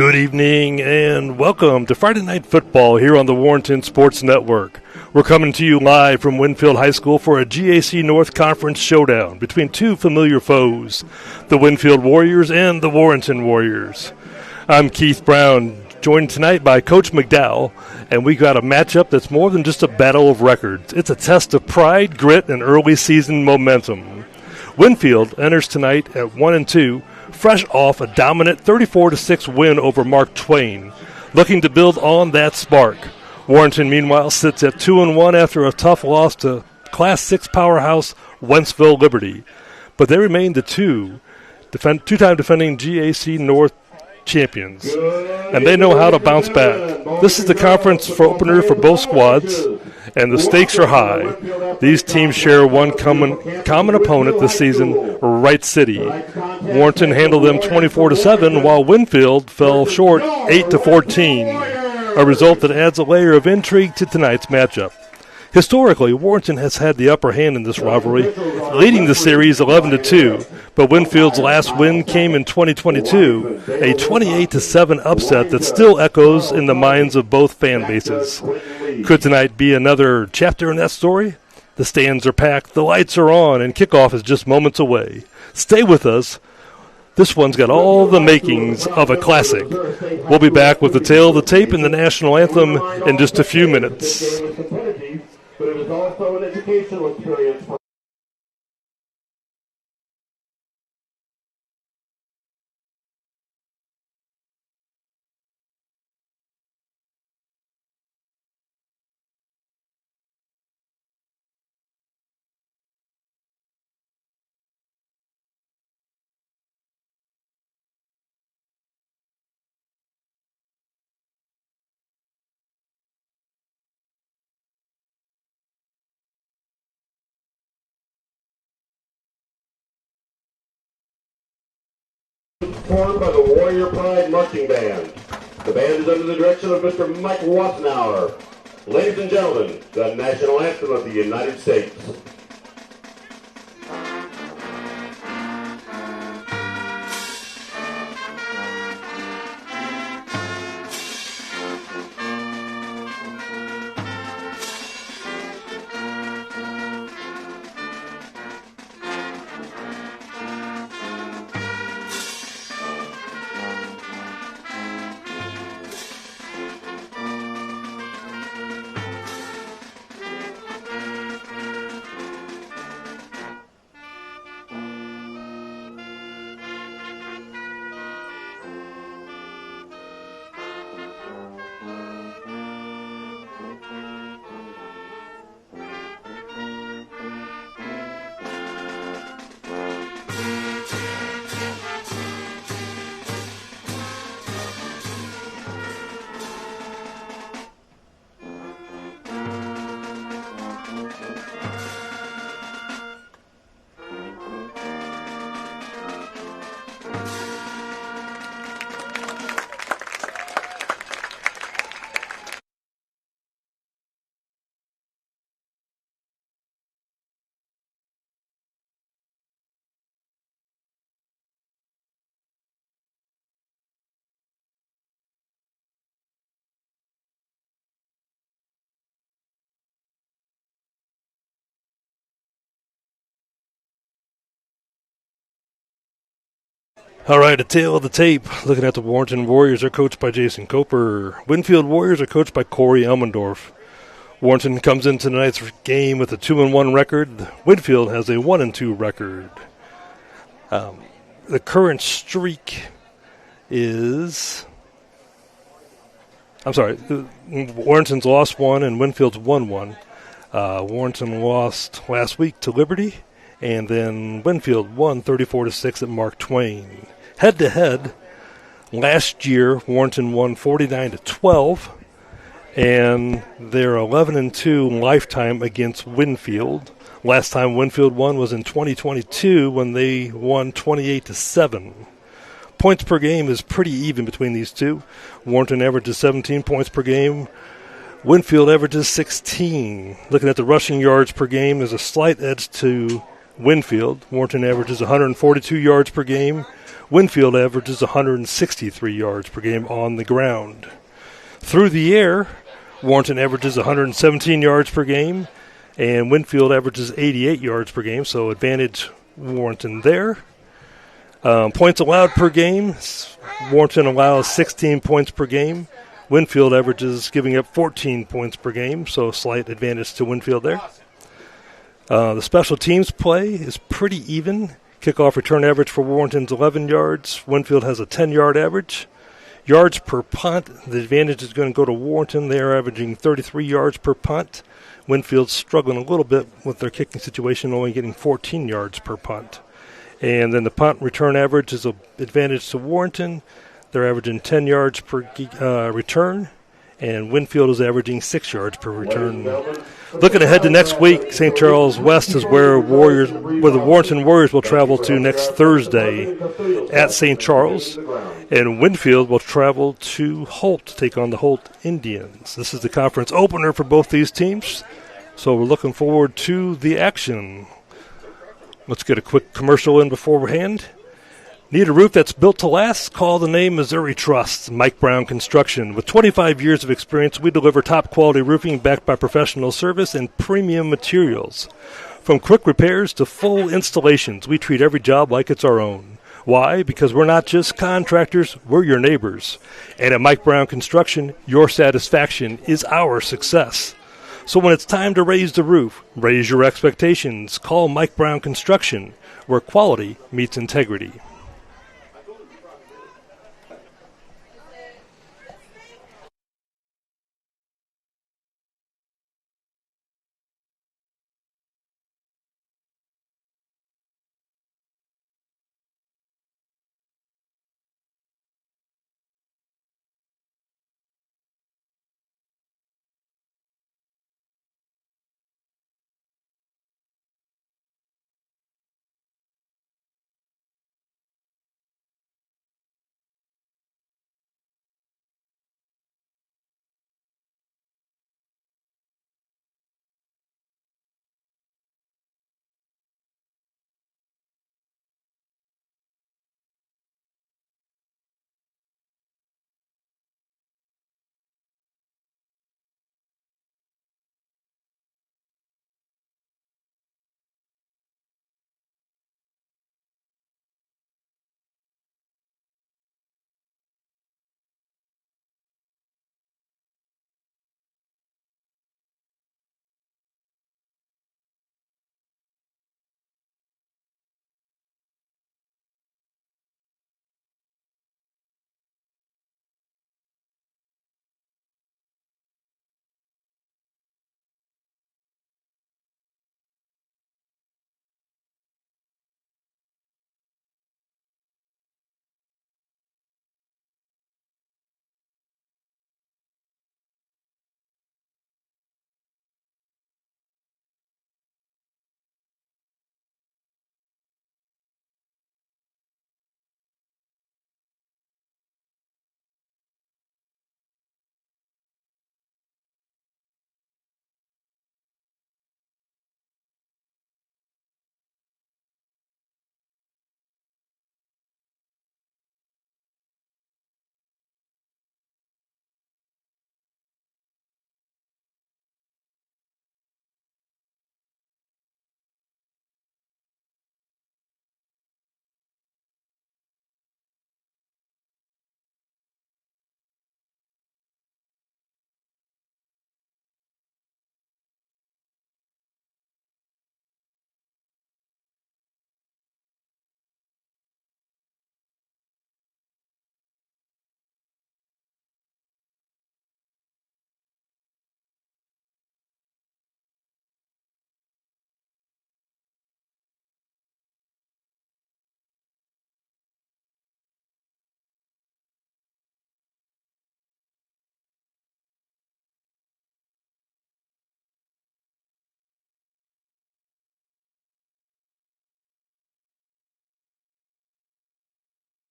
Good evening and welcome to Friday Night Football here on the Warrington Sports Network. We're coming to you live from Winfield High School for a GAC North Conference showdown between two familiar foes, the Winfield Warriors and the Warrington Warriors. I'm Keith Brown, joined tonight by Coach McDowell, and we got a matchup that's more than just a battle of records. It's a test of pride, grit, and early season momentum. Winfield enters tonight at 1-2, fresh off a dominant 34-6 win over Mark Twain, looking to build on that spark. Warrenton, meanwhile, sits at 2-1 after a tough loss to Class 6 powerhouse Wentzville Liberty. But they remain the two-time defending GAC North champions, and they know how to bounce back. This is the conference opener for both squads, and the stakes are high. These teams share one common opponent this season, Wright City. Warrenton handled them 24-7, while Winfield fell short 8-14, a result that adds a layer of intrigue to tonight's matchup. Historically, Warrenton has had the upper hand in this rivalry, leading the series 11-2, but Winfield's last win came in 2022, a 28-7 upset that still echoes in the minds of both fan bases. Could tonight be another chapter in that story? The stands are packed, the lights are on, and kickoff is just moments away. Stay with us. This one's got all the makings of a classic. We'll be back with the tale of the tape and the national anthem in just a few minutes. But it is also an educational experience for formed by the Warrior Pride Marching Band. The band is under the direction of Mr. Mike Wassenauer. Ladies and gentlemen, the national anthem of the United States. All right, a tale of the tape. Looking at the Warrington Warriors are coached by Jason Coper. Winfield Warriors are coached by Corey Elmendorf. Warrington comes into tonight's game with a 2-1 record. Winfield has a 1-2 record. The current streak is... Warrington's lost one and Winfield's won one. Warrington lost last week to Liberty, and then Winfield won 34-6 at Mark Twain. Head-to-head, last year Warrington won 49-12, and they're 11-2 lifetime against Winfield. Last time Winfield won was in 2022 when they won 28-7. Points per game is pretty even between these two. Warrington averages 17 points per game. Winfield averages 16. Looking at the rushing yards per game, there's a slight edge to Winfield. Warrington averages 142 yards per game. Winfield averages 163 yards per game on the ground. Through the air, Warrington averages 117 yards per game, and Winfield averages 88 yards per game, so advantage Warrington there. Points allowed per game, Warrington allows 16 points per game. Winfield averages giving up 14 points per game, so slight advantage to Winfield there. The special teams play is pretty even. Kickoff return average for Warrington's 11 yards. Winfield has a 10-yard average. Yards per punt, the advantage is going to go to Warrington. They are averaging 33 yards per punt. Winfield's struggling a little bit with their kicking situation, only getting 14 yards per punt. And then the punt return average is an advantage to Warrington. They're averaging 10 yards per return, and Winfield is averaging 6 yards per return. Looking ahead to next week, St. Charles West is where the Warrington Warriors will travel to next Thursday at St. Charles, and Winfield will travel to Holt to take on the Holt Indians. This is the conference opener for both these teams, so we're looking forward to the action. Let's get a quick commercial in beforehand. Need a roof that's built to last? Call the name Missouri Trust, Mike Brown Construction. With 25 years of experience, we deliver top-quality roofing backed by professional service and premium materials. From quick repairs to full installations, we treat every job like it's our own. Why? Because we're not just contractors, we're your neighbors. And at Mike Brown Construction, your satisfaction is our success. So when it's time to raise the roof, raise your expectations. Call Mike Brown Construction, where quality meets integrity.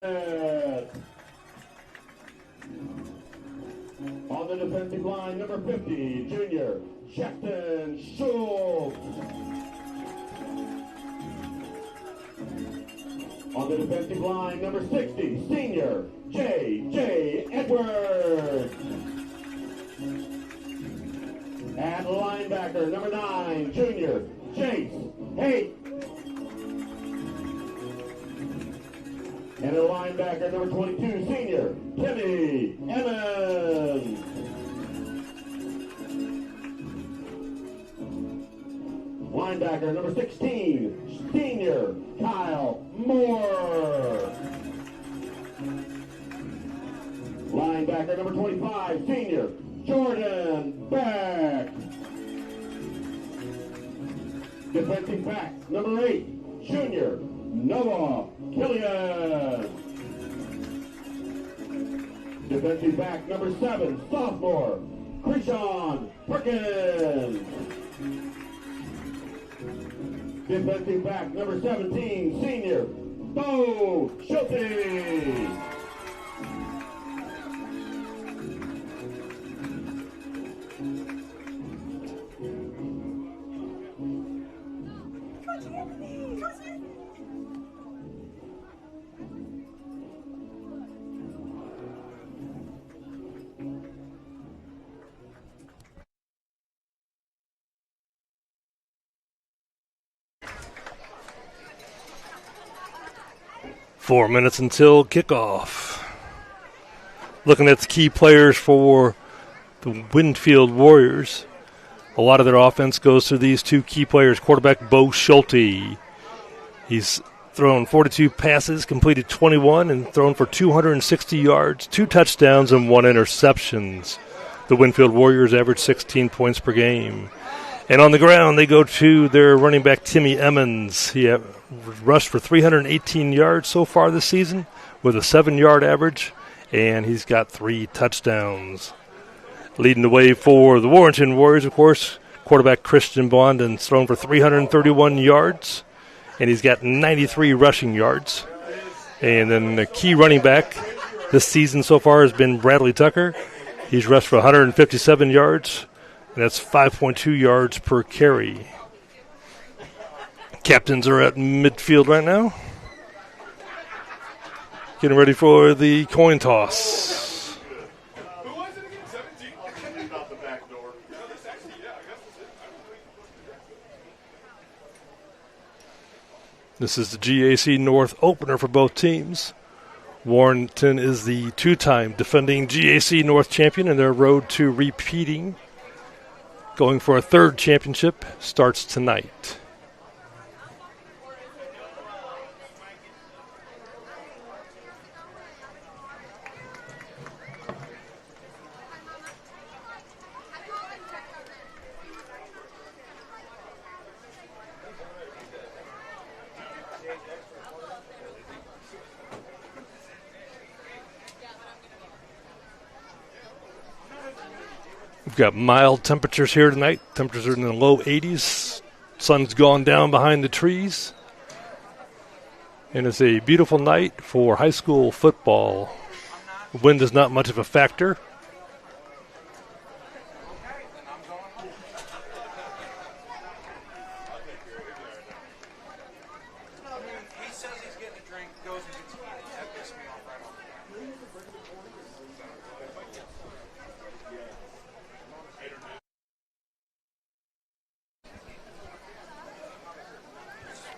On the defensive line, number 50, junior, Jackson Schultz. On the defensive line, number 60, senior, J.J. Edwards. At linebacker, number 9, junior, Chase Haight. And at linebacker, number 22, senior, Timmy Emmons. Linebacker, number 16, senior, Kyle Moore. Linebacker, number 25, senior, Jordan Beck. Defensive back, number 8, junior, Noah Killian. Defensive back, number 7, sophomore, Krishan Perkins. Defensive back, number 17, senior, Bo Schulte. Four minutes until kickoff. Looking at the key players for the Winfield Warriors, a lot of their offense goes to these two key players. Quarterback Bo Schulte. He's thrown 42 passes, completed 21, and thrown for 260 yards, 2 touchdowns, and 1 interception. The Winfield Warriors average 16 points per game. And on the ground, they go to their running back, Timmy Emmons. He rushed for 318 yards so far this season with a 7-yard average, and he's got 3 touchdowns. Leading the way for the Warrington Warriors, of course, quarterback Christian Blondin's thrown for 331 yards, and he's got 93 rushing yards. And then the key running back this season so far has been Bradley Tucker. He's rushed for 157 yards, and that's 5.2 yards per carry. Captains are at midfield right now, getting ready for the coin toss. This is the GAC North opener for both teams. Warrenton is the 2-time defending GAC North champion, and their road to repeating, going for a 3rd championship, starts tonight. We've got mild temperatures here tonight. Temperatures are in the low 80s. Sun's gone down behind the trees. And it's a beautiful night for high school football. The wind is not much of a factor.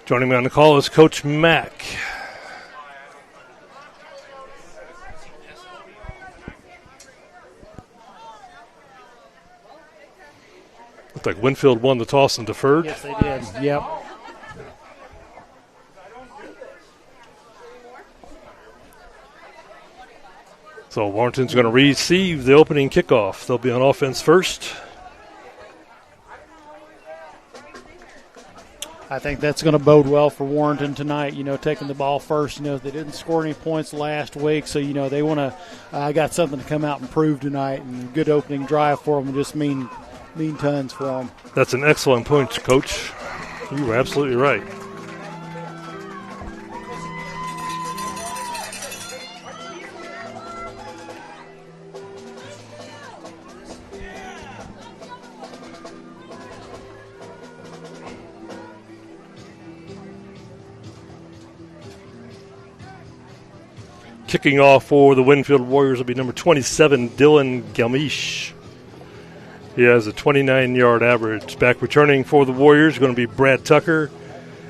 Joining me on the call is Coach Mack. Looked like Winfield won the toss and deferred. Yes, they did. Yep. So Warrenton's going to receive the opening kickoff. They'll be on offense first. I think that's going to bode well for Warrenton tonight, taking the ball first. They didn't score any points last week, so, they want to got something to come out and prove tonight, and a good opening drive for them just mean tons for them. That's an excellent point, Coach. You were absolutely right. Kicking off for the Winfield Warriors will be number 27, Dylan Galmiche. He has a 29-yard average. Back returning for the Warriors is going to be Brad Tucker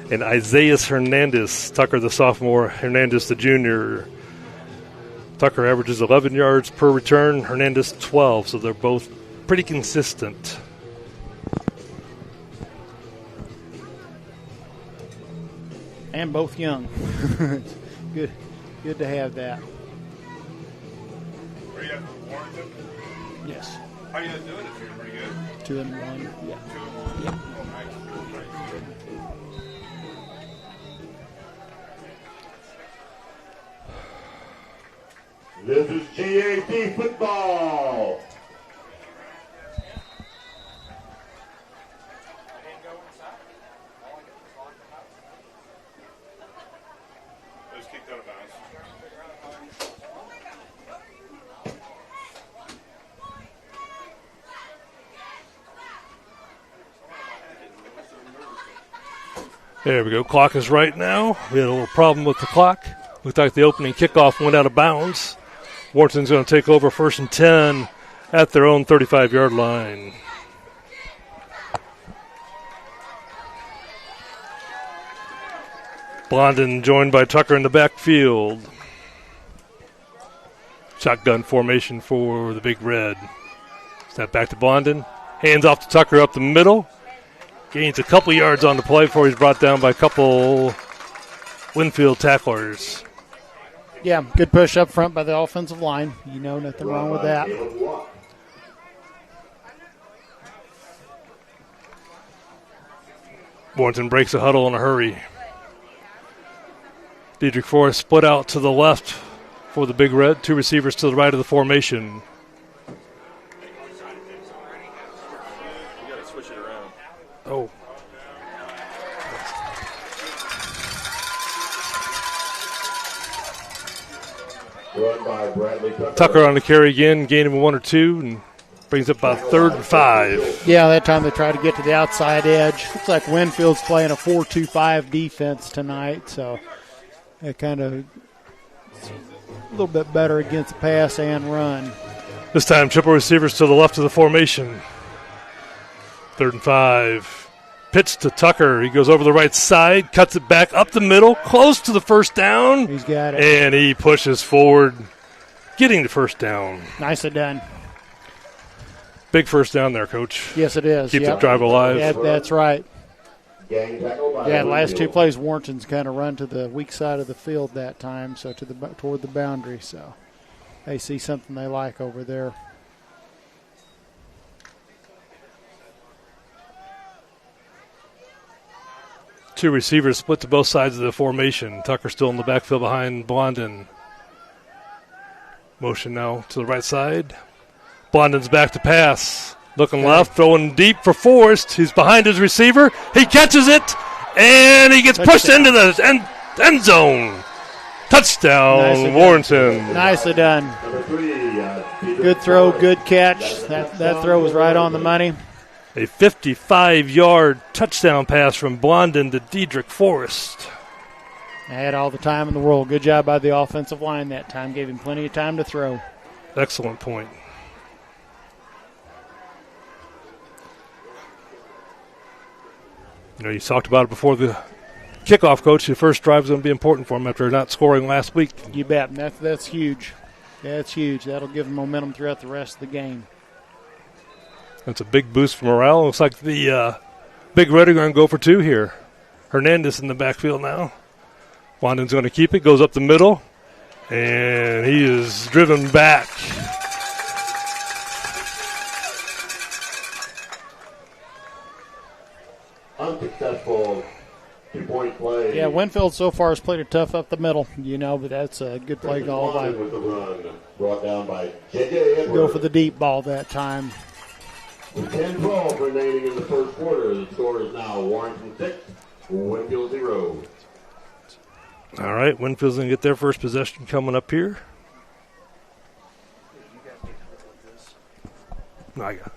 and Isaiah Hernandez. Tucker, the sophomore, Hernandez, the junior. Tucker averages 11 yards per return, Hernandez 12, so they're both pretty consistent. And both young. Good to have that. Are you at Warrington? Yes. How are you guys doing this year? Pretty good? 2-1. Yeah. Yep. This is GAC football. It was kicked out of bounds. There we go. Clock is right now. We had a little problem with the clock. Looked like the opening kickoff went out of bounds. Warrenton's going to take over 1st and 10 at their own 35-yard line. Blondin joined by Tucker in the backfield. Shotgun formation for the Big Red. Step back to Blondin. Hands off to Tucker up the middle. Gains a couple yards on the play before he's brought down by a couple Winfield tacklers. Yeah, good push up front by the offensive line. You know, nothing wrong with that. Warrington breaks a huddle in a hurry. Diedrich Forrest split out to the left for the Big Red. 2 receivers to the right of the formation. You got to switch it around. Oh. Run by Bradley Tucker on the carry again, gaining 1 or 2, and brings up about 3rd and 5. Yeah, that time they tried to get to the outside edge. Looks like Winfield's playing a 4-2-5 defense tonight, so it kind of a little bit better against the pass and run. This time, triple receivers to the left of the formation. 3rd and 5. Pitch to Tucker. He goes over the right side, cuts it back up the middle, close to the first down. He's got it. And he pushes forward, getting the first down. Nicely done. Big first down there, Coach. Yes, it is. Keep the drive alive. Yeah, that's right. Gang tackle by Yeah, the last 2 Winfield. plays, Warrenton's kind of run to the weak side of the field that time, so toward the boundary. So they see something they like over there. Two receivers split to both sides of the formation. Tucker still in the backfield behind Blondin. Motion now to the right side. Blondin's back to pass. Looking left, throwing deep for Forrest. He's behind his receiver. He catches it, and he gets pushed into the end zone. Touchdown, Nicely Warrington. Nicely done. Number 3, Good throw, good catch. That throw was right on the money. A 55-yard touchdown pass from Blondin to Diedrich Forrest. I had all the time in the world. Good job by the offensive line that time. Gave him plenty of time to throw. Excellent point. You know, you talked about it before the kickoff, Coach. The first drive is going to be important for him after not scoring last week. You bet. That's huge. That's huge. That'll give him momentum throughout the rest of the game. That's a big boost for morale. Looks like the Big Red are going to go for 2 here. Hernandez in the backfield now. Blondin's going to keep it, goes up the middle, and he is driven back. unsuccessful 2-point play. Yeah, Winfield so far has played it tough up the middle, but that's a good play call by. With the run brought down by J.J. Edwards. Go for the deep ball that time. With 10-12 remaining in the first quarter, the score is now Warrington 6, Winfield 0. All right, Winfield's going to get their first possession coming up here. No, I got it.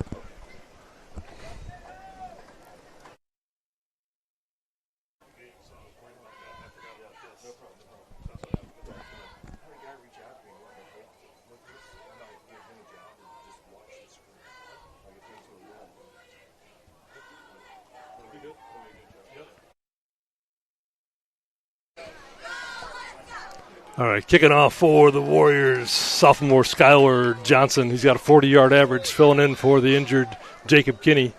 All right, kicking off for the Warriors, sophomore Skylar Johnson. He's got a 40-yard average, filling in for the injured Jacob Kinney.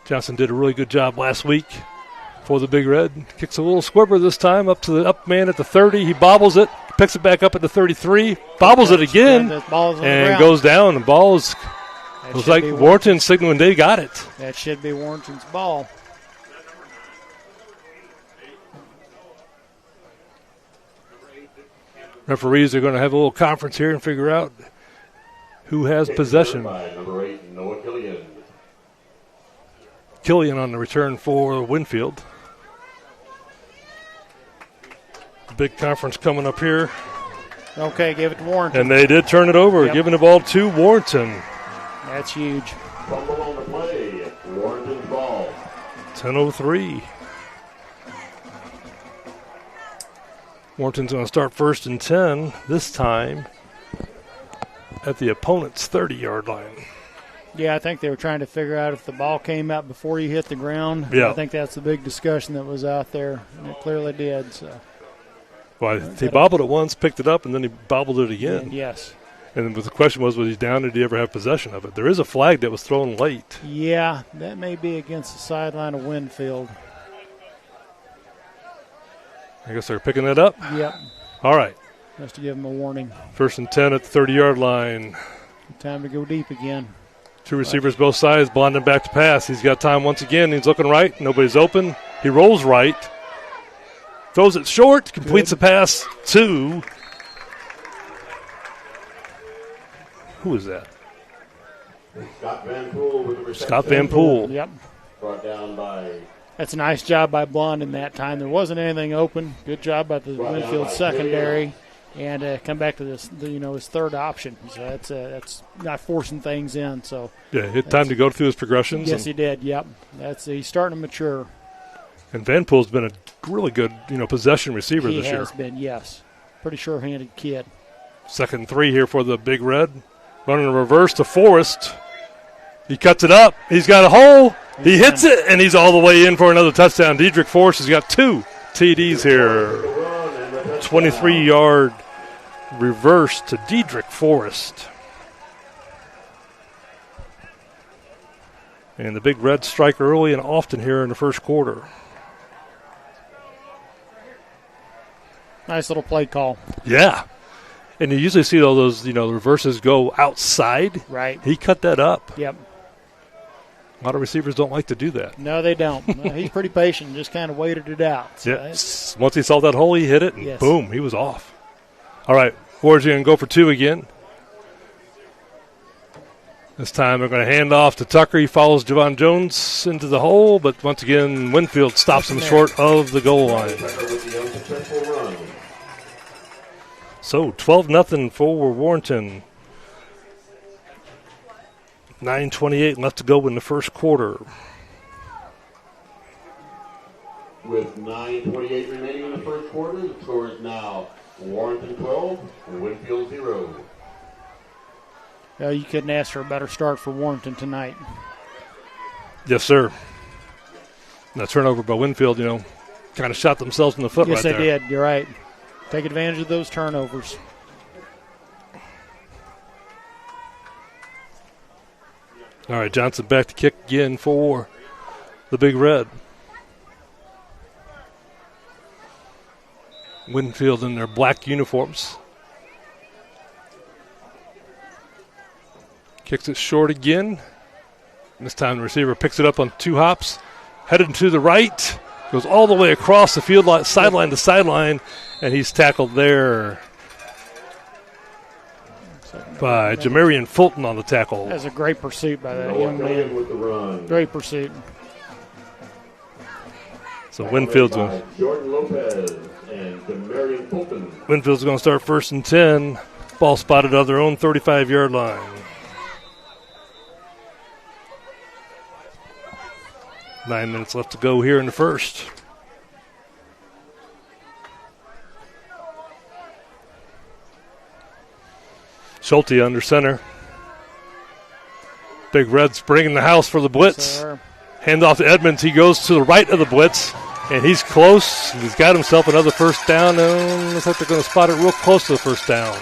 Johnson did a really good job last week for the Big Red. Kicks a little squibber this time up to the up man at the 30. He bobbles it, picks it back up at the 33, bobbles it again, and goes down. The ball is looks like Warrington signaling they got it. That should be Warrington's ball. Referees are going to have a little conference here and figure out who has possession. Number 8, Noah Killian. Killian on the return for Winfield. Big conference coming up here. Okay, give it to Warrington. And they did turn it over, giving the ball to Warrington. That's huge. Fumble on the play. Warrington's ball. 10:03. Warrington's going to start 1st and 10, this time at the opponent's 30-yard line. Yeah, I think they were trying to figure out if the ball came out before you hit the ground. Yeah. I think that's the big discussion that was out there, and it clearly did. So. Well, he bobbled it once, picked it up, and then he bobbled it again. Yes. And the question was he down or did he ever have possession of it? There is a flag that was thrown late. Yeah, that may be against the sideline of Winfield. I guess they're picking that up? Yep. All right. Just to give them a warning. 1st and 10 at the 30-yard line. Time to go deep again. Two receivers both sides, blinding back to pass. He's got time once again. He's looking right. Nobody's open. He rolls right. Throws it short. Completes the pass to... Who is that? Scott Van Poel with the reception. Scott Van Poel. Yep. Brought down by... That's a nice job by Blond in that time. There wasn't anything open. Good job by the Winfield secondary. And come back to this, his third option. So that's not forcing things in. So yeah, he had time to go through his progressions. Yes, he did. Yep, he's starting to mature. And Van Poel's been a really good, possession receiver this year. He has been, yes. Pretty sure-handed kid. 2nd and 3 here for the Big Red. Running a reverse to Forrest. He cuts it up. He's got a hole. He hits it, and he's all the way in for another touchdown. Diedrich Forrest has got 2 TDs here. 23-yard reverse to Diedrich Forrest. And the Big Reds strike early and often here in the first quarter. Nice little play call. Yeah. And you usually see all those, reverses go outside. Right. He cut that up. Yep. A lot of receivers don't like to do that. No, they don't. He's pretty patient, just kind of waited it out. So yes. Once he saw that hole, he hit it, and boom, he was off. All right, Warriors are going to go for 2 again. This time they're going to hand off to Tucker. He follows Javon Jones into the hole, but once again, Winfield stops him short of the goal line. So 12-0 for Warrington. 9:28 left to go in the first quarter. With 9:28 remaining in the first quarter, the score is now Warrington 12 and Winfield 0. You couldn't ask for a better start for Warrington tonight. Yes, sir. That turnover by Winfield, kind of shot themselves in the foot right there. Yes, they did. You're right. Take advantage of those turnovers. All right, Johnson back to kick again for the Big Red. Winfield in their black uniforms. Kicks it short again. This time the receiver picks it up on 2 hops. Headed to the right. Goes all the way across the field, sideline to sideline, and he's tackled there by Jamarian Fulton on the tackle. That's a great pursuit by that young man. With the run. Great pursuit. So Winfield's going. Jordan Lopez and Jamarian Fulton. Winfield's going to start 1st and 10. Ball spotted on their own 35-yard line. 9 minutes left to go here in the first. Schulte under center. Big Red's bringing the house for the blitz. Yes, hand off to Edmonds. He goes to the right of the blitz. And he's close. He's got himself another first down. And looks like they're going to spot it real close to the first down.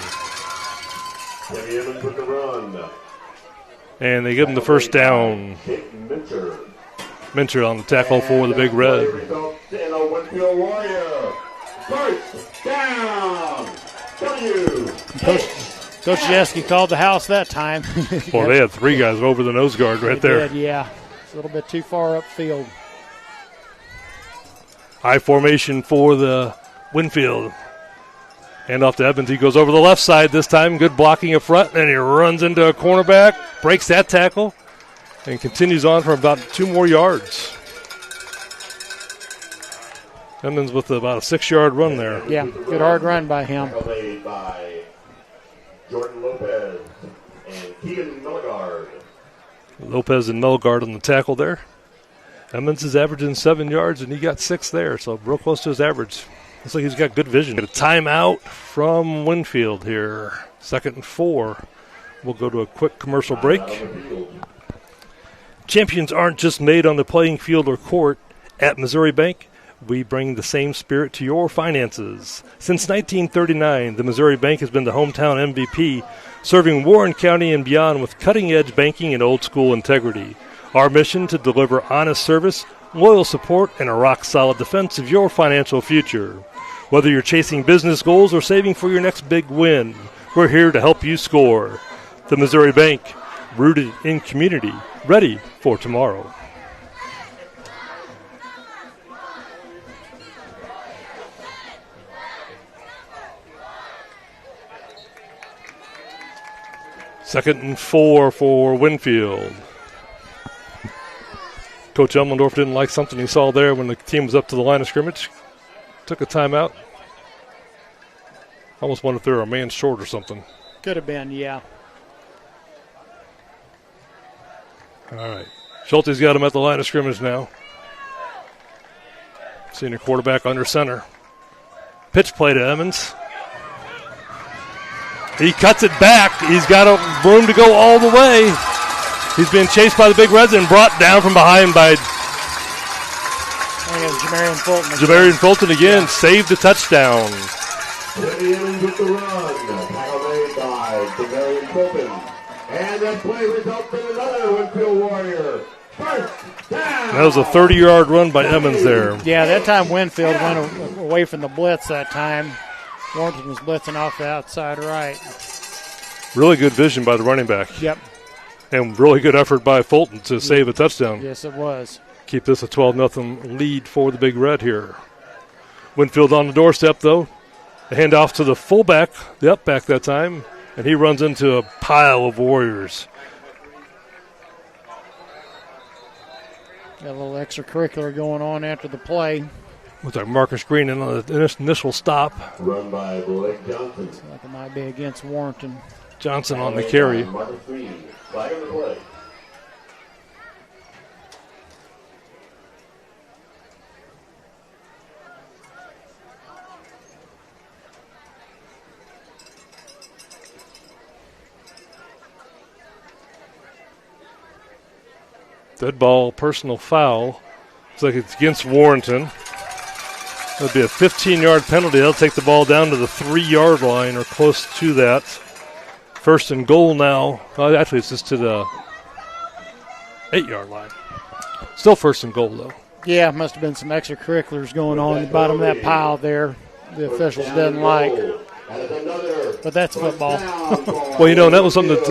Jimmy Evans with the run. And they give him the first down. Mincher on the tackle for the Big Red. In a Winfield Warrior. First down. Coach Jeske called the house that time. Well, they had three guys over the nose guard right there. Did, yeah. It's a little bit too far upfield. High formation for the Winfield. Hand off to Evans. He goes over the left side this time. Good blocking up front. And he runs into a cornerback. Breaks that tackle. And continues on for about 2 more yards. Evans with about a 6-yard run there. Yeah, good hard run by him. By Jordan Lopez and Keegan Milligard. Lopez and Milligard on the tackle there. Emmons is averaging 7 yards, and he got 6 there, so real close to his average. Looks like he's got good vision. Get a timeout from Winfield here. 2nd and 4. We'll go to a quick commercial break. Champions aren't just made on the playing field or court. At Missouri Bank, we bring the same spirit to your finances. Since 1939, the Missouri Bank has been the hometown MVP, serving Warren County and beyond with cutting-edge banking and old-school integrity. Our mission to deliver honest service, loyal support, and a rock-solid defense of your financial future. Whether you're chasing business goals or saving for your next big win, we're here to help you score. The Missouri Bank, rooted in community, ready for tomorrow. Second and 4 for Winfield. Coach Elmendorf didn't like something he saw there when the team was up to the line of scrimmage. Took a timeout. Almost wondered if they were a man short or something. Could have been, yeah. All right. Schulte's got him at the line of scrimmage now. Senior quarterback under center. Pitch play to Emmons. He cuts it back. He's got a room to go all the way. He's being chased by the Big Reds and brought down from behind by Jamarian Fulton. Jamarian Fulton again. Saved the touchdown. Jimmy Evans with the run. Tackle made by Jamarian Fulton. And that play results in another Winfield Warrior. First down. That was a 30-yard run by Emmons there. Yeah, that time Winfield went away from the blitz that time. Warrington was blitzing off the outside right. Really good vision by the running back. Yep. And really good effort by Fulton to save a touchdown. Yes, it was. Keep this a 12-0 lead for the Big Red here. Winfield on the doorstep, though. A handoff to the fullback, the up back that time, and he runs into a pile of Warriors. Got a little extracurricular going on after the play. With our Marcus Green in on the initial stop. Run by Blake Johnson. Looks like it might be against Warrington. Johnson on the carry. Marcus Green. Flag on the play. Dead ball, personal foul. Looks like it's against Warrington. That'll be a 15-yard penalty. They'll take the ball down to the 3-yard line or close to that. First and goal now. Actually, it's just to the 8-yard line. Still first and goal, though. Yeah, must have been some extracurriculars going on at the bottom of that pile there. The officials didn't like. But that's football. Well, you know, and that was something that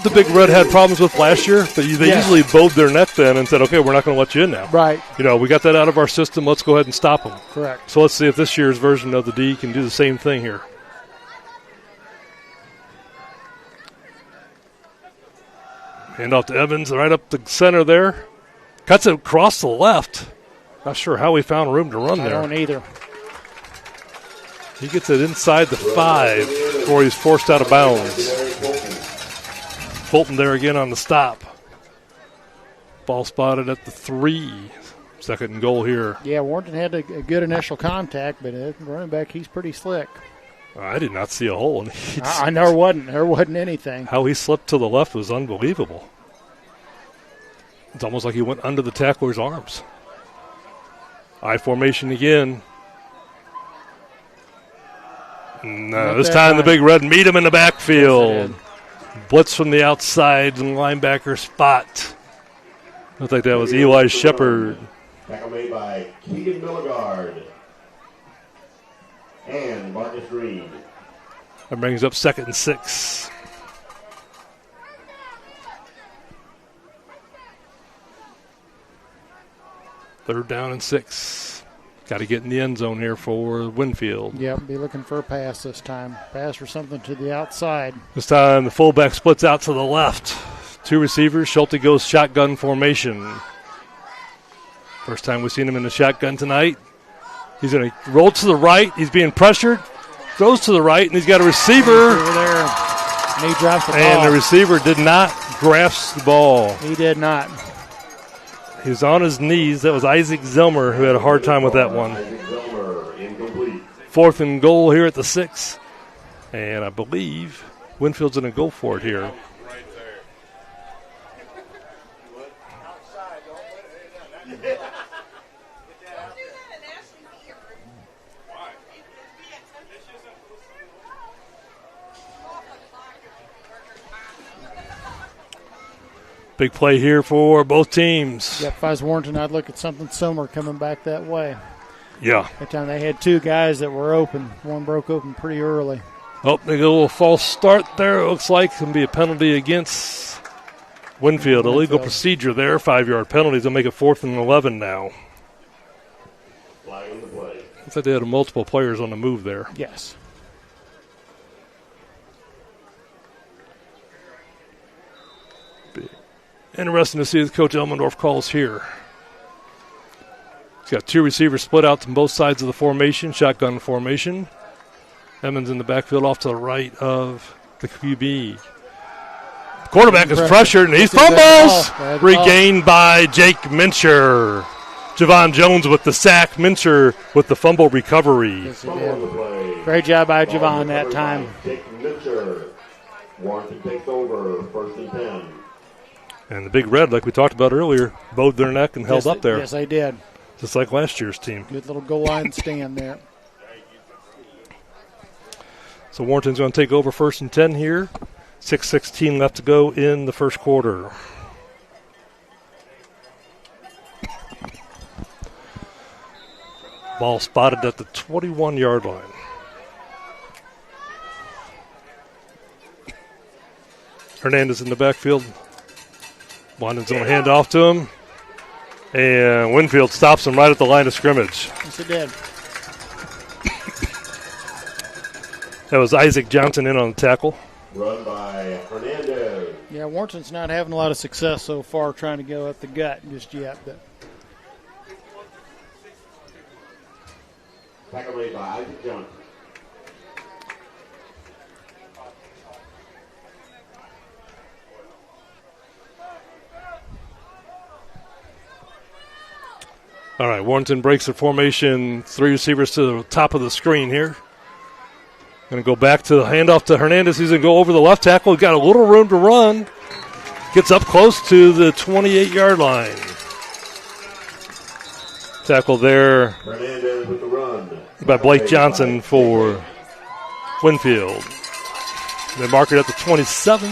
the Big Red had problems with last year. But they usually bowed their neck then and said, okay, we're not going to let you in now. Right. You know, we got that out of our system. Let's go ahead and stop them. Correct. So let's see if this year's version of the D can do the same thing here. Hand off to Evans, right up the center there. Cuts it across the left. Not sure how he found room to run there. I don't either. He gets it inside the 5 before he's forced out of bounds. Fulton there again on the stop. Ball spotted at the 3. Second and goal here. Yeah, Warrington had a good initial contact, but running back, he's pretty slick. I did not see a hole. I know there wasn't anything. How he slipped to the left was unbelievable. It's almost like he went under the tackler's arms. I formation again. No, this time the Big Red meet him in the backfield. Yes, Blitz from the outside and linebacker spot. Looked like that was Eli Shepard. Tackle made by Keegan Milligard and Marcus Reed. That brings up 2nd and 6. Third down and 6. Got to get in the end zone here for Winfield. Yep, be looking for a pass this time. Pass or something to the outside. This time the fullback splits out to the left. 2 receivers. Schulte goes shotgun formation. First time we've seen him in the shotgun tonight. He's going to roll to the right. He's being pressured. Throws to the right, and he's got a receiver. Over there. And he dropped the ball. And the receiver did not grasp the ball. He did not. He was on his knees. That was Isaac Zilmer who had a hard time with that one. 4th and goal here at the 6. And I believe Winfield's going to go for it here. Big play here for both teams. Yep, if I was Warrington, I'd look at something similar coming back that way. Yeah. That time they had 2 guys that were open. One broke open pretty early. Oh, they get a little false start there. It looks like it's going to be a penalty against Winfield. Illegal procedure there. 5-yard penalties. They'll make it 4th and 11 now. Looks like they had multiple players on the move there. Yes. Interesting to see what Coach Elmendorf calls here. He's got 2 receivers split out to both sides of the formation, shotgun formation. Emmons in the backfield off to the right of the QB. Quarterback is pressured, and he fumbles. Regained by Jake Mincher. Javon Jones with the sack. Mincher with the fumble recovery. Yes, he did. Great job by Javon that time. Jake Mincher. Warrington takes over, 1st and 10. And the Big Red, like we talked about earlier, bowed their neck and held up there. Yes, they did. Just like last year's team. Good little goal line stand there. So Warrington's going to take over 1st and 10 here. 6:16 left to go in the first quarter. Ball spotted at the 21-yard line. Hernandez in the backfield. London's going to hand off to him. And Winfield stops him right at the line of scrimmage. Yes, it did. That was Isaac Johnson in on the tackle. Run by Hernandez. Yeah, Warrington's not having a lot of success so far trying to go at the gut just yet. But Tackle made by Isaac Johnson. All right, Warrington breaks the formation. 3 receivers to the top of the screen here. Going to go back to the handoff to Hernandez. He's going to go over the left tackle. He's got a little room to run. Gets up close to the 28-yard line. Tackle there Hernandez with the run. by Blake Johnson for Winfield. They mark it at the 27.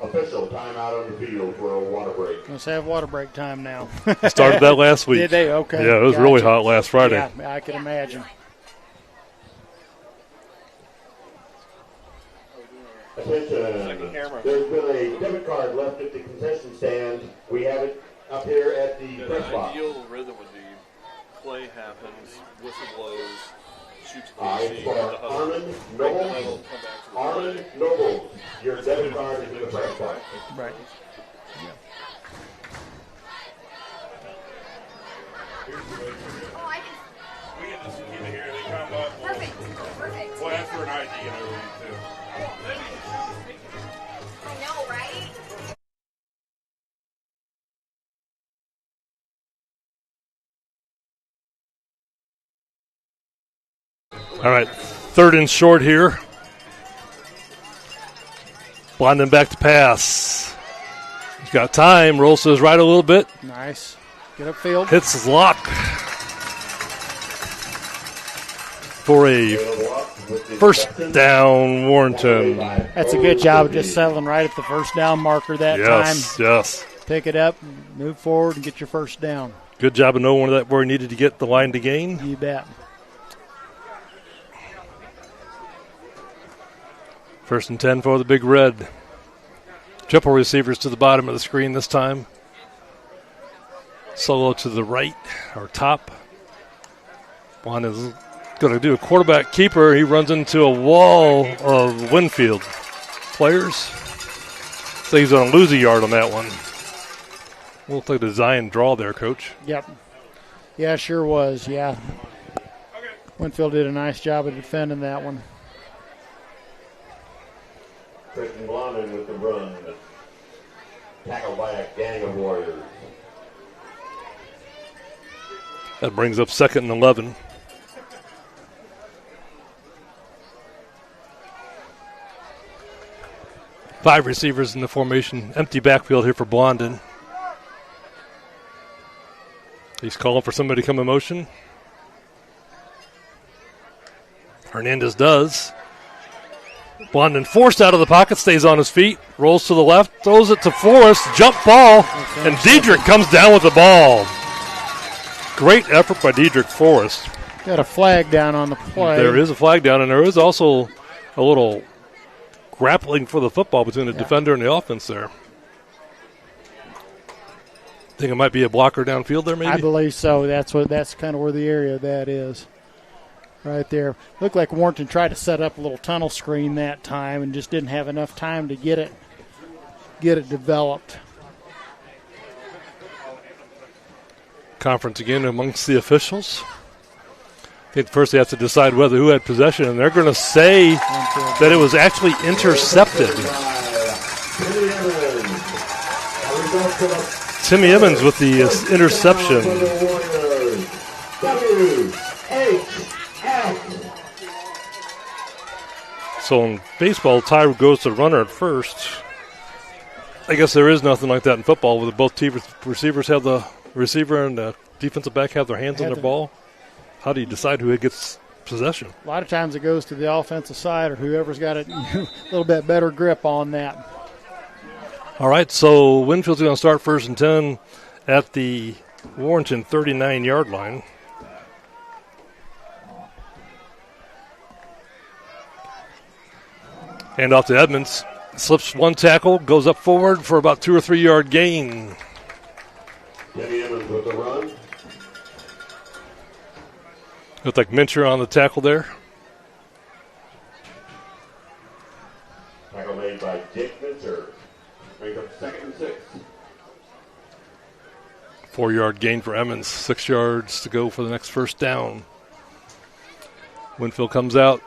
Official timeout on the field for a water break. let's have water break time now. Started that last week. Did they? Okay. Yeah, it was really hot last Friday. Yeah, I can imagine. Attention. There's been a debit card left at the concession stand. We have it up here at the press box. Ideal rhythm would be play happens, whistle blows, shoots the It's for Armin Nobles. Armin Nobles. Your debit card is in the press box. Right. We can just keep it here. They come up. Perfect. We'll ask for an ID and everything, too. I know, right? All right, 3rd and short here. Blondin back to pass. He's got time. Rolls to his right a little bit. Nice. Get upfield. Hits his lock for a first down, Warrington. That's a good job of just settling right at the first down marker that time. Yes. Pick it up, move forward, and get your first down. Good job of knowing where he needed to get the line to gain. You bet. First and 10 for the Big Red. Triple receivers to the bottom of the screen this time. Solo to the right, or top. Juan is going to do a quarterback keeper. He runs into a wall of Winfield players. So he's going to lose a yard on that one. Looks like a design draw there, Coach. Yep. Yeah, sure was, yeah. Winfield did a nice job of defending that one. Christian Blondin with the run. Tackled by a gang of Warriors. That brings up 2nd and 11. Five receivers in the formation. Empty backfield here for Blondin. He's calling for somebody to come in motion. Hernandez does. Blondin forced out of the pocket, stays on his feet, rolls to the left, throws it to Forrest, jump ball, and Diedrich comes down with the ball. Great effort by Diedrich Forrest. Got a flag down on the play. There is a flag down, and there is also a little grappling for the football between the defender and the offense there. Think it might be a blocker downfield there, maybe? I believe so. That's kind of where the area that is. Right there. Looked like Warrington tried to set up a little tunnel screen that time and just didn't have enough time to get it developed. Conference again amongst the officials. I think first they have to decide who had possession, and they're going to say that it was actually intercepted. Timmy Evans with the interception. So in baseball, tie goes to the runner at first. I guess there is nothing like that in football, where both receivers have the receiver and the defensive back have their hands on their ball. How do you decide who gets possession? A lot of times it goes to the offensive side or whoever's got a little bit better grip on that. All right, so Winfield's going to start 1st and 10 at the Warrington 39-yard line. Hand off to Edmonds. Slips one tackle, goes up forward for about 2 or 3 yard gain. Timmy Evans with the run. Looked like Mincher on the tackle there. Tackle made by Jake Mincher. Brings up 2nd and 6. 4 yard gain for Emmons. 6 yards to go for the next first down. Winfield comes out.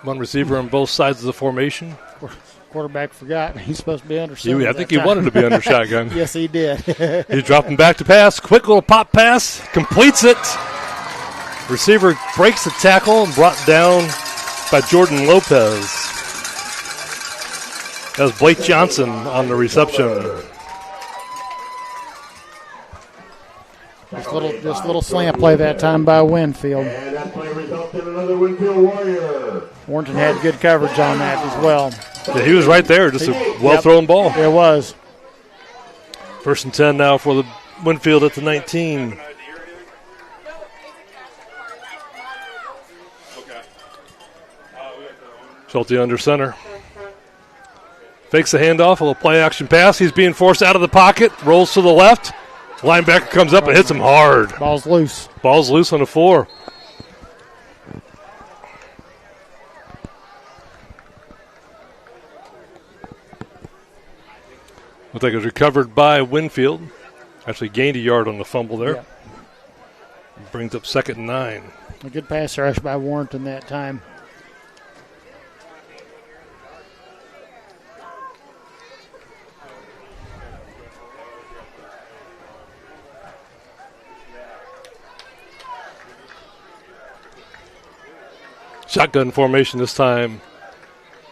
One receiver on both sides of the formation. Quarterback forgot he's supposed to be under center. I think he wanted to be under shotgun. Yes, he did. He's dropping back to pass. Quick little pop pass. Completes it. Receiver breaks the tackle and brought down by Jordan Lopez. That was Blake Johnson on the reception. Just little slant play that time by Winfield. And that play results in another Winfield Warrior. Warrington had good coverage on that as well. Yeah, he was right there. Just a well-thrown ball. It was. 1st and 10 now for the Winfield at the 19. Schulte under center. Fakes the handoff, a little play-action pass. He's being forced out of the pocket, rolls to the left. Linebacker comes up and hits him hard. Ball's loose. Ball's loose on the floor. Looks like it was recovered by Winfield. Actually gained a yard on the fumble there. Yep. Brings up 2nd and 9. A good pass rush by Warrington that time. Shotgun formation this time.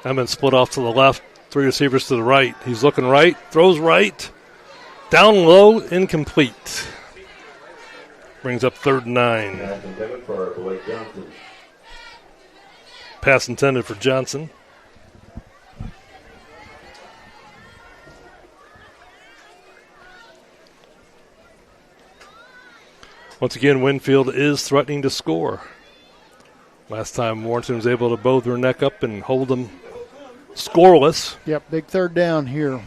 Emmons split off to the left. 3 receivers to the right. He's looking right. Throws right. Down low, incomplete. Brings up 3rd and 9. Pass intended for Blake Johnson. Pass intended for Johnson. Once again, Winfield is threatening to score. Last time Warrington was able to bow their neck up and hold them scoreless. Yep, big 3rd down here.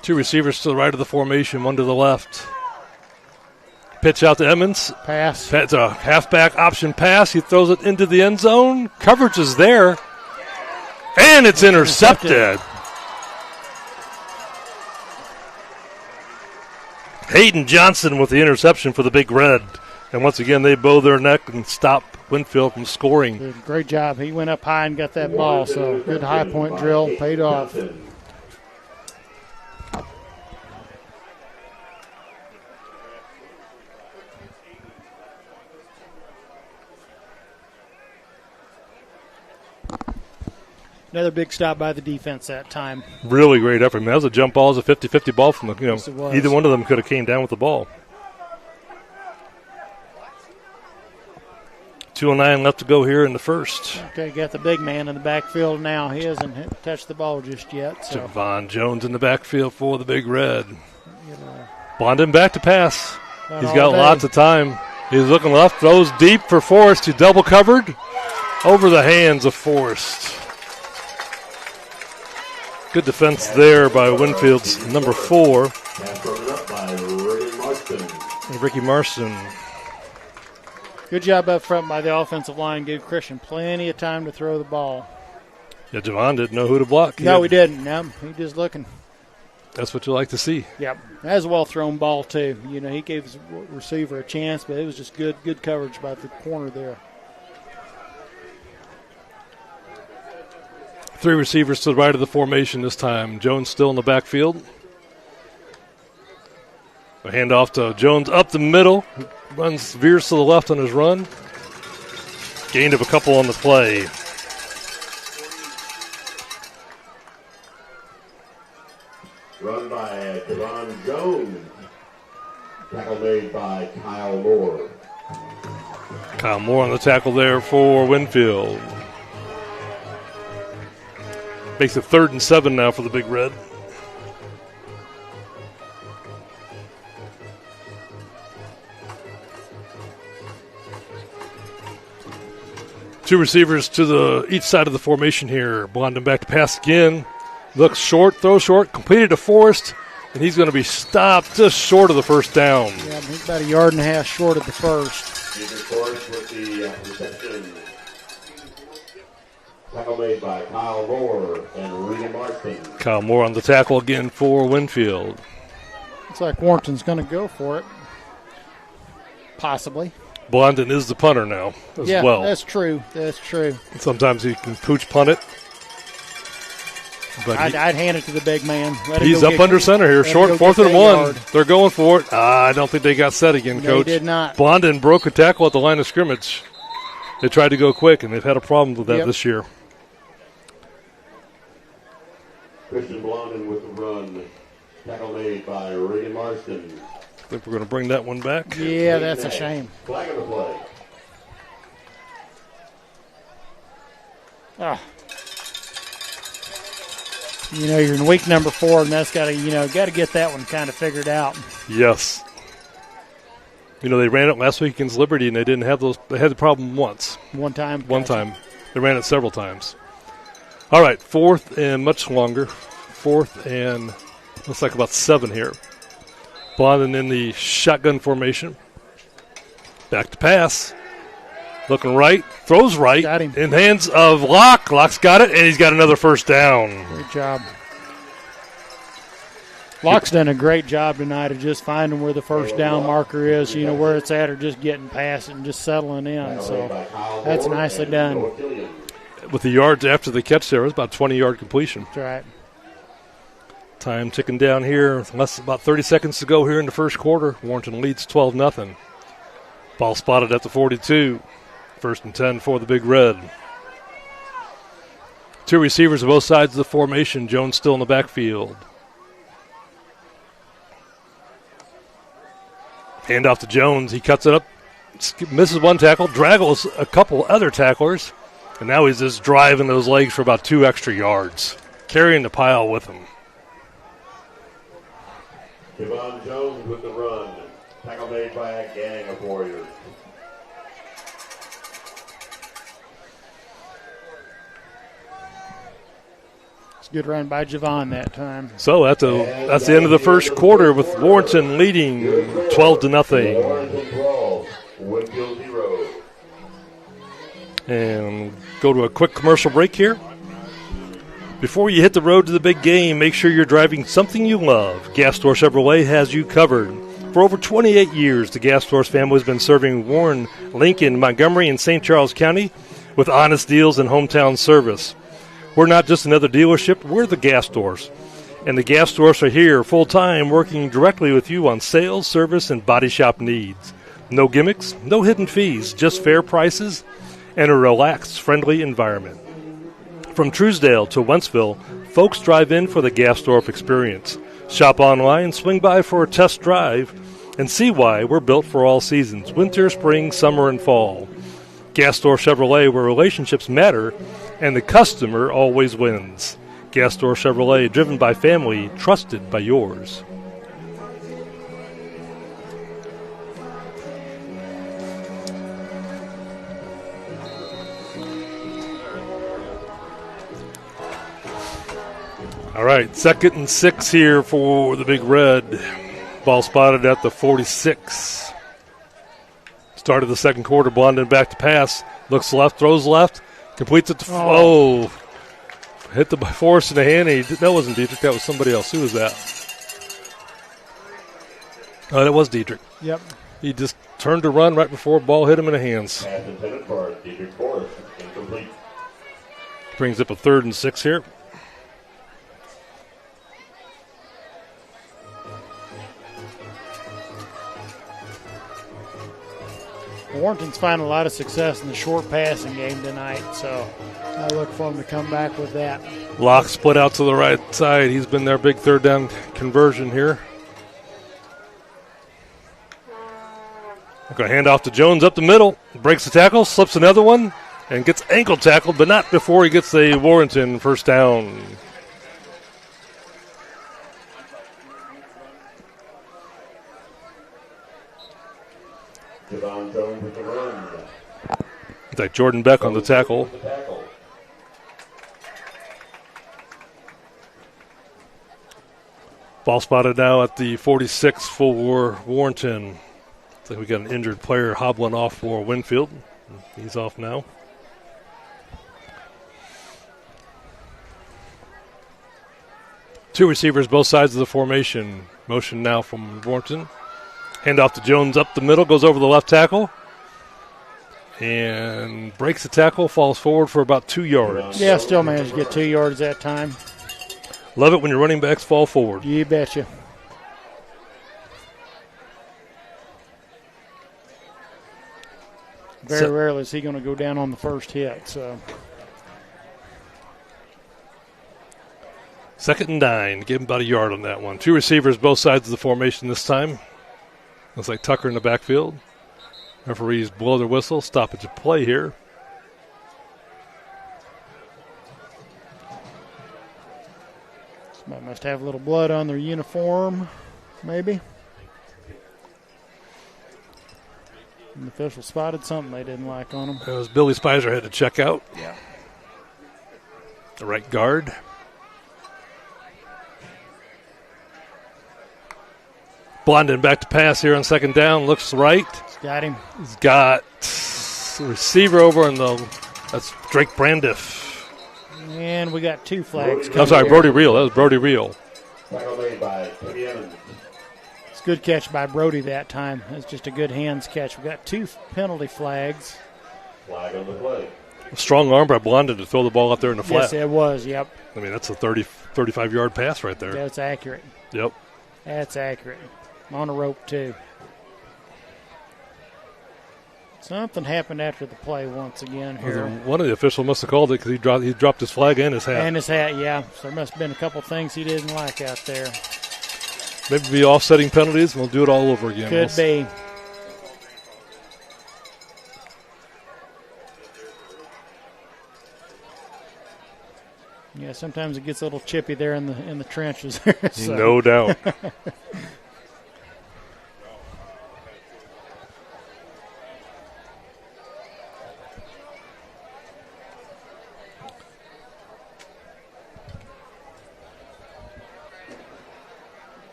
Two receivers to the right of the formation, one to the left. Pitch out to Emmons. Pass. It's a halfback option pass. He throws it into the end zone. Coverage is there. And it's intercepted. Hayden Johnson with the interception for the Big Red. And once again, they bow their neck and stop Winfield from scoring. Good, great job. He went up high and got that ball, so good high point drill. Paid off. Another big stop by the defense that time. Really great effort. I mean, that was a jump ball. It was a 50-50 ball from the, Yes, it was. either one of them could have came down with the ball. 2:09 left to go here in the first. Okay, got the big man in the backfield now. He hasn't touched the ball just yet. So Javon Jones in the backfield for the Big Red. Blondin back to pass. He's got lots of time. He's looking left, throws deep for Forrest. He double covered over the hands of Forrest. Good defense there by Winfield's number 4. Pass broken up by Ricky Marston. good job up front by the offensive line. Gave Christian plenty of time to throw the ball. Yeah, Javon didn't know who to block. No, he didn't. No, he just looking. That's what you like to see. Yep. That was a well-thrown ball, too. You know, he gave his receiver a chance, but it was just good coverage by the corner there. 3 receivers to the right of the formation this time. Jones still in the backfield. A handoff to Jones up the middle. Veers to the left on his run. Gained of a couple on the play. Run by Javon Jones. Tackle made by Kyle Moore. Kyle Moore on the tackle there for Winfield. Makes it 3rd and 7 now for the Big Red. Two receivers to each side of the formation here. Blondin back to pass again. Looks short, throws short, completed to Forrest, and he's going to be stopped just short of the first down. Yeah, he's about 1.5 yards short of the first. Junior Forrest with the reception. Tackle made by Kyle Moore and Reedy Marston. Kyle Moore on the tackle again for Winfield. Looks like Warrenton's going to go for it. Possibly. Blondin is the punter now as well. Yeah, that's true. That's true. Sometimes he can pooch punt it. But I'd hand it to the big man. he's up under center here. Short, 4th and 1. They're going for it. I don't think they got set again, No, Coach. they did not. Blondin broke a tackle at the line of scrimmage. They tried to go quick, and they've had a problem with that this year. Christian Blondin with the run. Tackle made by Reedy Marston. I think we're going to bring that one back. Yeah, that's a shame. Flag on the play. Ah. You know, you're in week number 4, and that's got to get that one kind of figured out. Yes. You know, they ran it last week against Liberty, and they didn't have those. They had the problem once. One time. One time. They ran it several times. All right, 4th and much longer. 4th and looks like about 7 here. Blondin in the shotgun formation. Back to pass. Looking right. Throws right. Got him. In hands of Locke. Locke's got it, and he's got another first down. Great job. Locke's done a great job tonight of just finding where the first down marker is, you know, where it's at, or just getting past it and just settling in. So that's nicely done. With the yards after the catch there, it was about 20-yard completion. That's right. Time ticking down here. About 30 seconds to go here in the first quarter. Warrington leads 12-0. Ball spotted at the 42. 1st and 10 for the Big Red. Two receivers on both sides of the formation. Jones still in the backfield. Hand off to Jones. He cuts it up, misses one tackle, draggles a couple other tacklers, and now he's just driving those legs for about 2 extra yards, carrying the pile with him. Javon Jones with the run. Tackle made by a gang of Warriors. Good run by Javon that time. So that's the end of the first quarter with Warrington leading 12-0. Warrington 12, Winfield 0. And go to a quick commercial break here. Before you hit the road to the big game, make sure you're driving something you love. Gas Store Chevrolet has you covered. For over 28 years, the Gas Stores family has been serving Warren, Lincoln, Montgomery, and St. Charles County with honest deals and hometown service. We're not just another dealership, we're the Gas Stores. And the Gas Stores are here full-time working directly with you on sales, service, and body shop needs. No gimmicks, no hidden fees, just fair prices and a relaxed, friendly environment. From Truesdale to Wentzville, folks drive in for the Gas Store experience. Shop online, swing by for a test drive, and see why we're built for all seasons, winter, spring, summer, and fall. Gas Store Chevrolet, where relationships matter and the customer always wins. Gas Store Chevrolet, driven by family, trusted by yours. All right, 2nd and 6 here for the Big Red. Ball spotted at the 46. Start of the second quarter, Blondin back to pass. Looks left, throws left, completes it to hit the force in the hand. That wasn't Dietrich, that was somebody else. Who was that? Oh, that was Dietrich. Yep. He just turned to run right before the ball hit him in the hands. Pass intended for Dietrich Forrest, incomplete. Brings up a 3rd and 6 here. Warrenton's finding a lot of success in the short passing game tonight, so I look for them to come back with that. Locke split out to the right side. He's been their big 3rd down conversion here. Going to hand off to Jones up the middle. Breaks the tackle, slips another one, and gets ankle tackled, but not before he gets a Warrington first down. Javon Jones with the run. It's like Jordan Beck on the tackle. Ball spotted now at the 46 for Warrington. Looks like we got an injured player hobbling off for Winfield. He's off now. Two receivers both sides of the formation. Motion now from Warrington. Hand off to Jones up the middle, goes over the left tackle, and breaks the tackle, falls forward for about 2 yards. Yeah, still managed to get 2 yards that time. Love it when your running backs fall forward. You betcha. Very rarely is he going to go down on the first hit. So 2nd and 9. Give him about a yard on that one. Two receivers both sides of the formation this time. Looks like Tucker in the backfield. Referees blow their whistle. Stoppage of play here. Somebody must have a little blood on their uniform, maybe. And the official spotted something they didn't like on them. It was Billy Spicer had to check out. Yeah. The right guard. Blondin back to pass here on 2nd down. Looks right. He's got him. He's got the receiver over in that's Drake Brandiff. And we got 2 flags. I'm sorry, Brody Reel. That was Brody Reel. Tackle made by Timmy Evans. It's a good catch by Brody that time. It's just a good hands catch. We got 2 penalty flags. Flag on the play. A strong arm by Blondin to throw the ball out there in the flat. Yes, it was. Yep. I mean, that's a 35-yard pass right there. That's accurate. Yep. That's accurate. On a rope, too. Something happened after the play once again here. One of the officials must have called it because he dropped his flag and his hat. And his hat, yeah. So there must have been a couple things he didn't like out there. Maybe be offsetting penalties, and we'll do it all over again. Could be. Yeah, sometimes it gets a little chippy there in the trenches. So. No doubt.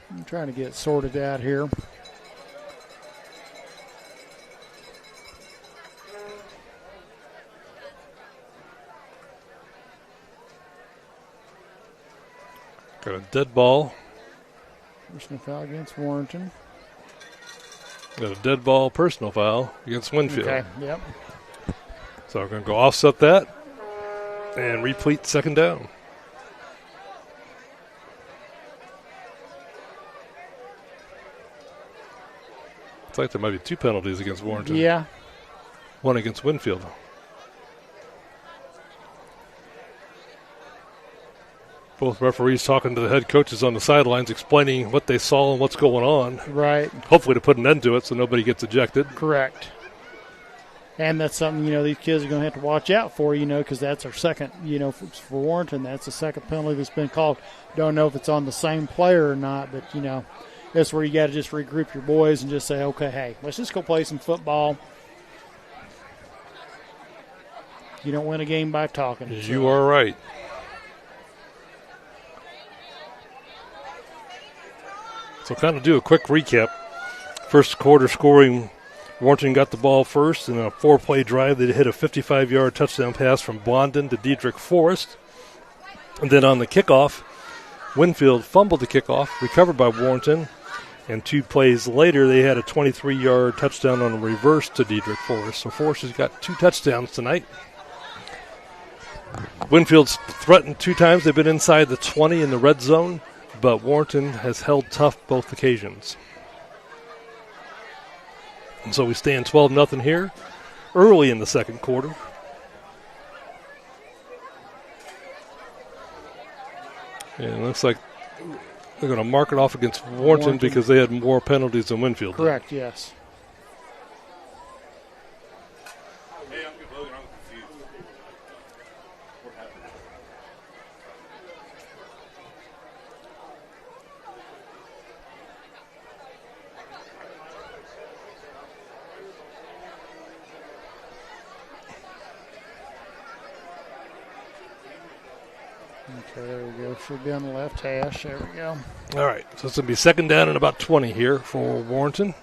I'm trying to get sorted out here. Got a dead ball. Personal foul against Warrington. Got a dead ball personal foul against Winfield. Okay, yep. So we're going to go offset that and replete second down. It's like there might be 2 penalties against Warrington. Yeah. 1 against Winfield. Both referees talking to the head coaches on the sidelines, explaining what they saw and what's going on. Right. Hopefully to put an end to it so nobody gets ejected. Correct. And that's something, these kids are going to have to watch out for, because that's our second, for Warrington, that's the second penalty that's been called. Don't know if it's on the same player or not, but, that's where you got to just regroup your boys and just say, okay, hey, let's just go play some football. You don't win a game by talking. You are right. So kind of do a quick recap. First quarter scoring, Warrington got the ball first in a 4-play drive. They hit a 55-yard touchdown pass from Blondin to Diedrich Forrest. And then on the kickoff, Winfield fumbled the kickoff, recovered by Warrington. And 2 plays later, they had a 23-yard touchdown on a reverse to Diedrich Forrest. So Forrest has got 2 touchdowns tonight. Winfield's threatened 2 times. They've been inside the 20 in the red zone, but Warrington has held tough both occasions. And so we stand 12-0 here early in the second quarter. And it looks like they're going to mark it off against Warrington because they had more penalties than Winfield. Correct, yes. Okay, there we go. Should be on the left hash. There we go. All right, so it's going to be second down and about 20 here for Warrington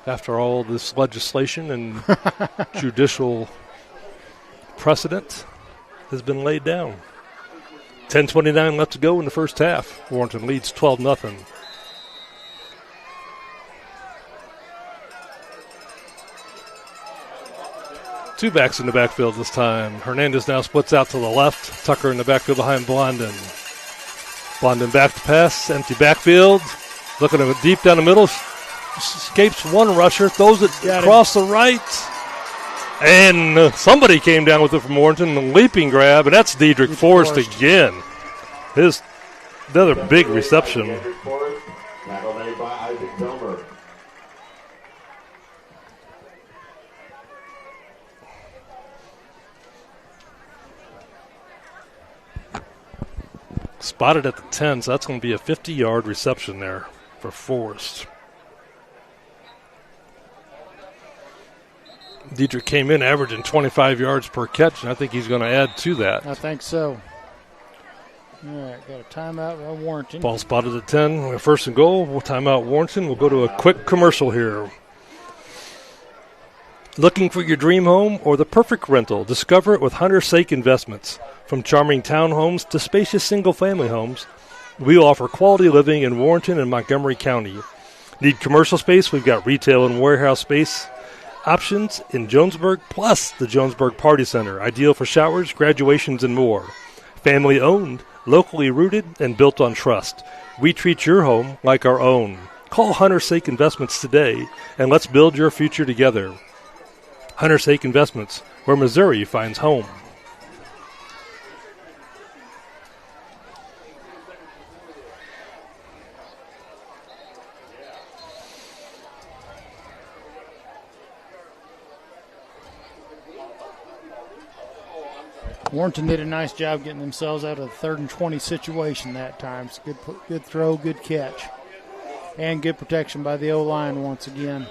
after all this legislation and judicial precedent has been laid down. 10:29 left to go in the first half. Warrington leads 12-0. Two backs in the backfield this time. Hernandez now splits out to the left. Tucker in the backfield behind Blondin. Blondin back to pass. Empty backfield. Looking at it deep down the middle. Escapes one rusher. Throws it across the right. And somebody came down with it from Warrington. The leaping grab. And that's Diedrich Forrest again. His another big reception. Spotted at the 10, so that's going to be a 50-yard reception there for Forrest. Diedrich came in averaging 25 yards per catch, and I think he's going to add to that. I think so. All right, got a timeout by Warrington. Ball spotted at 10. First and goal. We'll timeout Warrington. We'll go to a quick commercial here. Looking for your dream home or the perfect rental? Discover it with Hunter Sake Investments. From charming townhomes to spacious single-family homes, we offer quality living in Warrenton and Montgomery County. Need commercial space? We've got retail and warehouse space options in Jonesburg, plus the Jonesburg Party Center, ideal for showers, graduations, and more. Family-owned, locally rooted, and built on trust. We treat your home like our own. Call Hunter Sake Investments today, and let's build your future together. Hunter Sake Investments, where Missouri finds home. Warrington did a nice job getting themselves out of the 3rd and 20 situation that time. It's good throw, good catch. And good protection by the O-line once again.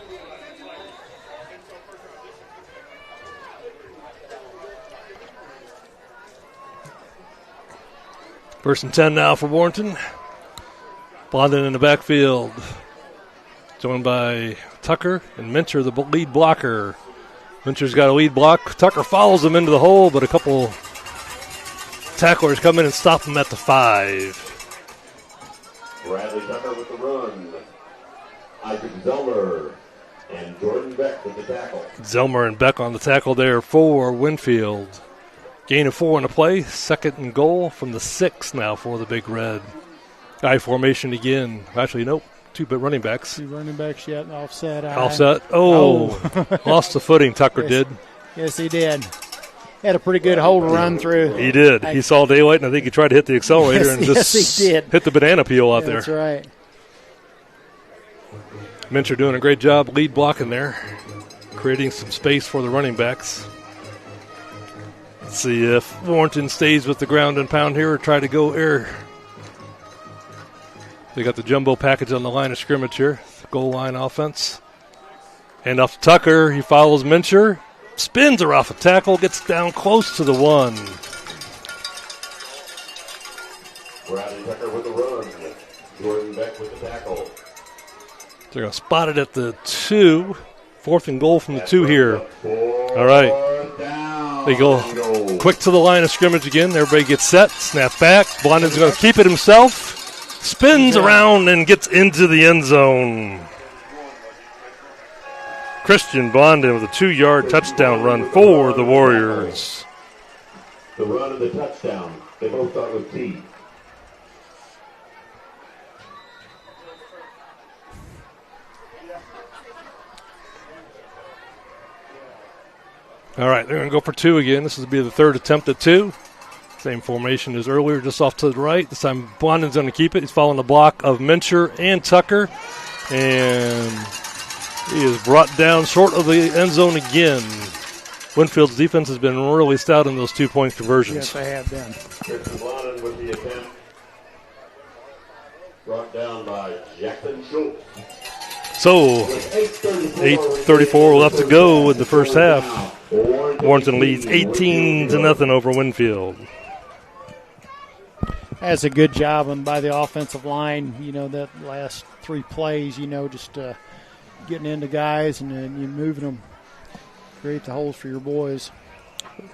First and 10 now for Warrington. Blondin in the backfield. Joined by Tucker and Mincher, the lead blocker. Mincher's got a lead block. Tucker follows him into the hole, but a couple tacklers come in and stop him at the 5. Bradley Tucker with the run. Isaac Zelmer and Jordan Beck with the tackle. Zelmer and Beck on the tackle there for Winfield. Gain of 4 on the play. 2nd and goal from the 6 now for the Big Red. I formation again. Actually, nope. 2 running backs. 2 running backs yet. Offset. Offset. Oh. Lost the footing, Tucker did. Yes, he did. Had a pretty good hole to run through. He did. He saw daylight, and I think he tried to hit the accelerator and just he did. hit the banana peel out there. That's right. Mincher doing a great job lead blocking there, creating some space for the running backs. Let's see if Warrington stays with the ground and pound here or try to go air. They got the jumbo package on the line of scrimmage here. Goal line offense. Hand off to Tucker. He follows Mincher. Spins her off a tackle. Gets down close to the 1. Bradley Tucker with the run. Jordan Beck with the tackle. They're going to spot it at the 2. 4th and goal from the 2 here. All right. They go quick to the line of scrimmage again. Everybody gets set. Snap back. Blondin's going to keep it himself. Spins around and gets into the end zone. Christian Blondin with a 2-yard touchdown run for the Warriors. The run and the touchdown. They both start with T. All right, they're going to go for 2 again. This will be the 3rd attempt at 2. Same formation as earlier, just off to the right. This time Blondin's going to keep it. He's following the block of Mincher and Tucker. And he is brought down short of the end zone again. Winfield's defense has been really stout in those 2-point conversions. Yes, they have been. Christian Blondin with the attempt. Brought down by Jackson Schultz. So, 8:34 left to go in the first half. Warrington leads 18-0 over Winfield. That's a good job by the offensive line. You know, that last 3 plays, you know, just getting into guys and then you moving them. Create the holes for your boys.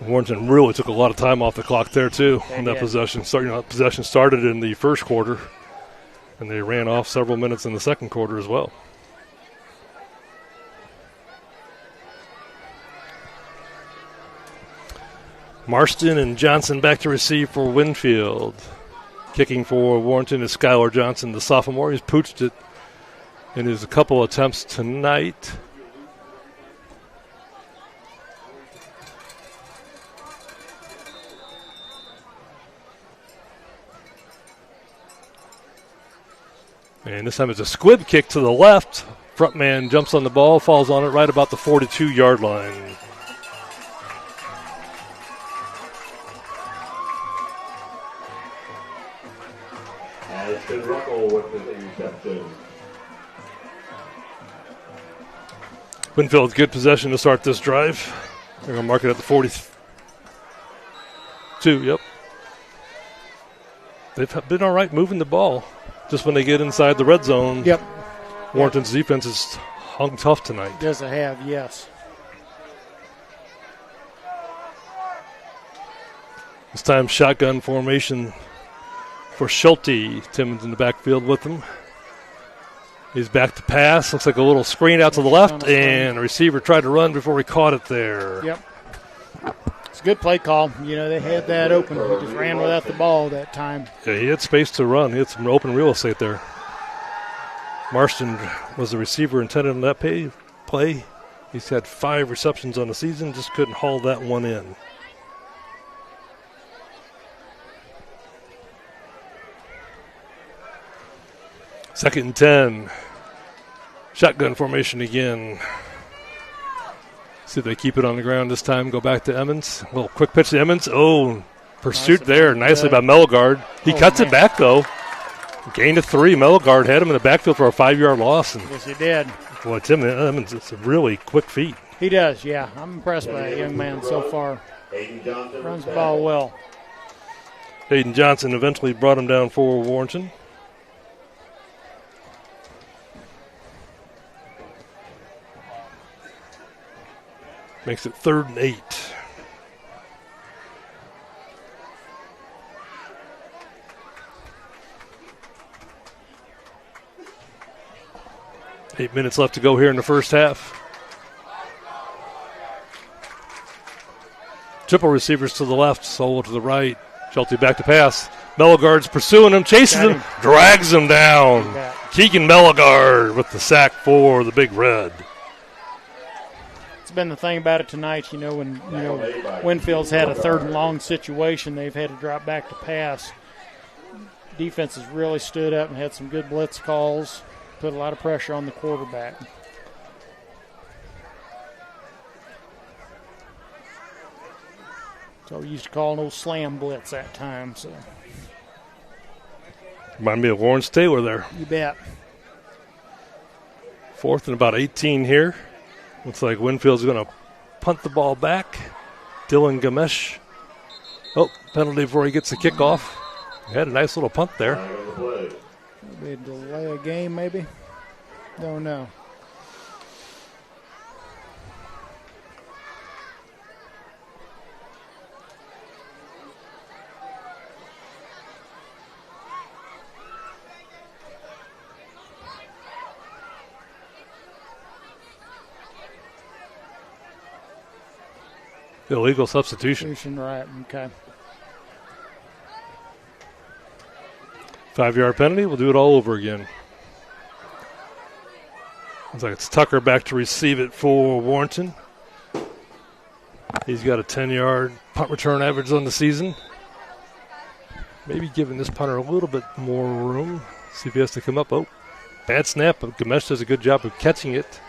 Warrington really took a lot of time off the clock there, too, in that possession. Possession started in the first quarter, and they ran off several minutes in the second quarter as well. Marston and Johnson back to receive for Winfield. Kicking for Warrington is Skylar Johnson, the sophomore. He's pooched it in his couple attempts tonight. And this time it's a squib kick to the left. Front man jumps on the ball, falls on it right about the 42-yard line. Ashton Ruckle with the interception. Winfield's good possession to start this drive. They're going to mark it at the 42. Yep. They've been all right moving the ball. Just when they get inside the red zone, yep. Warrington's defense is hung tough tonight. Does it have, yes. This time shotgun formation for Schulte. Timmons in the backfield with him. He's back to pass. Looks like a little screen out to the left, and a receiver tried to run before he caught it there. Yep. It's a good play call. You know, they had that open. He just ran without the ball that time. Yeah, he had space to run. He had some open real estate there. Marston was the receiver intended on that play. He's had 5 receptions on the season, just couldn't haul that one in. Second and 10. Shotgun formation again. See if they keep it on the ground this time. Go back to Emmons. A little quick pitch to Emmons. Oh, pursuit there. Nicely by Mellegard. He cuts it back, though. Gain of 3. Mellegard had him in the backfield for a 5-yard loss. And yes, he did. boy, Tim Emmons, it's a really quick feet. He does, yeah. I'm impressed by that young man so far. Runs the ball well. Hayden Johnson eventually brought him down for Warrington. Makes it 3rd and 8. Eight minutes left to go here in the first half. Triple receivers to the left, Solo to the right. Schulte back to pass. Mellegard's pursuing him, chases him, drags him down. Keegan Mellegard with the sack for the Big Red. It's been the thing about it tonight, when Winfield's had a 3rd and long situation, they've had to drop back to pass. Defense has really stood up and had some good blitz calls, put a lot of pressure on the quarterback. So we used to call an old slam blitz that time. So remind me of Lawrence Taylor there. You bet. 4th and about 18 here. Looks like Winfield's going to punt the ball back. Dylan Gamesh. Oh, penalty before he gets the kickoff. He had a nice little punt there. Maybe a delay a game, maybe. Don't know. Illegal substitution. Right, okay. 5-yard penalty. We'll do it all over again. Looks like it's Tucker back to receive it for Warrington. He's got a 10-yard punt return average on the season. Maybe giving this punter a little bit more room. See if he has to come up. Oh, bad snap, but Gamesh does a good job of catching it.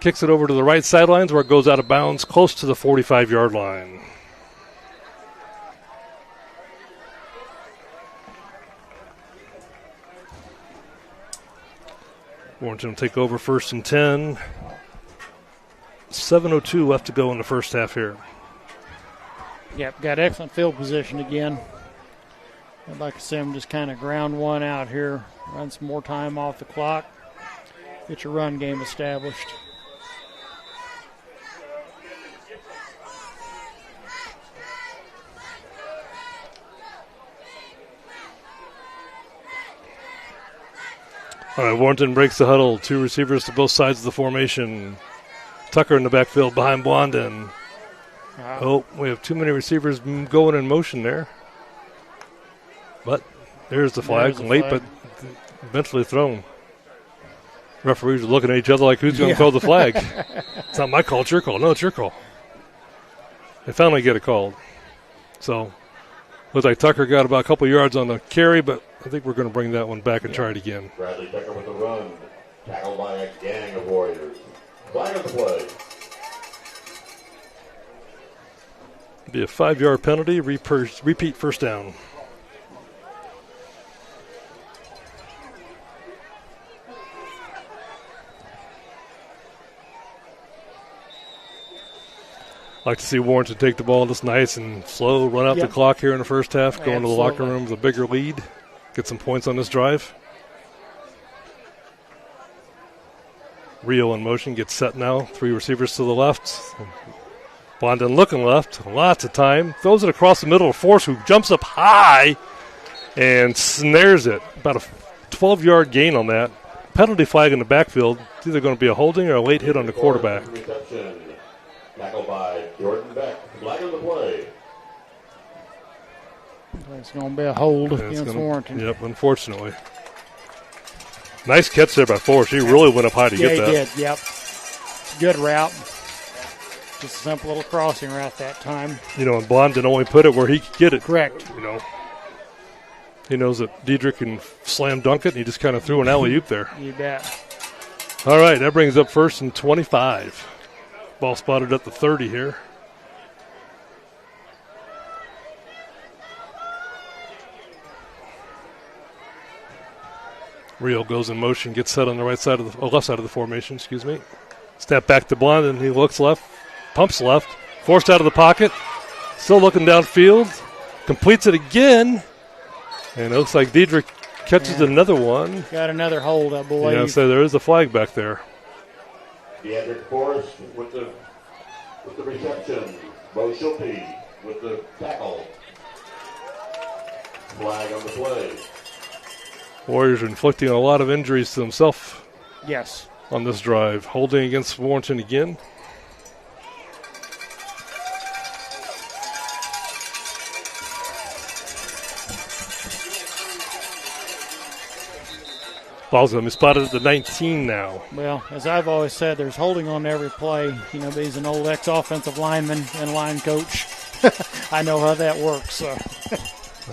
Kicks it over to the right sidelines where it goes out of bounds close to the 45-yard line. Warrington will take over 1st and 10. 7:02 left to go in the first half here. Yep, got excellent field position again. I'd like to see them just kind of ground one out here, run some more time off the clock, get your run game established. All right, Warrington breaks the huddle. 2 receivers to both sides of the formation. Tucker in the backfield behind Blondin. Oh, we have too many receivers going in motion there. But there's the flag. Late, but eventually thrown. Referees are looking at each other like, who's going to call the flag? It's not my call, it's your call. No, it's your call. They finally get it called. So, looks like Tucker got about a couple yards on the carry, but I think we're going to bring that one back and try it again. Bradley Tucker with the run. Tackled by a gang of Warriors. Flag of the play. Be a 5-yard penalty. Repeat first down. Like to see Warrington take the ball just nice and slow, run out the clock here in the first half, go into the locker room with a bigger lead, get some points on this drive. Rio in motion, gets set now. 3 receivers to the left. Blondin looking left, lots of time. Throws it across the middle of Force, who jumps up high and snares it. About a 12-yard gain on that. Penalty flag in the backfield. It's either going to be a holding or a late hit on the quarterback. Tackled by Jordan Beck. Flag on the play. It's going to be a hold against Warrington. Yep, unfortunately. Nice catch there by Forrest. He really went up high to get that. Yeah, he did, yep. Good route. Just a simple little crossing route that time. You know, and Blondin only put it where he could get it. Correct. You know, he knows that Diedrich can slam dunk it, and he just kind of threw an alley-oop there. You bet. All right, that brings up 1st and 25. Ball spotted at the 30 here. Rio goes in motion, gets set on the left side of the formation, excuse me. Step back to Blondin. He looks left, pumps left, forced out of the pocket. Still looking downfield. Completes it again. And it looks like Diedrich catches another one. Got another hold, I believe. Yeah, so there is a flag back there. Diedrich Forrest with the reception. Bo Schulte with the tackle. Flag on the play. Warriors are inflicting a lot of injuries to themselves. Yes. On this drive. Holding against Warrington again. Ball's going to be spotted at the 19 now. Well, as I've always said, there's holding on every play. You know, he's an old ex-offensive lineman and line coach. I know how that works. So.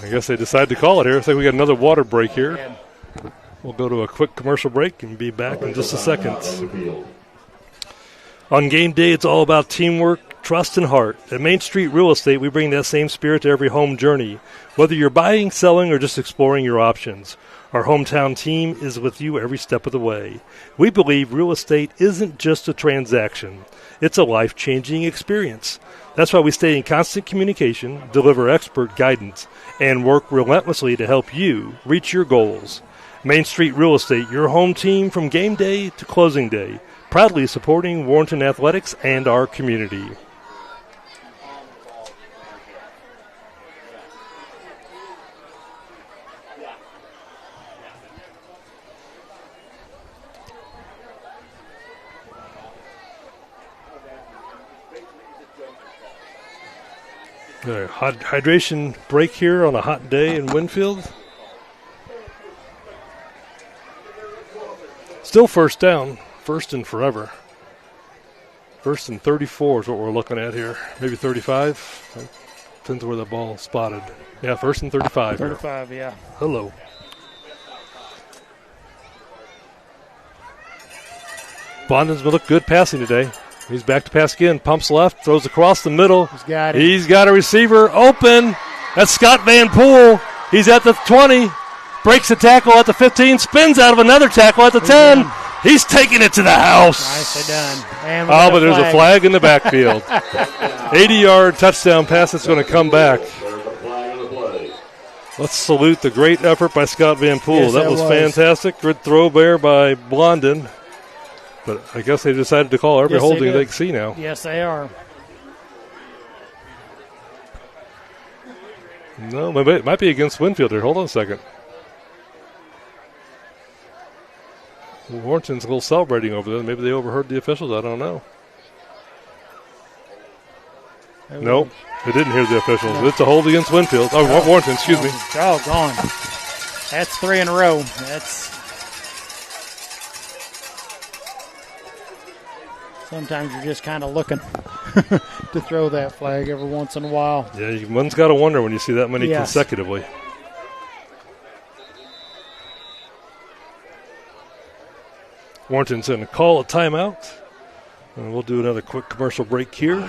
I guess they decided to call it here. I think we got another water break here. We'll go to a quick commercial break and be back in just a second. On game day, it's all about teamwork, trust, and heart. At Main Street Real Estate, we bring that same spirit to every home journey. Whether you're buying, selling, or just exploring your options, our hometown team is with you every step of the way. We believe real estate isn't just a transaction. It's a life-changing experience. That's why we stay in constant communication, deliver expert guidance, and work relentlessly to help you reach your goals. Main Street Real Estate, your home team from game day to closing day, proudly supporting Warrington athletics and our community. Hydration break here on a hot day in Winfield. Still first down, first and forever. First and 34 is what we're looking at here. Maybe 35. Depends where the ball is spotted. Yeah, first and 35. 35, here. Yeah. Hello. Blondin's looked good passing today. He's back to pass again. Pumps left, throws across the middle. He's got a receiver open. That's Scott Van Poel. He's at the 20. Breaks a tackle at the 15. Spins out of another tackle at the 10. Done. He's taking it to the house. Nicely done. But there's a flag in the backfield. 80-yard touchdown pass that's going to come back. Let's salute the great effort by Scott Van Poel. Yes, that was fantastic. Good throw there by Blondin. But I guess they decided to call every holding they can see now. Yes, they are. No, it might be against Winfield here. Hold on a second. Warrington's a little celebrating over there. Maybe they overheard the officials. I don't know. Nope, they didn't hear the officials. No. It's a hold against Winfield. Oh, Warrington, excuse me. Doggone. That's 3 in a row. Sometimes you're just kind of looking to throw that flag every once in a while. Yeah, one's got to wonder when you see that many consecutively. Warrington's going to call a timeout. And we'll do another quick commercial break here.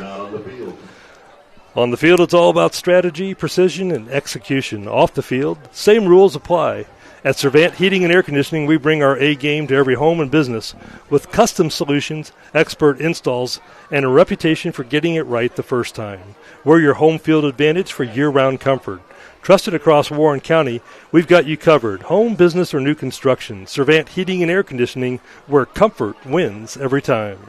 On the field, it's all about strategy, precision, and execution. Off the field, same rules apply. At Servant Heating and Air Conditioning, we bring our A-game to every home and business with custom solutions, expert installs, and a reputation for getting it right the first time. We're your home field advantage for year-round comfort. Trusted across Warren County, we've got you covered. Home, business, or new construction. Servant Heating and Air Conditioning, where comfort wins every time.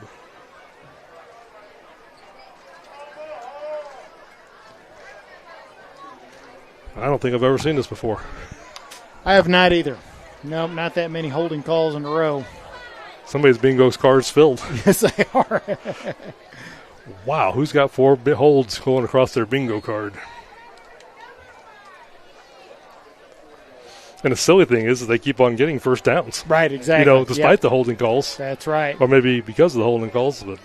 I don't think I've ever seen this before. I have not either. Nope, not that many holding calls in a row. Somebody's bingo card's filled. Yes, they are. Wow, who's got 4 holds going across their bingo card? And the silly thing is that they keep on getting first downs. Right, exactly. Despite the holding calls. That's right. Or maybe because of the holding calls, but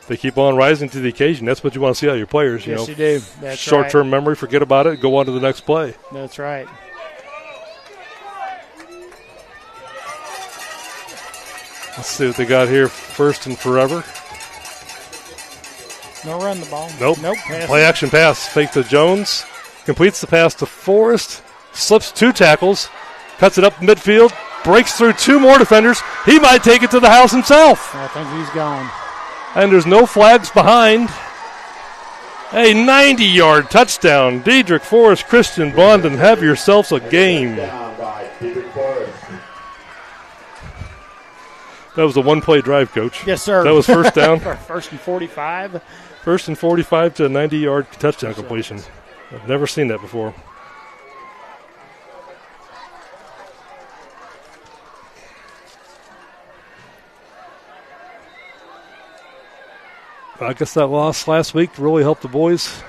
they keep on rising to the occasion. That's what you want to see out of your players. Yes, you do. That's short-term memory, forget about it, go on to the next play. That's right. Let's see what they got here. First and forever. No run the ball. Nope. Pass. Play action pass. Fake to Jones. Completes the pass to Forrest. Slips 2 tackles. Cuts it up midfield. Breaks through 2 more defenders. He might take it to the house himself. I think he's gone. And there's no flags behind. A 90-yard touchdown. Diedrich Forrest, Christian Blondin, have yourselves a game. That was a one-play drive, Coach. Yes, sir. That was first down. First and 45. First and 45 to a 90-yard touchdown completion. I've never seen that before. I guess that loss last week really helped the boys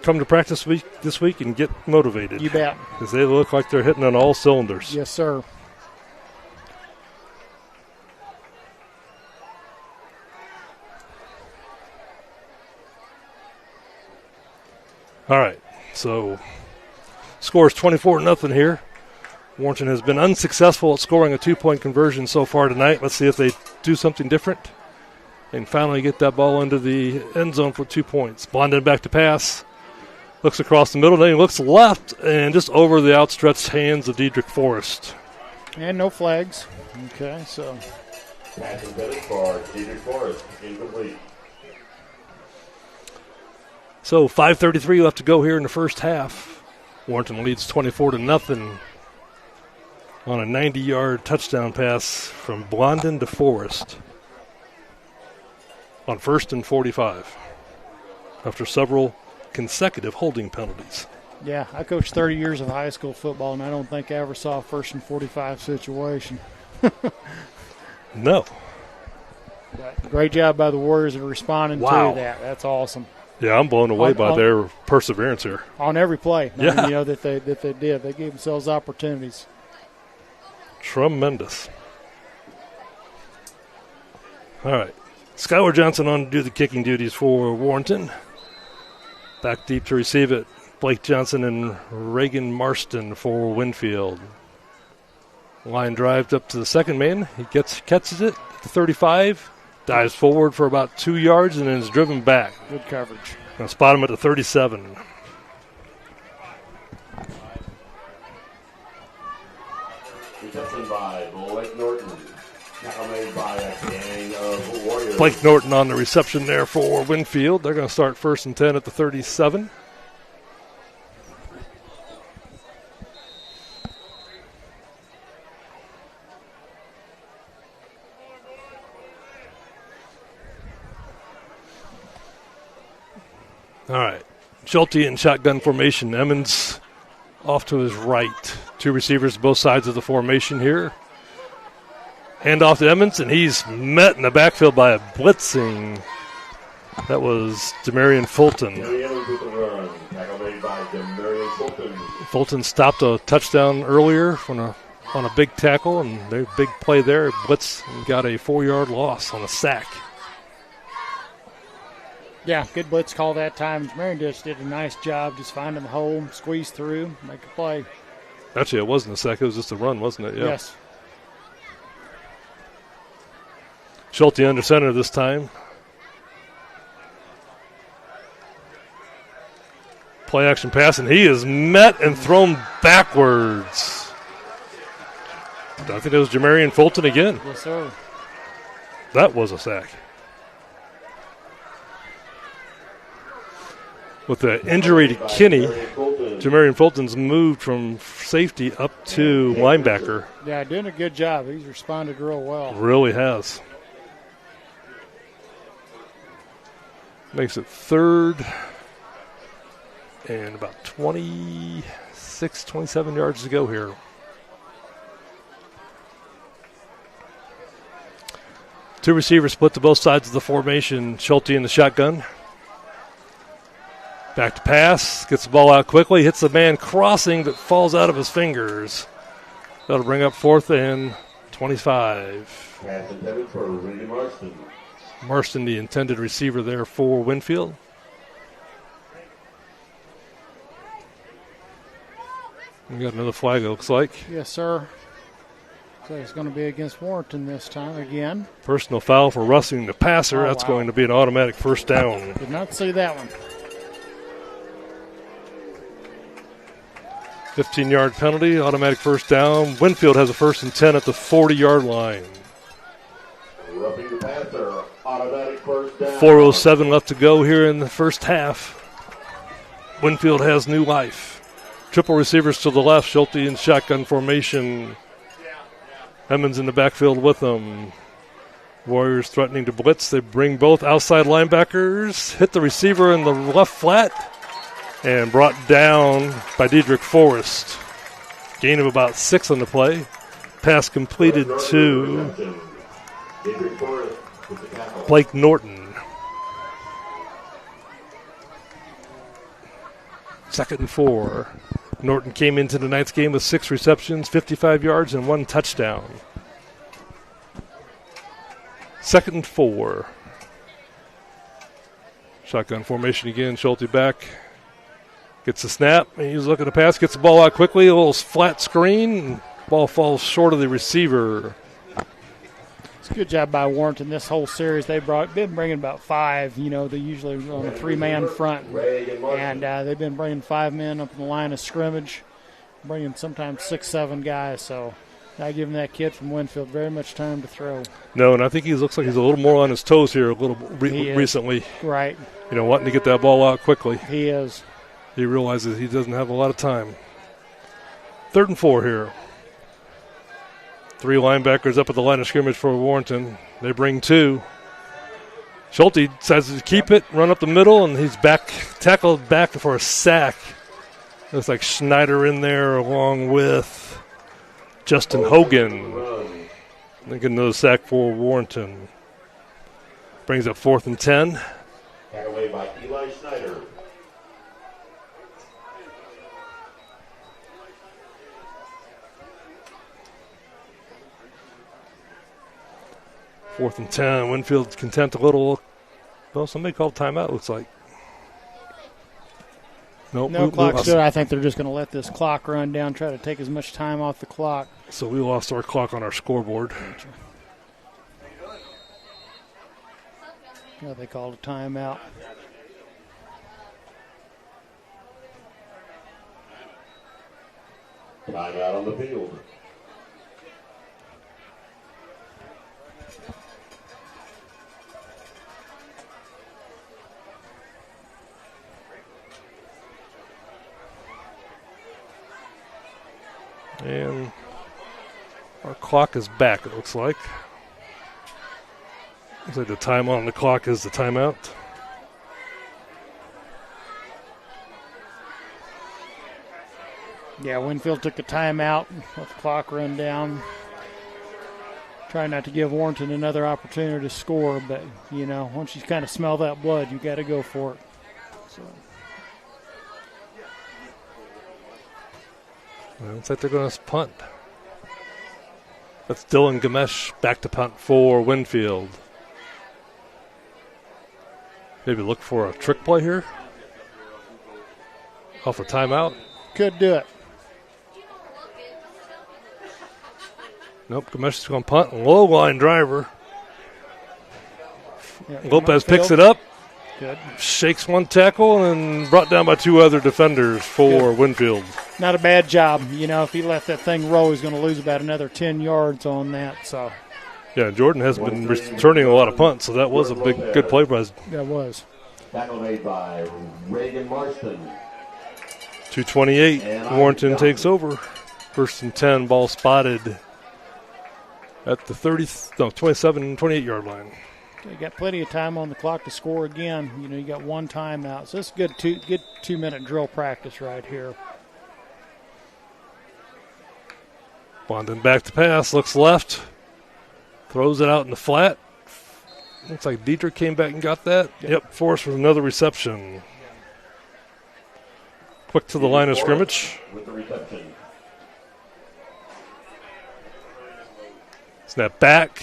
come to practice this week and get motivated. You bet. Because they look like they're hitting on all cylinders. Yes, sir. All right, so score is 24-0 here. Warrington has been unsuccessful at scoring a 2-point conversion so far tonight. Let's see if they do something different and finally get that ball into the end zone for 2 points. Blondin back to pass. Looks across the middle, then he looks left and just over the outstretched hands of Diedrich Forrest. And no flags. Okay, so. Pass intended for Diedrich Forrest, incomplete. So 5:33 left to go here in the first half. Warrington leads 24-0 on a 90-yard touchdown pass from Blondin to Forrest on first and 45 after several consecutive holding penalties. Yeah, I coached 30 years of high school football, and I don't think I ever saw a first and 45 situation. No. But great job by the Warriors of responding to that. That's awesome. Yeah, I'm blown away by their perseverance here. On every play, yeah. That they did. They gave themselves opportunities. Tremendous. All right. Skylar Johnson on to do the kicking duties for Warrington. Back deep to receive it. Blake Johnson and Reagan Marston for Winfield. Line drive up to the second man. He catches it at the 35. Dives forward for about 2 yards and then is driven back. Good coverage. Now spot him at the 37. Reception by Blake Norton. Tackle made by a gang of Warriors. Blake Norton on the reception there for Winfield. They're going to start first and 10 at the 37. All right. Schulte in shotgun formation. Emmons off to his right. 2 receivers both sides of the formation here. Hand off to Emmons, and he's met in the backfield by a blitzing. That was Demarion Fulton. Fulton stopped a touchdown earlier on a big tackle, and their big play there. Blitz and got a 4-yard loss on a sack. Yeah, good blitz call that time. Marion just did a nice job just finding the hole, squeeze through, make a play. Actually, it wasn't a sack. It was just a run, wasn't it? Yeah. Yes. Schulte under center this time. Play action pass, and he is met and thrown backwards. I think it was Jamarian Fulton again. Yes, sir. That was a sack. With the injury to Kinney, Jamarian Fulton's moved from safety up to linebacker. Yeah, doing a good job. He's responded real well. Really has. Makes it third and about 26, 27 yards to go here. Two receivers split to both sides of the formation. Schulte in the shotgun. Back to pass, gets the ball out quickly, hits the man crossing, but falls out of his fingers. That'll bring up 4th and 25. Pass intended for Regan Marston. Marston, the intended receiver there for Winfield. We got another flag, it looks like. Yes, sir. So it's going to be against Warrington this time again. Personal foul for rushing the passer. Oh, That's wow. going to be an automatic first down. Did not see that one. 15-yard penalty, automatic first down. Winfield has a 1st and 10 at the 40-yard line. Roughing the passer, automatic first down. 4:07 left to go here in the first half. Winfield has new life. Triple receivers to the left, Schulte in shotgun formation. Emmons in the backfield with them. Warriors threatening to blitz. They bring both outside linebackers, hit the receiver in the left flat, and brought down by Dedrick Forrest. Gain of about 6 on the play. Pass completed to Dedrick Forrest with the tackle. Blake Norton. 2nd and 4. Norton came into tonight's game with 6 receptions, 55 yards, and 1 touchdown. 2nd and 4. Shotgun formation again. Schulte back. Gets the snap. He's looking to pass. Gets the ball out quickly. A little flat screen. Ball falls short of the receiver. It's a good job by Warrington this whole series. They've been bringing about 5. You know, they usually on a 3-man front. And they've been bringing 5 men up in the line of scrimmage, bringing sometimes 6, 7 guys. So not giving that kid from Winfield very much time to throw. No, and I think he looks like he's a little more on his toes here recently. Right. You know, wanting to get that ball out quickly. He is. He realizes he doesn't have a lot of time. 3rd and 4 here. 3 linebackers up at the line of scrimmage for Warrington. They bring 2. Schulte decides to keep it, run up the middle, and he's tackled back for a sack. Looks like Schneider in there along with Justin Hogan. They get another sack for Warrington. Brings up 4th and 10. Taken away by Eli Schneider. Fourth and 10. Winfield's content a little. Well, somebody called timeout, looks like. Nope, no clock still. I think they're just going to let this clock run down, try to take as much time off the clock. So we lost our clock on our scoreboard. Yeah, they called a timeout. Timeout on the field. And our clock is back, it looks like. Looks like the time on the clock is the timeout. Yeah, Winfield took a timeout, let the clock run down. Trying not to give Warrington another opportunity to score, but, you know, once you kind of smell that blood, you got to go for it. So. Well, looks like they're going to punt. That's Dylan Gamesh back to punt for Winfield. Maybe look for a trick play here. Off a timeout. Could do it. Nope, Gamesh is going to punt. Low line driver. Yeah, Lopez picks it up. Good. Shakes one tackle and brought down by 2 other defenders for Winfield. Not a bad job. You know, if he let that thing roll, he's going to lose about another 10 yards on that. So. Yeah, Jordan has been returning a lot of punts, so that was a good play by us. That was. Tackle made by Regan Marston. 2:28. Warrington takes over. 1st and 10, ball spotted at the 28-yard line. You got plenty of time on the clock to score again. You know, you got 1 timeout. So it's good 2-minute drill practice right here. Blondin back to pass, looks left, throws it out in the flat. Looks like Dietrich came back and got that. Yep, Forrest with another reception. quick to the line of scrimmage. With the reception. Snap back.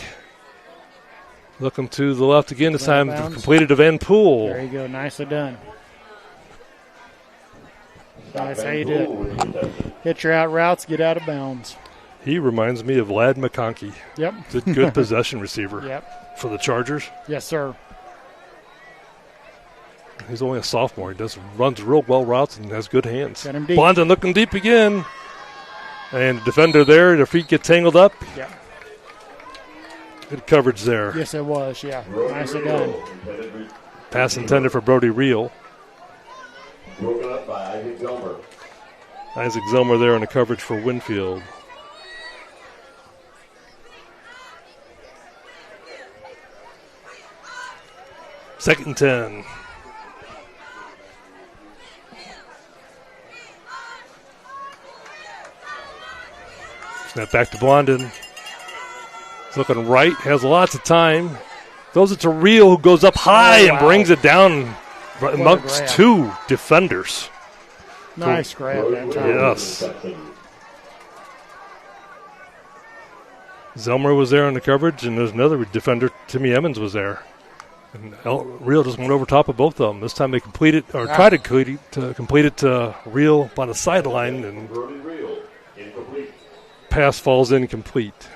Looking to the left again. This time Bounds. completed to Van Poole. There you go. Nicely done. That's how you do With the reception. it. Hit your out routes, get out of bounds. He reminds me of Lad McConkey. Yep. He's a good possession receiver Yep. for the Chargers. Yes, sir. He's only a sophomore. He runs real well routes and has good hands. Got him deep. Blondin looking deep again. And the defender there, their feet get tangled up. Yep. Good coverage there. Yes, it was. Yeah. Brody Nicely Reel, done. intended Pass intended for Brody Reel. broken up by Isaac Zelmer. Isaac Zelmer there on the coverage for Winfield. Second and 10. Snap back to Blondin. He's looking right, has lots of time. Throws it to Reel, who goes up high and brings it down amongst grab. two defenders. Nice grab that time. Yes. Zelmer was there on the coverage, and there's another defender, Timmy Emmons, was there. And Reel just went over top of both of them. This time they completed, or tried to complete it to Reel on the sideline, and Brody Reel, incomplete. pass falls incomplete.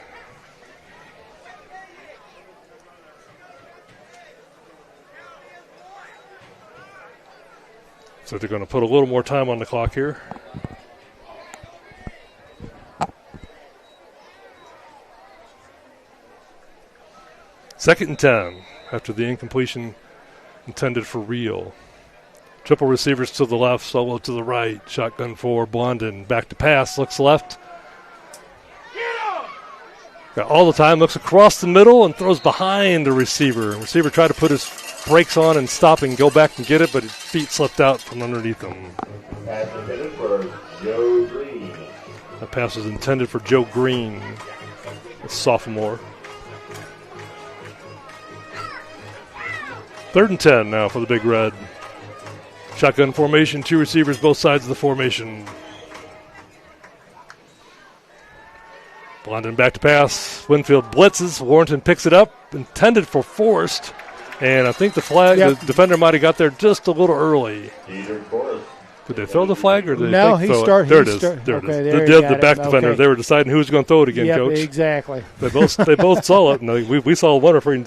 So they're going to put a little more time on the clock here. Second and 10 after the incompletion intended for Reel. Triple receivers to the left, solo to the right. Shotgun for Blondin. Back to pass, looks left. Got all the time, looks across the middle and throws behind the receiver. The receiver tried to put his brakes on and stop and go back and get it, but his feet slipped out from underneath him. Pass intended for Joe Green. That pass was intended for Joe Green, a sophomore. Third and 10 now for the Big Red. Shotgun formation, two receivers both sides of the formation. Blondin back to pass. Winfield blitzes. Warrington picks it up. Intended for Forrest. And I think the defender might have got there just a little early. Peter Forrest. Did they throw the flag or did No, they he throw started. it? There it is. There it is. The back defender. They were deciding who was going to throw it again, Yep, Coach. exactly. They both saw it. And we saw one referee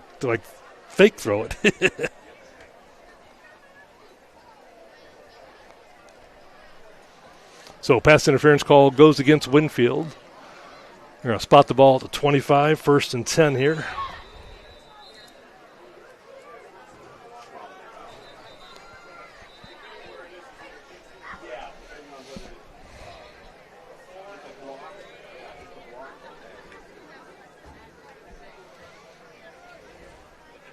fake throw it. So pass interference call goes against Winfield. They're going to spot the ball at the 25, first and 10 here.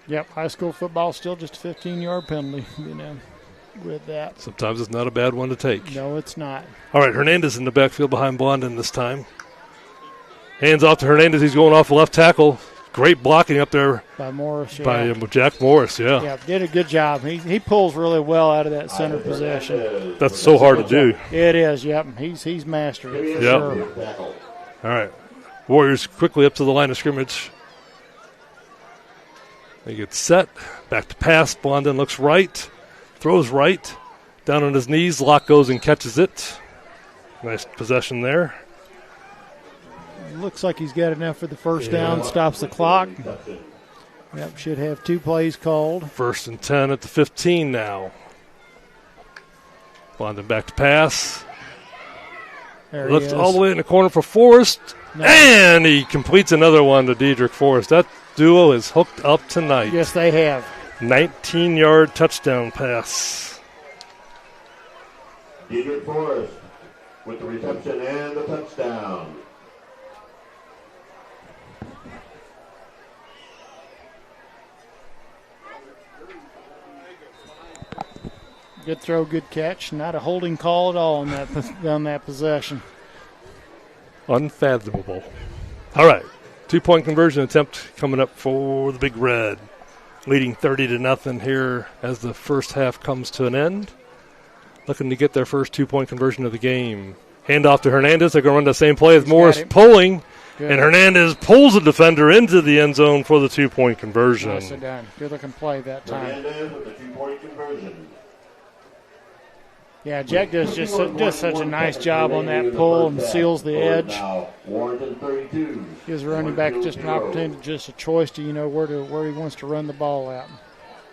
Yep, high school football still just a 15-yard penalty, with that. Sometimes it's not a bad one to take. No, it's not. All right, Hernandez in the backfield behind Blondin this time. Hands off to Hernandez. He's going off the left tackle. Great blocking up there By Morris, yeah. by Jack Morris, yeah. Yeah, did a good job. He pulls really well out of that center possession. That's so hard to do. It is, yep. He's mastered it for Yep. sure. All right. Warriors quickly up to the line of scrimmage. They get set. Back to pass. Blondin looks right. Throws right. Down on his knees. Locke goes and catches it. Nice possession there. Looks like he's got enough for the first down. Stops the clock. Yep, should have 2 plays called. First and 10 at the 15 now. Blondin back to pass. There Looks he is. all the way in the corner for Forrest. No. And he completes another one to Diedrich Forrest. That duo is hooked up tonight. Yes, they have. 19-yard touchdown pass. Peter Forrest with the reception and the touchdown. Good throw, good catch. Not a holding call at all on that possession. Unfathomable. All right. 2-point conversion attempt coming up for the Big Red. Leading 30-0 here as the first half comes to an end. looking to get their first 2-point conversion of the game. Handoff to Hernandez. They're going to run the same play as He's Morris got it. pulling, Good. and Hernandez pulls the defender into the end zone for the 2-point conversion. Nicely done. Good looking play that time. Hernandez with the 2-point conversion. Yeah, Jack does such a nice job on that pull and seals the edge. Now, Warrington 32. Gives the running back just an opportunity, just a choice to where he wants to run the ball at.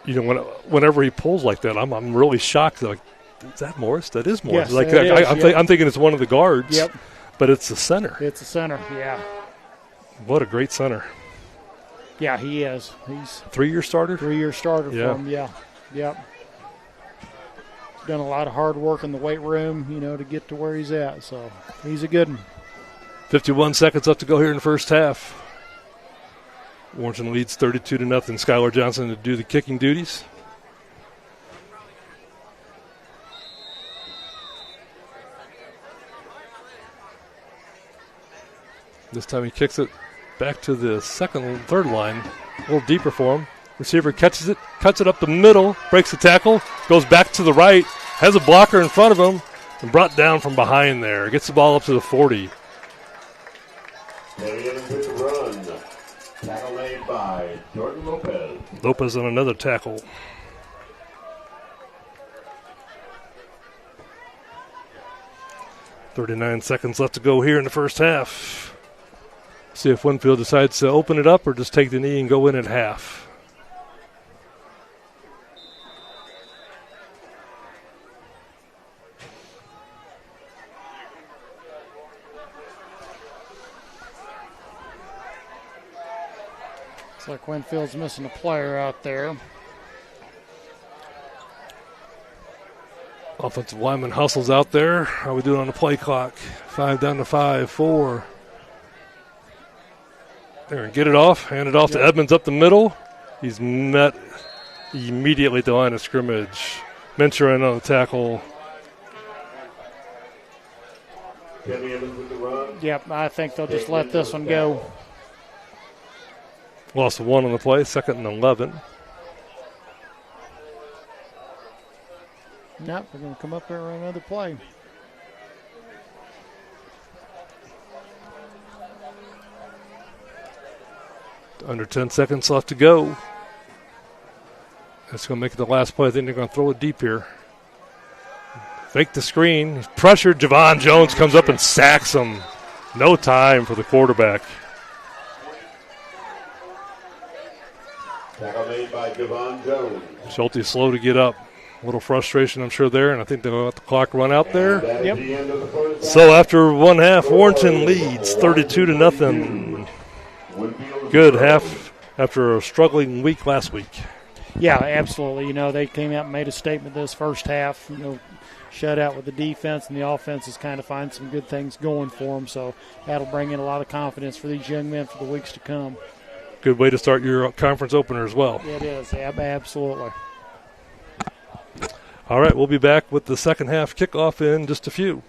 Whenever he pulls like that, I'm really shocked. Like, is that Morris? That is Morris. Yes, it is, I'm thinking it's one of the guards. Yep. But it's the center. It's the center, yeah. What a great center. Yeah, he is. He's 3-year starter? 3-year starter for Yeah. him, yeah. Yep. Done a lot of hard work in the weight room, to get to where he's at. So he's a good one. 51 seconds left to go here in the first half. Warrington leads 32-0. Skylar Johnson to do the kicking duties. This time he kicks it back to the third line. A little deeper for him. Receiver catches it, cuts it up the middle, breaks the tackle, goes back to the right, has a blocker in front of him, and brought down from behind there. Gets the ball up to the 40. Carry in with the run. Tackle made by Jordan Lopez. Lopez on another tackle. .39 seconds left to go here in the first half. See if Winfield decides to open it up or just take the knee and go in at half. Looks like Winfield's missing a player out there. Offensive lineman hustles out there. How are we doing on the play clock? 5 down to 5, 4. There, get it off. Hand it off to Edmonds up the middle. He's met immediately at the line of scrimmage. Mentor in on the tackle. Kenny Evans with the run. Yep, I think they'll just let this one go. Lost 1 on the play, 2nd and 11. Nope, they're going to come up there and run another play. Under 10 seconds left to go. That's going to make it the last play. I think they're going to throw it deep here. Fake the screen. He's pressured. Javon Jones comes up and sacks him. No time for the quarterback. Tackle made by Javon Jones. Schulte slow to get up. A little frustration, I'm sure, there, and I think they'll let the clock run out there. That is the end of the first half. So after one half, Warrington leads 32-0. Good half after a struggling week last week. Yeah, absolutely. They came out and made a statement this first half. Shut out with the defense, and the offense is kind of find some good things going for them. So that'll bring in a lot of confidence for these young men for the weeks to come. Good way to start your conference opener as well. It is, absolutely. All right, we'll be back with the second half kickoff in just a few.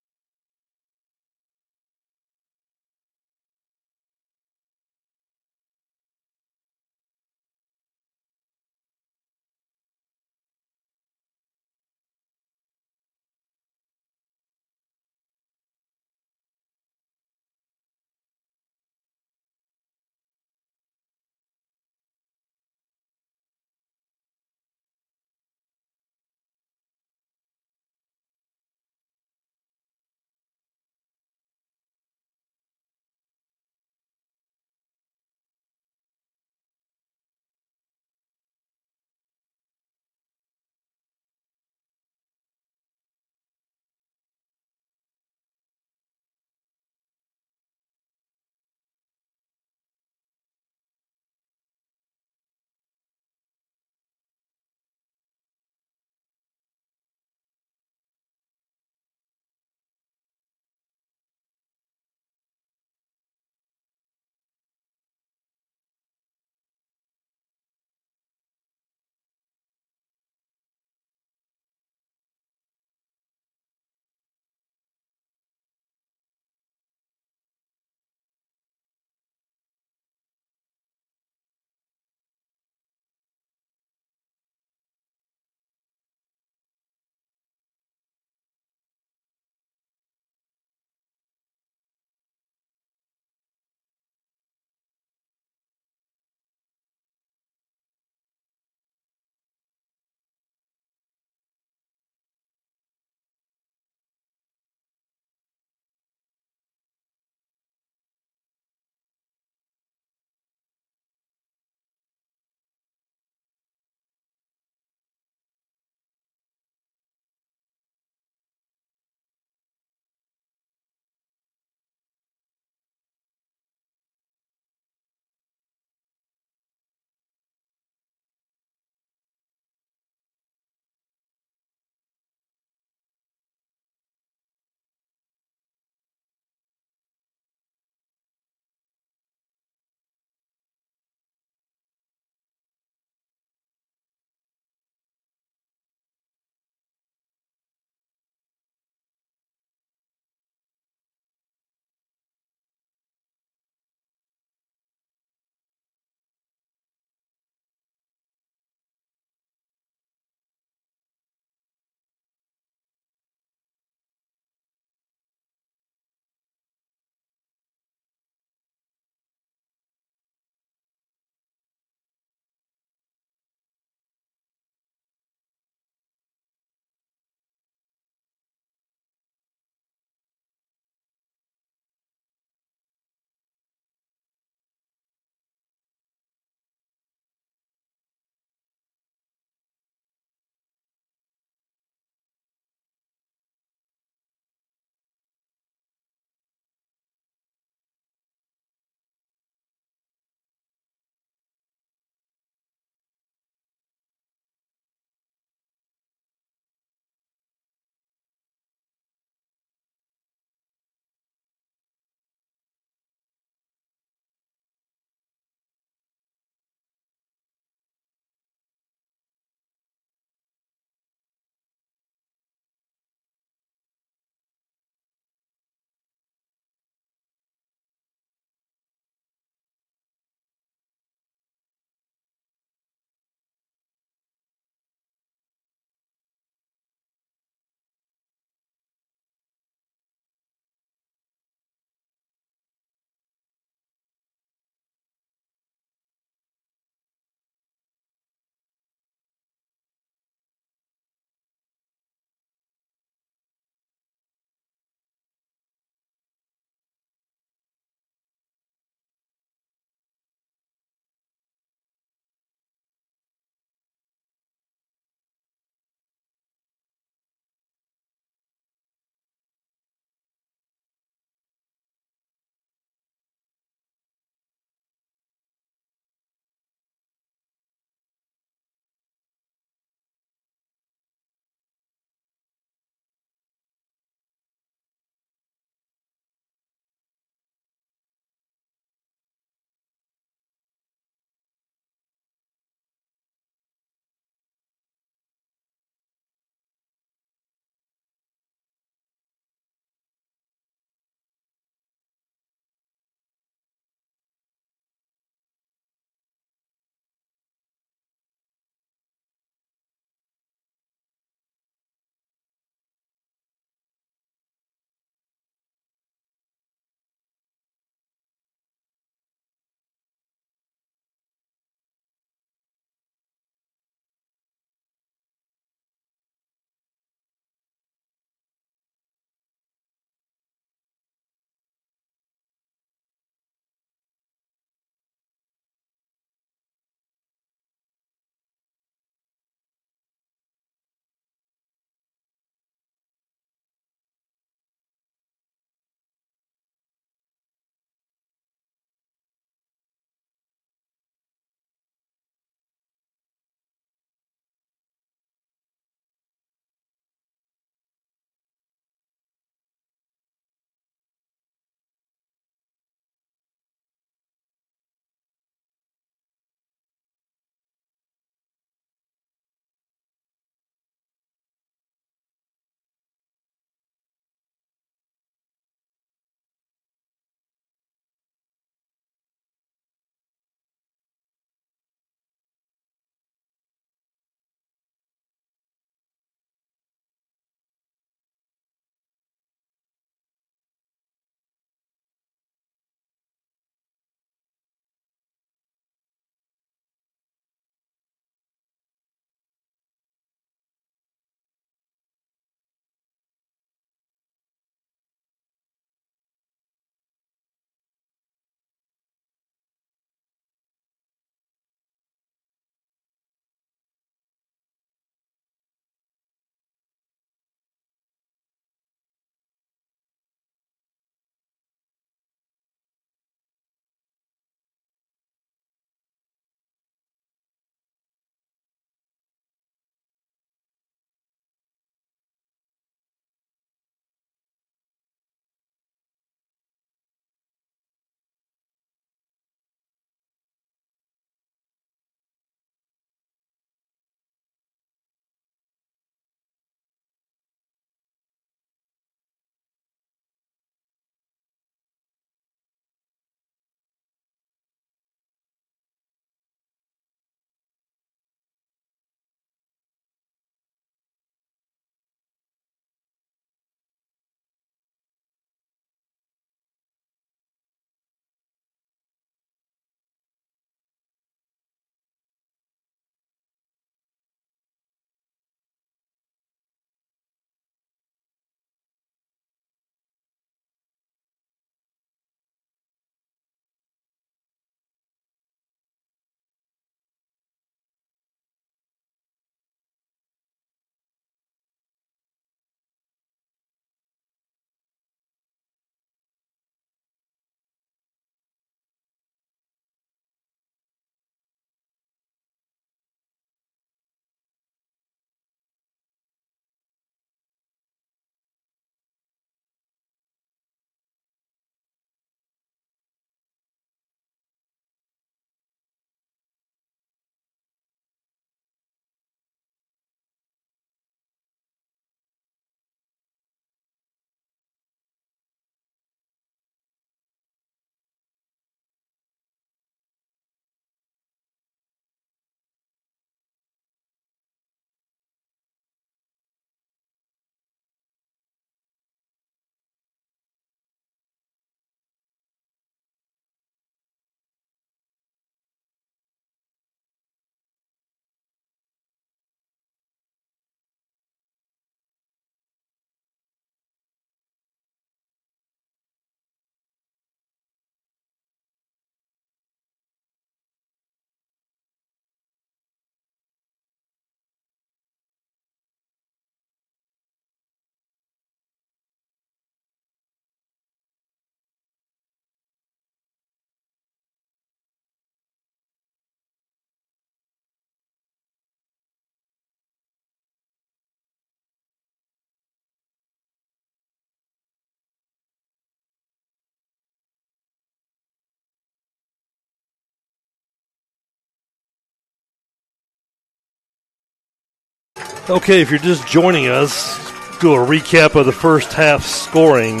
Okay, if you're just joining us, do a recap of the first half scoring.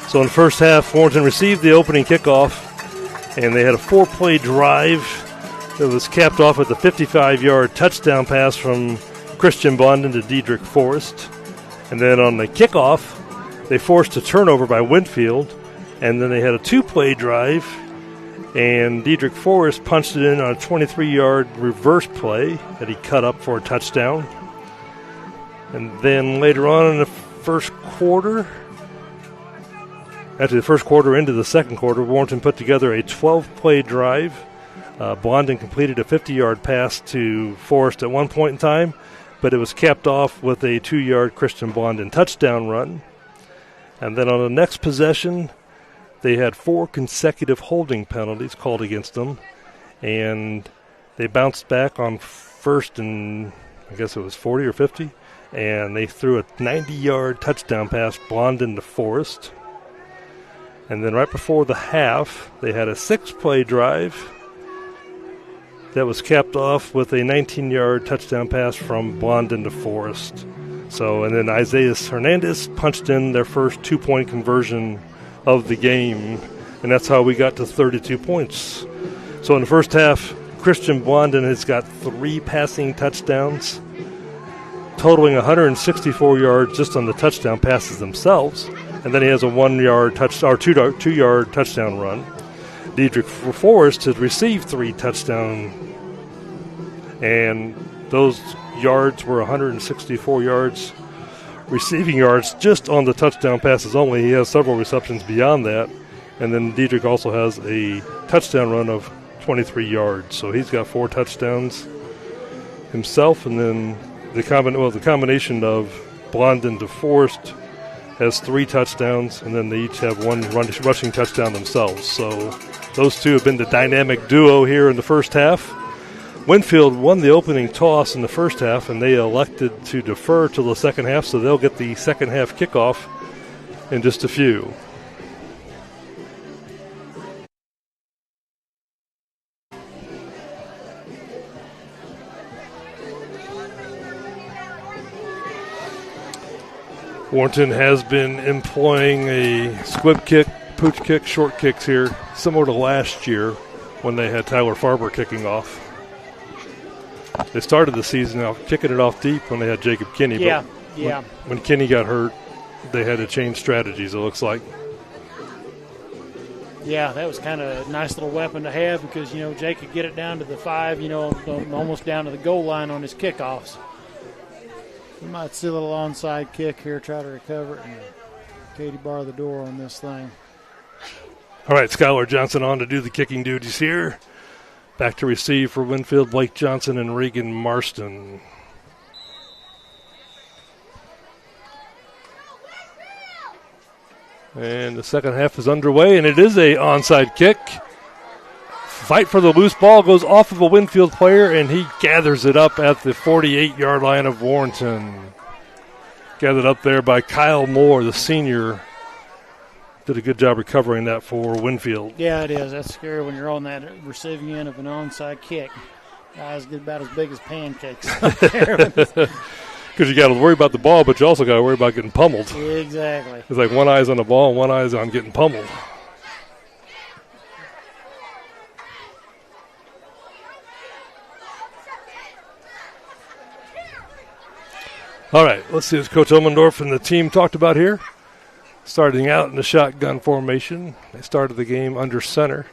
So in the first half, Warrington received the opening kickoff, and they had a 4-play drive that was capped off with a 55-yard touchdown pass from Christian Blondin to Diedrich Forrest. And then on the kickoff, they forced a turnover by Winfield, and then they had a 2-play drive, and Diedrich Forrest punched it in on a 23-yard reverse play that he cut up for a touchdown. And then later on in the first quarter, after the first quarter into the second quarter, Warrington put together a 12-play drive. Blondin completed a 50-yard pass to Forrest at one point in time, but it was capped off with a 2-yard Christian Blondin touchdown run. And then on the next possession, they had 4 consecutive holding penalties called against them, and they bounced back on first and I guess it was 40 or 50, and they threw a 90-yard touchdown pass, Blondin to Forrest. And then right before the half, they had a 6-play drive that was capped off with a 19-yard touchdown pass from Blondin to Forrest. So, and then Isaiah Hernandez punched in their first 2-point conversion of the game, and that's how we got to 32 points. So in the first half, Christian Blondin has got 3 passing touchdowns, totaling 164 yards just on the touchdown passes themselves, and then he has a 1-yard two-yard touchdown run. Diedrich Forrest has received 3 touchdowns, and those yards were 164 yards, receiving yards just on the touchdown passes only. He has several receptions beyond that, and then Diedrich also has a touchdown run of 23 yards. So he's got 4 touchdowns himself, and then the combination of Blondin to Forrest has 3 touchdowns, and then they each have 1 rushing touchdown themselves. So those two have been the dynamic duo here in the first half. Winfield won the opening toss in the first half, and they elected to defer till the second half, so they'll get the second half kickoff in just a few. Warrington has been employing a squib kick, pooch kick, short kicks here, similar to last year when they had Tyler Farber kicking off. They started the season out kicking it off deep when they had Jacob Kinney. Yeah. When Kinney got hurt, they had to change strategies, it looks like. Yeah, that was kind of a nice little weapon to have because, Jake could get it down to the 5, almost down to the goal line on his kickoffs. We might see a little onside kick here, try to recover it, and Katie bar the door on this thing. All right, Skylar Johnson on to do the kicking duties here. Back to receive for Winfield, Blake Johnson and Regan Marston. And the second half is underway, and it is a onside kick. Fight for the loose ball goes off of a Winfield player, and he gathers it up at the 48-yard line of Warrington. Gathered up there by Kyle Moore, the senior. Did a good job recovering that for Winfield. Yeah, it is. That's scary when you're on that receiving end of an onside kick. Guys get about as big as pancakes up there. Because you got to worry about the ball, but you also got to worry about getting pummeled. Exactly. It's like one eye's on the ball and one eye's on getting pummeled. All right, let's see what Coach Elmendorf and the team talked about here. Starting out in the shotgun formation, they started the game under center.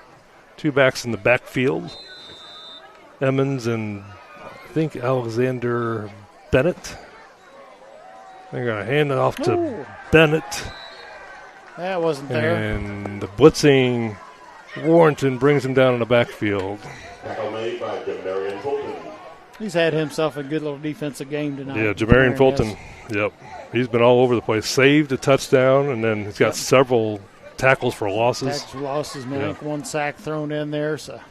2 backs in the backfield. Emmons and I think Alexander Bennett. They're going to hand it off to Bennett. That wasn't there. And the blitzing Warrington brings him down in the backfield. Tackle made by Jamarian Fulton. He's had himself a good little defensive game tonight. Yeah, Jamarian Fulton. Yep. He's been all over the place. Saved a touchdown, and then he's got several tackles for losses. Tackles for losses, I think 1 sack thrown in there. So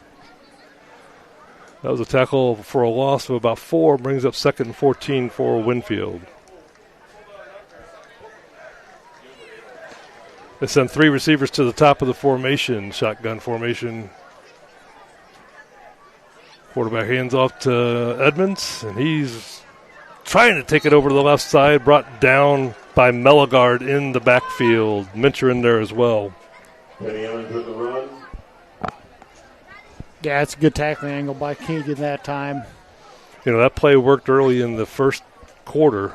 that was a tackle for a loss of about 4, brings up 2nd and 14 for Winfield. They send 3 receivers to the top of the formation, shotgun formation. Quarterback hands off to Edmonds, and he's trying to take it over to the left side, brought down by Melligard in the backfield. Mincher in there as well. Penny Evans with the run. Yeah, it's a good tackling angle by Keegan that time. You know, that play worked early in the first quarter,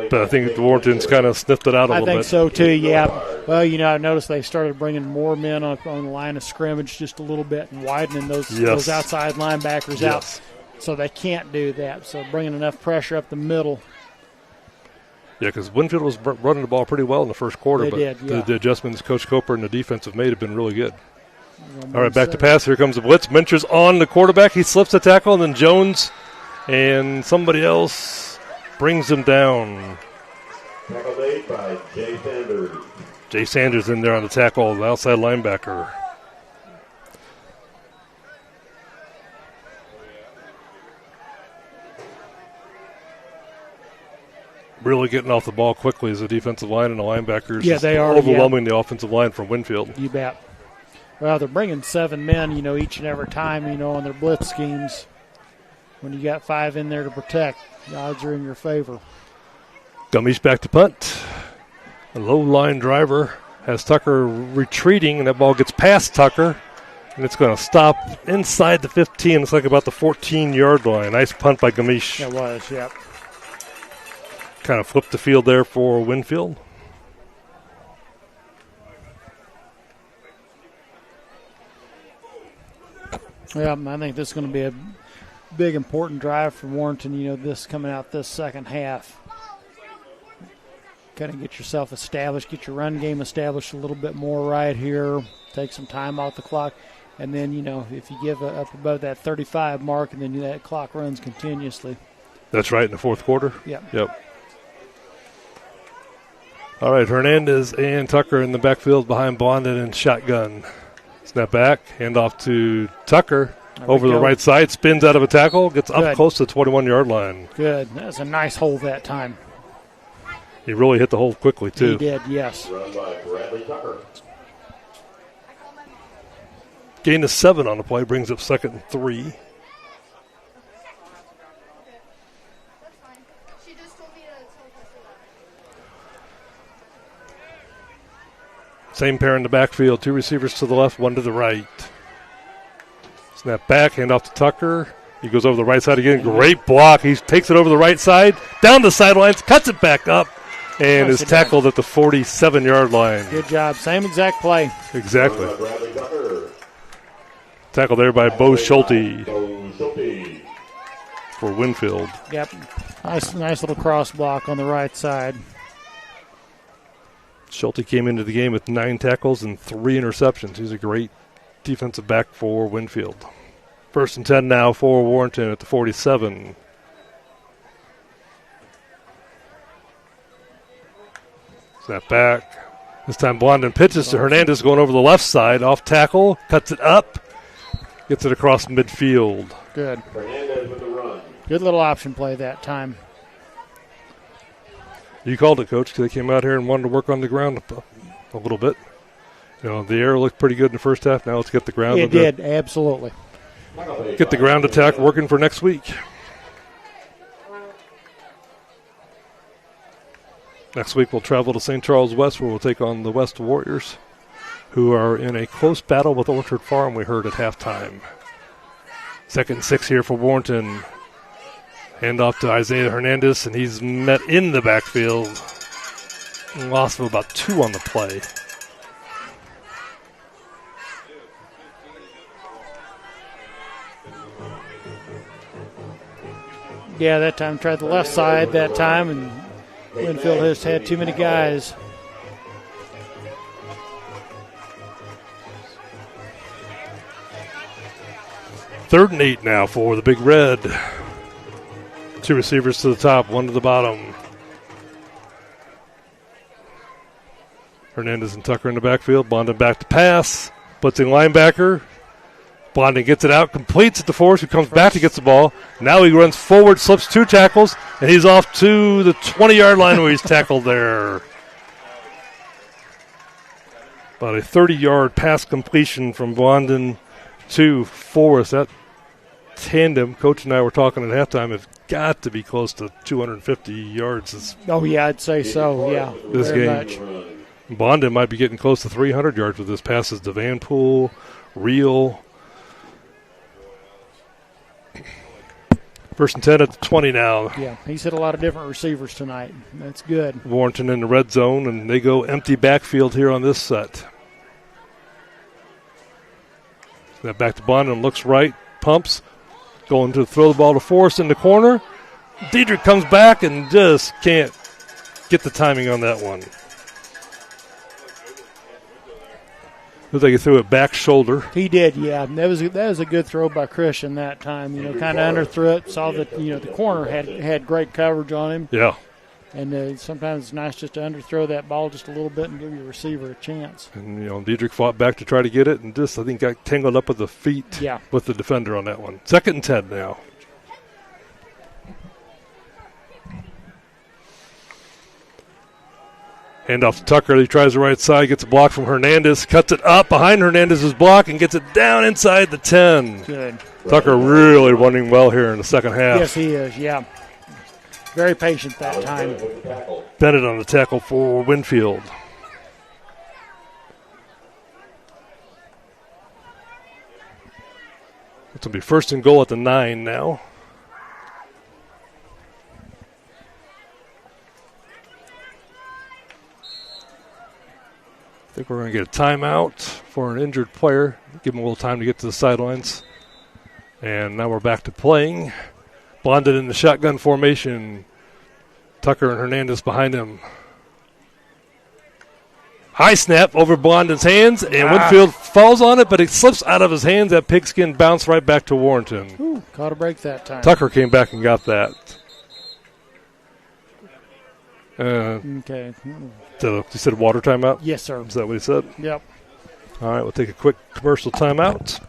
but I think the Warrenton's kind of sniffed it out a little bit. I think so, too, yeah. Well, you know, I noticed they started bringing more men on the line of scrimmage just a little bit and widening those outside linebackers out. So they can't do that. So bringing enough pressure up the middle. Yeah, because Winfield was running the ball pretty well in the first quarter, the adjustments Coach Coper and the defense have made have been really good. All right, back to pass. Here comes the blitz. Mincher's on the quarterback. He slips a tackle, and then Jones and somebody else brings him down. Tackle made by Jay Sanders. Jay Sanders in there on the tackle, the outside linebacker. Really getting off the ball quickly as the defensive line and the linebackers. Yeah, they are overwhelming the offensive line from Winfield. You bet. Well, they're bringing 7 men, you know, each and every time, you know, on their blitz schemes. When you got 5 in there to protect, the odds are in your favor. Gummies back to punt. A low line driver has Tucker retreating, and that ball gets past Tucker, and it's going to stop inside the 15. It's like about the 14-yard line. Nice punt by Gamish. It was, yep. Kind of flipped the field there for Winfield. Yeah, I think this is going to be a big, important drive for Warrington, you know, this coming out this second half. Kind of get yourself established, get your run game established a little bit more right here, take some time off the clock, and then, you know, if you give up above that 35 mark and then that clock runs continuously. That's right, in the fourth quarter? Yep. All right, Hernandez and Tucker in the backfield behind Blondin and shotgun. Snap back, hand off to Tucker over the right side, spins out of a tackle, gets up close to the 21-yard line. Good. That was a nice hole that time. He really hit the hole quickly, too. He did, yes. Run by Bradley Tucker. Gain of 7 on the play, brings up 2nd and 3. Same pair in the backfield, 2 receivers to the left, 1 to the right. Snap back, hand off to Tucker. He goes over the right side again. Great block. He takes it over the right side, down the sidelines, cuts it back up, and is tackled at the 47-yard line. Good job. Same exact play. Exactly. Tackled there by Bo Schulte for Winfield. Yep. Nice little cross block on the right side. Schulte came into the game with 9 tackles and 3 interceptions. He's a great defensive back for Winfield. 1st and 10 now for Warrington at the 47. Snap back. This time Blondin pitches to Hernandez going over the left side. Off tackle. Cuts it up. Gets it across midfield. Good. Hernandez with the run. Good little option play that time. You called it, Coach, because they came out here and wanted to work on the ground a little bit. You know, the air looked pretty good in the first half. Now let's get the ground. It did, absolutely. Get the ground attack working for next week. Next week we'll travel to St. Charles West, where we'll take on the West Warriors, who are in a close battle with Orchard Farm, we heard at halftime. 2nd and 6 here for Warrington. Hand off to Isaiah Hernandez, and he's met in the backfield. Loss of about 2 on the play. Yeah, that time tried the left side that time, and Winfield has had too many guys. Third and 8 now for the Big Red. 2 receivers to the top, 1 to the bottom. Hernandez and Tucker in the backfield. Blondin back to pass. Blitzing linebacker. Blondin gets it out, completes at the force. He comes back, he gets the ball. Now he runs forward, slips 2 tackles, and he's off to the 20-yard line where he's tackled there. About a 30-yard pass completion from Blondin to Forrest. That tandem, Coach and I were talking at halftime, if got to be close to 250 yards. Oh, yeah, I'd say so, yeah. This very game. Much. Bonda might be getting close to 300 yards with this passes to Vanpool, Reel. First and 10 at the 20 now. Yeah, he's hit a lot of different receivers tonight. That's good. Warrington in the red zone, and they go empty backfield here on this set. That back to Bonda and looks right, pumps, going to throw the ball to Forrest in the corner. Diedrich comes back and just can't get the timing on that one. Looks like he threw it back shoulder. He did, yeah. That was a good throw by Christian that time. Kind of underthrew it. Saw that the corner had great coverage on him. Yeah. And sometimes it's nice just to underthrow that ball just a little bit and give your receiver a chance. And Diedrich fought back to try to get it, and just I think got tangled up with the feet with the defender on that one. Second and 10 now. Hand off to Tucker. He tries the right side, gets a block from Hernandez, cuts it up behind Hernandez's block, and gets it down inside the 10. Good. Tucker really running well here in the second half. Yes, he is, yeah. Very patient that time. Bennett on the tackle for Winfield. It's going to be first and goal at the 9 now. I think we're going to get a timeout for an injured player. Give him a little time to get to the sidelines. And now we're back to playing. Bonded in the shotgun formation. Tucker and Hernandez behind him. High snap over Blondin's hands, and Winfield falls on it, but it slips out of his hands. That pigskin bounced right back to Warrington. Ooh, caught a break that time. Tucker came back and got that. Okay. You said water timeout? Yes, sir. Is that what he said? Yep. All right, we'll take a quick commercial timeout.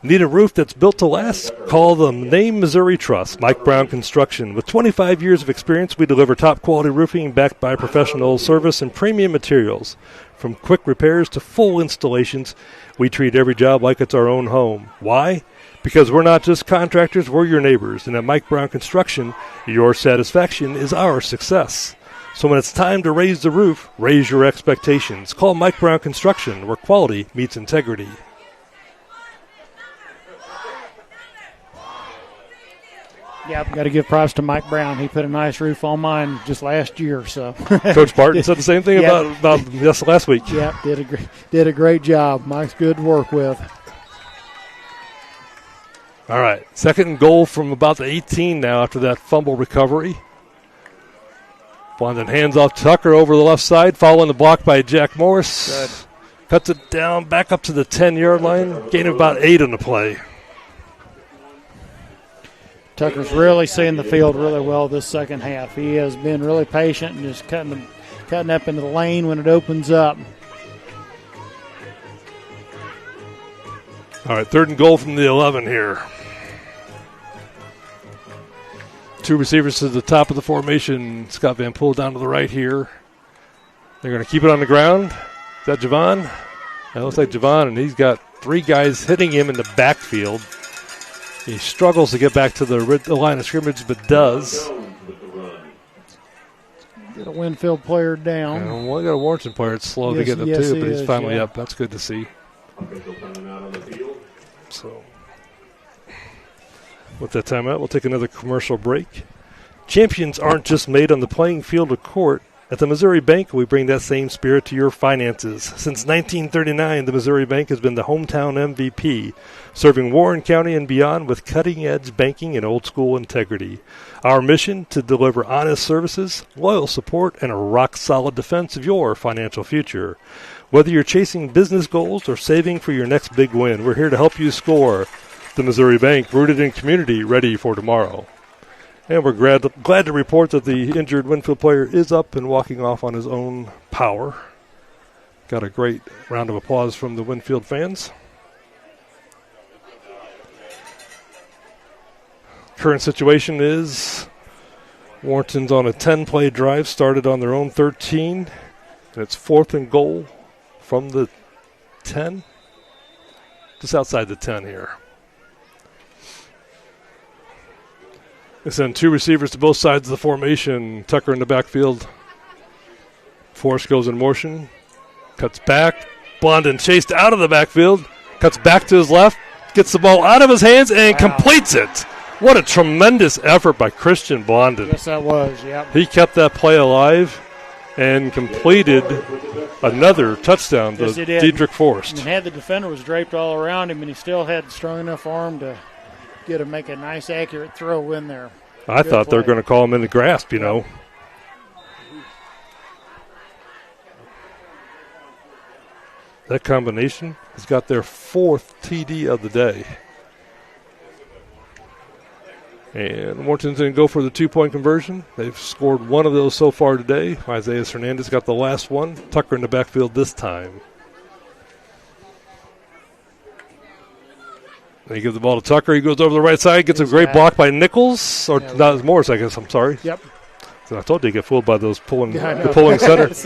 Need a roof that's built to last? Call the Name Missouri Trust, Mike Brown Construction. With 25 years of experience, we deliver top-quality roofing backed by professional service and premium materials. From quick repairs to full installations, we treat every job like it's our own home. Why? Because we're not just contractors, we're your neighbors. And at Mike Brown Construction, your satisfaction is our success. So when it's time to raise the roof, raise your expectations. Call Mike Brown Construction, where quality meets integrity. Yeah, I've got to give props to Mike Brown. He put a nice roof on mine just last year. So Coach Barton said the same thing about this last week. Yeah, did a great job. Mike's good to work with. All right, second and goal from about the 18 now after that fumble recovery. Blondin hands off Tucker over the left side, following the block by Jack Morris. Good. Cuts it down, back up to the 10-yard line, gain of about 8 on the play. Tucker's really seeing the field really well this second half. He has been really patient and just cutting up into the lane when it opens up. All right, third and goal from the 11 here. Two receivers to the top of the formation. Scott Van Poel down to the right here. They're going to keep it on the ground. Is that Javon? That looks like Javon, and he's got 3 guys hitting him in the backfield. He struggles to get back to the line of scrimmage, but does. Get a Winfield player down. And we got a Warrington player. It's slow to get up too, but he's finally up. That's good to see. So, with that timeout, we'll take another commercial break. Champions aren't just made on the playing field or court. At the Missouri Bank, we bring that same spirit to your finances. Since 1939, the Missouri Bank has been the hometown MVP, serving Warren County and beyond with cutting-edge banking and old-school integrity. Our mission, to deliver honest services, loyal support, and a rock-solid defense of your financial future. Whether you're chasing business goals or saving for your next big win, we're here to help you score. The Missouri Bank, rooted in community, ready for tomorrow. And we're glad to report that the injured Winfield player is up and walking off on his own power. Got a great round of applause from the Winfield fans. Current situation is Warrenton's on a 10-play drive, started on their own 13, and it's fourth and goal from the 10, just outside the 10 here. They send two receivers to both sides of the formation. Tucker in the backfield. Forrest goes in motion. Cuts back. Blondin chased out of the backfield. Cuts back to his left. Gets the ball out of his hands and completes it. What a tremendous effort by Christian Blondin. Yes, that was, yep. He kept that play alive and completed another touchdown to Diedrich Forrest. And had the defender was draped all around him, and he still had strong enough arm to make a nice, accurate throw in there. I thought they were going to call him in the grasp, you know. That combination has got their fourth TD of the day. And Warrington's going to go for the two-point conversion. They've scored one of those so far today. Isaiah Hernandez got the last one. Tucker in the backfield this time. They give the ball to Tucker. He goes over the right side, gets a great block by Nichols. Or not Morris, I guess. I'm sorry. Yep. So I told you to get fooled by those pulling center. That's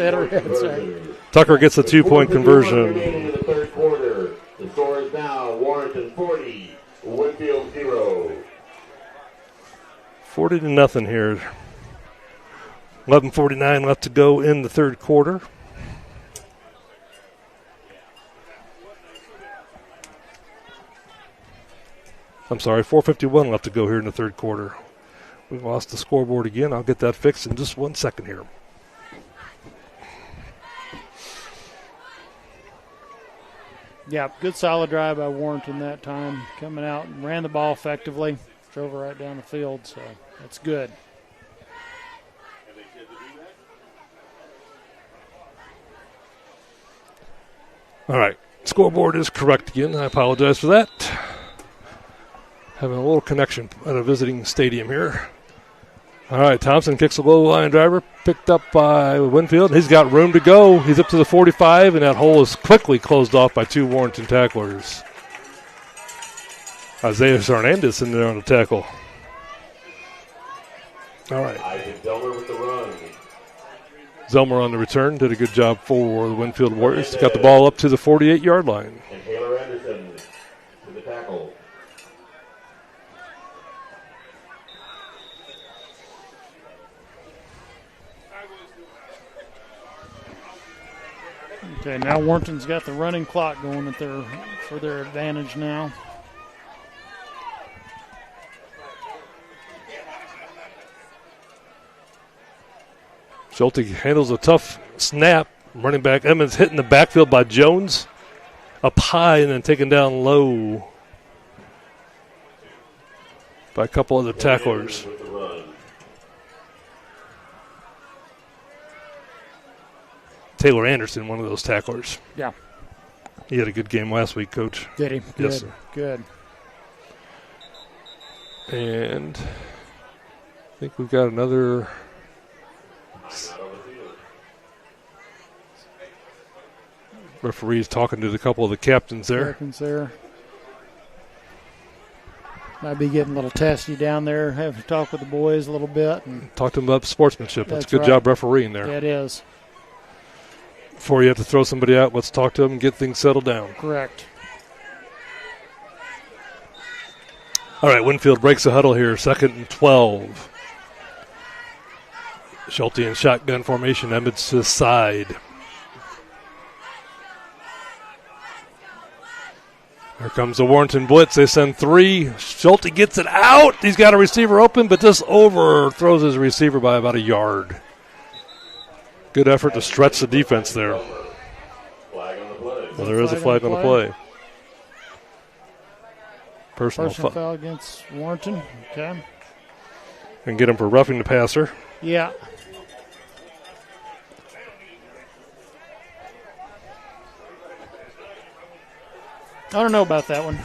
right. Tucker gets the two-point conversion. In the third quarter, the score is now Warrington 40, Winfield 0. 40-0 here. 11:49 left to go in the third quarter. I'm sorry, 4:51 left to go here in the third quarter. We lost the scoreboard again. I'll get that fixed in just 1 second here. Yeah, good solid drive by Warrington that time. Coming out and ran the ball effectively. Drove it right down the field, so that's good. All right, scoreboard is correct again. I apologize for that. Having a little connection at a visiting stadium here. All right, Thompson kicks a low line driver, picked up by Winfield. He's got room to go. He's up to the 45, and that hole is quickly closed off by two Warrington tacklers. Isaiah Hernandez in there on the tackle. All right. Zelmer with the run. Zelmer on the return did a good job for the Winfield Warriors. Got the ball up to the 48-yard line. And Taylor Anderson to the tackle. Okay, now Warrington's got the running clock going for their advantage now. Schulte handles a tough snap. Running back Emmons hitting the backfield by Jones. Up high and then taken down low by a couple other tacklers. Taylor Anderson, one of those tacklers. Yeah. He had a good game last week, Coach. Did he? Yes, sir. Good. And I think we've got another. Referees talking to a couple of the captains there. Might be getting a little testy down there, having to talk with the boys a little bit. And talk to them about sportsmanship. That's a good right. job refereeing there. Yeah, it is. Before you have to throw somebody out, let's talk to them and get things settled down. Correct. All right, Winfield breaks the huddle here, 2nd and 12. Schulte in shotgun formation, Emmons to the side. Here comes the Warrington blitz. They send three. Schulte gets it out. He's got a receiver open, but this overthrows his receiver by about a yard. Good effort to stretch the defense there. Well, there is a flag on the play. Personal foul against Warrington. Okay. And get him for roughing the passer. Yeah. I don't know about that one.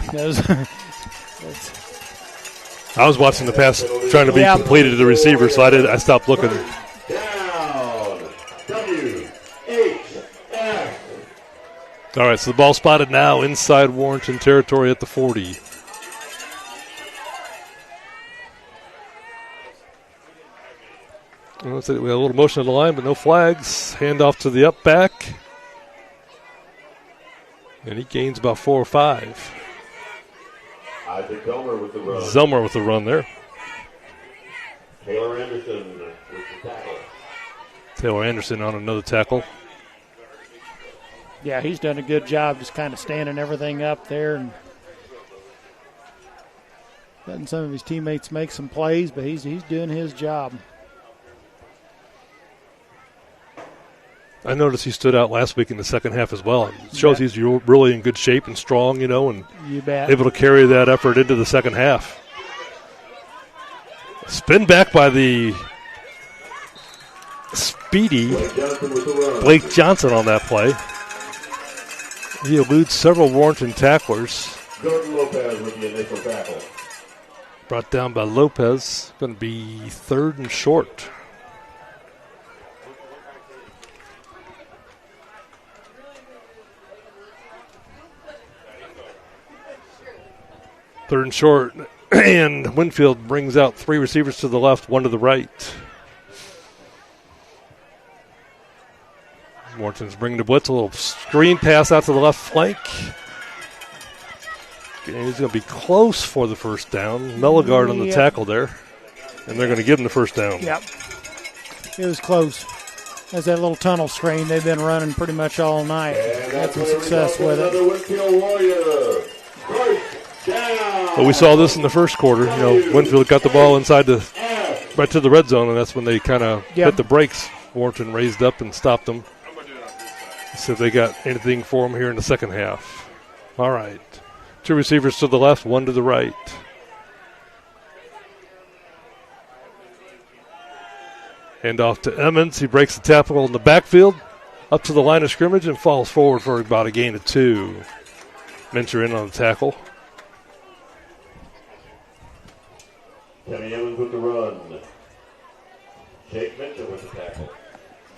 I was watching the pass trying to be completed to the receiver, so I stopped looking. Down. W-H-F. All right, so the ball spotted now inside Warrington territory at the 40. We had a little motion of the line, but no flags. Handoff to the up back. And he gains about 4 or 5. Isaac Zelmer with the run. Zelmer with the run there. Taylor Anderson with the tackle. Taylor Anderson on another tackle. Yeah, he's done a good job just kind of standing everything up there and letting some of his teammates make some plays, but he's doing his job. I noticed he stood out last week in the second half as well. It shows he's really in good shape and strong, and you bet. able to carry that effort into the second half. Spin back by the speedy Blake Johnson on that play. He eludes several Warrington tacklers. Jordan Lopez with the initial tackle. Brought down by Lopez. Going to be 3rd and short. Third and short, and Winfield brings out 3 receivers to the left, 1 to the right. Warrington's bringing the blitz, a little screen pass out to the left flank. And he's going to be close for the first down. Melligard on the tackle there, and they're going to give him the first down. Yep, it was close. There's that little tunnel screen they've been running pretty much all night. Had some success with it. Winfield Warrior. But we saw this in the first quarter. Winfield got the ball inside right to the red zone, and that's when they kind of hit the brakes. Warrington raised up and stopped them. See if they got anything for him here in the second half. All right. 2 receivers to the left, 1 to the right. Hand off to Emmons. He breaks the tackle in the backfield, up to the line of scrimmage, and falls forward for about a gain of 2. Mincher in on the tackle. Kenny Evans with the run. Jake Mincher with the tackle.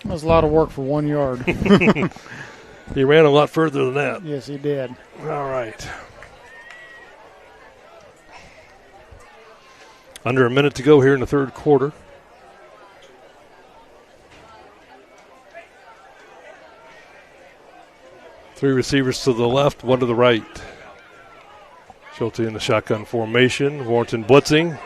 That was a lot of work for 1 yard. He ran a lot further than that. Yes, he did. All right. Under a minute to go here in the third quarter. Three receivers to the left, 1 to the right. Schulte in the shotgun formation. Warrington blitzing.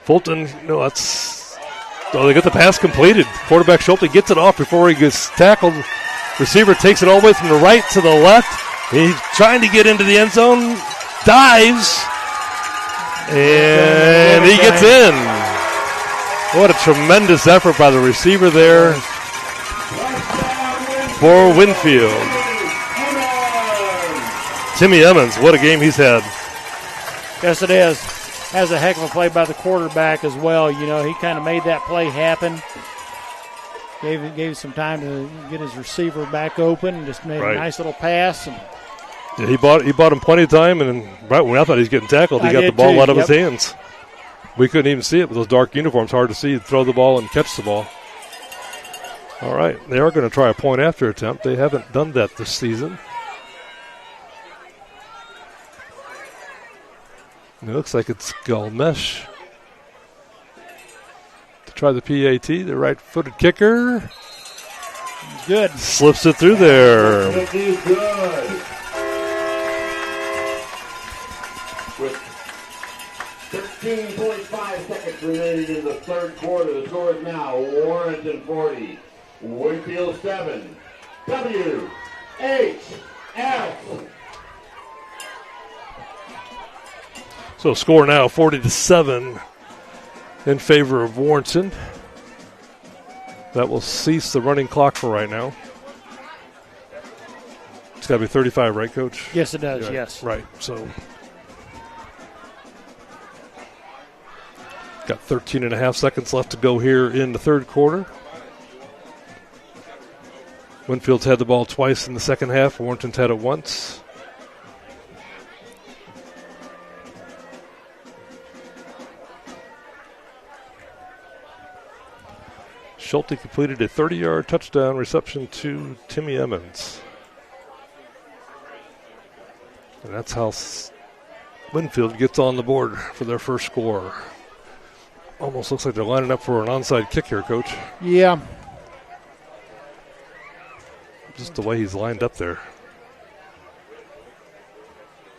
Fulton, they get the pass completed. Quarterback Schulte gets it off before he gets tackled. Receiver takes it all the way from the right to the left. He's trying to get into the end zone. Dives. And he gets in. What a tremendous effort by the receiver there for Winfield. Timmy Emmons, what a game he's had. Yes, it is. Has a heck of a play by the quarterback as well. He kind of made that play happen. Gave some time to get his receiver back open and just made a nice little pass. And yeah, he bought him plenty of time, and right when I thought he was getting tackled, he got the ball out of his hands. We couldn't even see it with those dark uniforms. Hard to see, throw the ball and catch the ball. All right, they are going to try a point after attempt. They haven't done that this season. It looks like it's Galmesh to try the PAT, the right-footed kicker. Good. Slips it through there. Good. With 13.5 seconds remaining in the third quarter, the score is now Warrington 40, Winfield 7. WHF. So score now 40-7 in favor of Warrington. That will cease the running clock for right now. It's got to be 35, right, Coach? Yes, it does, yes. Right, so got 13 and a half seconds left to go here in the third quarter. Winfield's had the ball twice in the second half. Warrington's had it once. Schulte completed a 30-yard touchdown reception to Timmy Emmons. And that's how Winfield gets on the board for their first score. Almost looks like they're lining up for an onside kick here, Coach. Yeah. Just the way he's lined up there.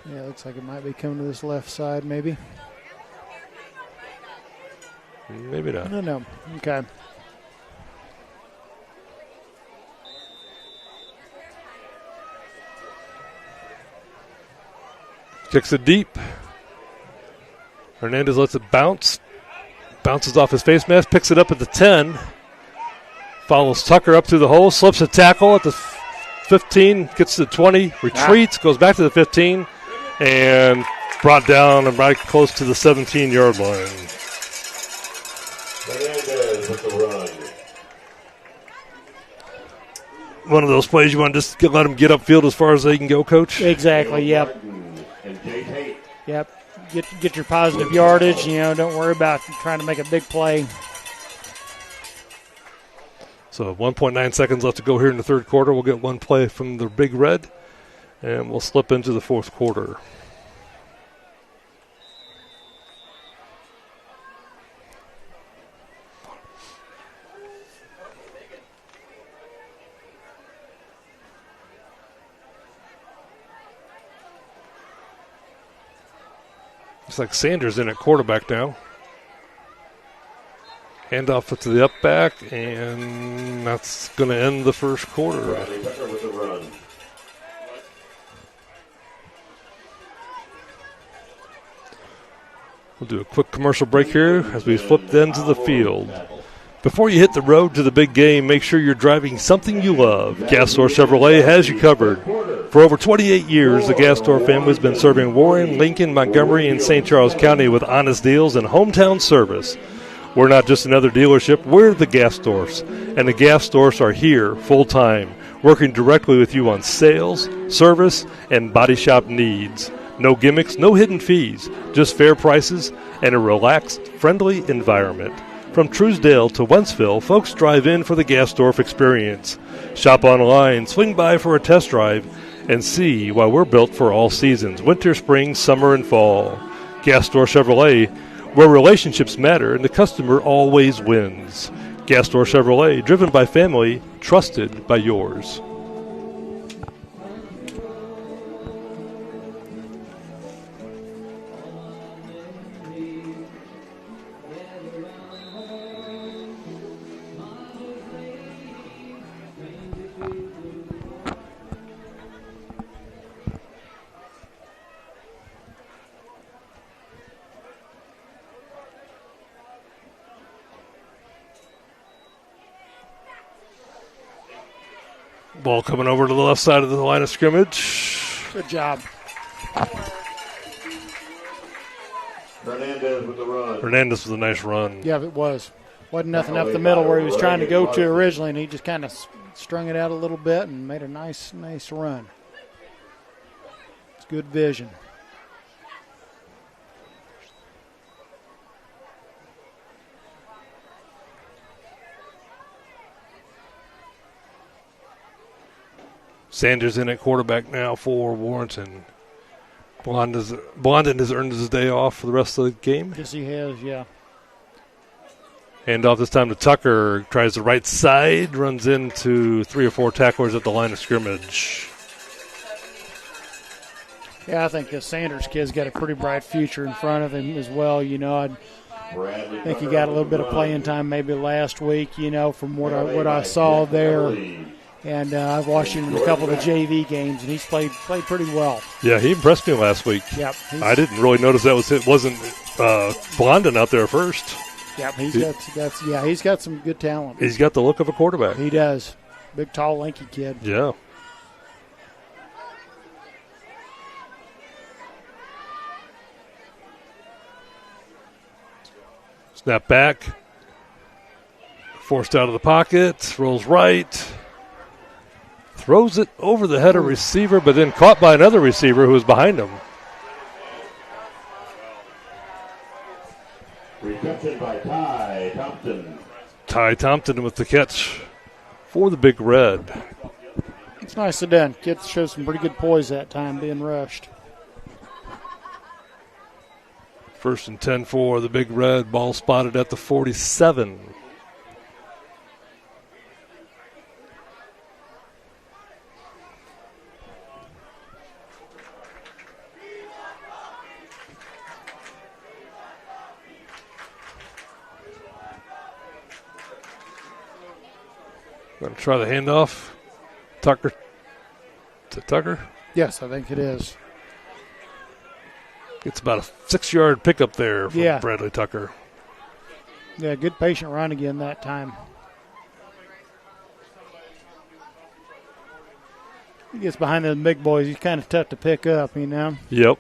Yeah, looks like it might be coming to this left side maybe. Maybe not. I don't know. Okay. Kicks it deep. Hernandez lets it bounce. Bounces off his face mask, picks it up at the 10. Follows Tucker up through the hole, slips a tackle at the 15, gets to the 20, retreats, goes back to the 15, and brought down and right close to the 17-yard line. Hernandez with the run. One of those plays you want to just let them get upfield as far as they can go, Coach? Exactly, yep. And Jay Tate. Yep. Get your positive yardage. Don't worry about trying to make a big play. So 1.9 seconds left to go here in the third quarter. We'll get one play from the Big Red, and we'll slip into the fourth quarter. Looks like Sanders in at quarterback now. Handoff to the up back, and that's going to end the first quarter. Bradley Tucker with the run. We'll do a quick commercial break here as we flip the ends of the field. Before you hit the road to the big game, make sure you're driving something you love. Gas Store Chevrolet has you covered. For over 28 years, the Gas Store family has been serving Warren, Lincoln, Montgomery, and St. Charles County with honest deals and hometown service. We're not just another dealership, we're the Gas Stores. And the Gas Stores are here full-time, working directly with you on sales, service, and body shop needs. No gimmicks, no hidden fees, just fair prices and a relaxed, friendly environment. From Truesdale to Wentzville, folks drive in for the Gasdorf experience. Shop online, swing by for a test drive, and see why we're built for all seasons, winter, spring, summer, and fall. Gastor Chevrolet, where relationships matter and the customer always wins. Gastor Chevrolet, driven by family, trusted by yours. Ball coming over to the left side of the line of scrimmage. Good job. Hernandez with the run. Hernandez with a nice run. Yeah, it was. Wasn't nothing up the middle where he was trying to go to originally, and he just kind of strung it out a little bit and made a nice run. It's good vision. Sanders in at quarterback now for Warrington. Blondin has earned his day off for the rest of the game. Yes, he has, yeah. Hand off this time to Tucker. Tries the right side, runs into 3 or 4 tacklers at the line of scrimmage. Yeah, I think this Sanders kid's got a pretty bright future in front of him as well. I think he got a little bit of playing time maybe last week, from what I saw there. And I've watched him in a couple of the JV games, and he's played pretty well. Yeah, he impressed me last week. Yep. I didn't really notice it wasn't Blondin out there first. Yep, he's got some good talent. He's got the look of a quarterback. He does. Big, tall, lanky kid. Yeah. Snap back. Forced out of the pocket. Rolls right. Throws it over the head of receiver, but then caught by another receiver who was behind him. Reception by Ty Thompson. Ty Thompson with the catch for the Big Red. It's nicely done. Kid showed some pretty good poise that time being rushed. First and 10 for the Big Red. Ball spotted at the 47. Going to try the handoff. Tucker. To Tucker? Yes, I think it is. It's about a 6-yard pickup there from Bradley Tucker. Yeah, good patient run again that time. He gets behind those big boys. He's kind of tough to pick up, you know. Yep.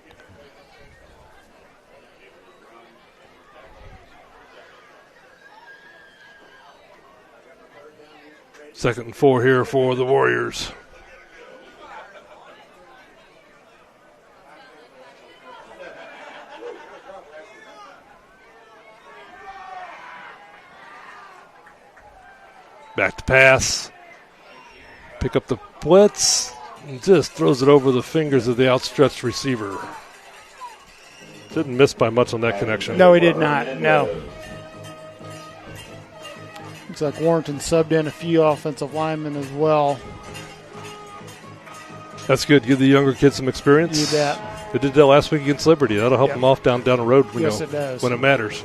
Second and 4 here for the Warriors. Back to pass. Pick up the blitz. And just throws it over the fingers of the outstretched receiver. Didn't miss by much on that connection. No, he did not. No. Looks like Warrington subbed in a few offensive linemen as well. That's good. Give the younger kids some experience. You bet. They did that last week against Liberty. That'll help them off down the road. Yes, it does. When it matters.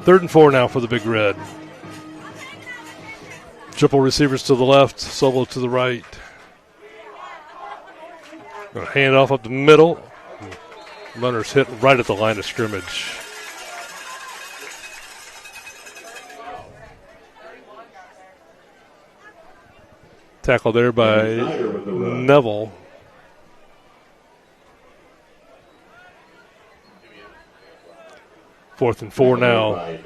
3rd and 4 now for the Big Red. Triple receivers to the left, solo to the right. Going to hand off up the middle. Runners hit right at the line of scrimmage. Tackle there by Neville. Fourth and 4 now.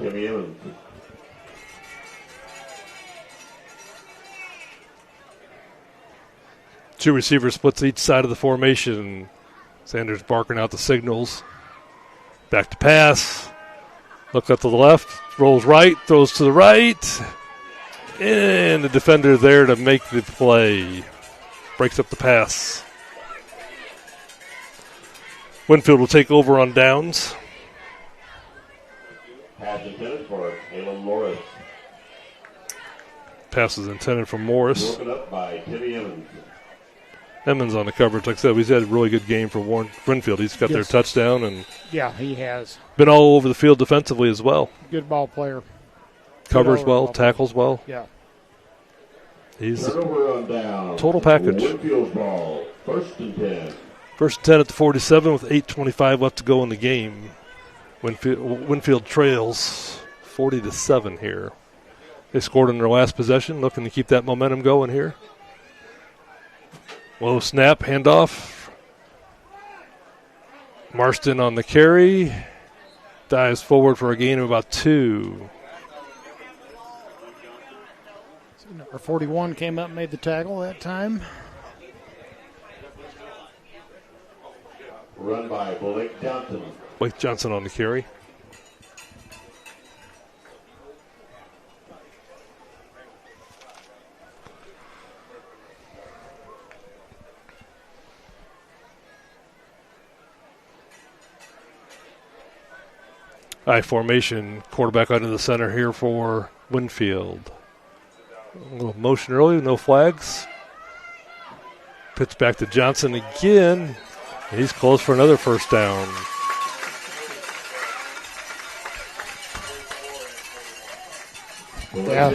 Two receivers splits each side of the formation. Sanders barking out the signals. Back to pass. Look up to the left. Rolls right. Throws to the right. And the defender there to make the play. Breaks up the pass. Winfield will take over on downs. Pass intended for Caleb Morris. Pass is intended for Morris. Broken up by Timmy Evans. Emmons on the coverage. Like I said, he's had a really good game for Winfield. He's got their touchdown and he has been all over the field defensively as well. Good ball player. Covers well, tackles well. Yeah. He's turnover on down. Total package. Winfield's ball. 1st and 10. 1st and 10 at the 47 with 8:25 left to go in the game. Winfield trails 40-7 here. They scored in their last possession, looking to keep that momentum going here. Low snap, handoff. Marston on the carry. Dives forward for a gain of about 2. Number 41 came up and made the tackle that time. Run by Blake Johnson. Blake Johnson on the carry. I formation, quarterback out of the center here for Winfield. A little motion early, no flags. Pitch back to Johnson again. He's close for another first down. Yeah.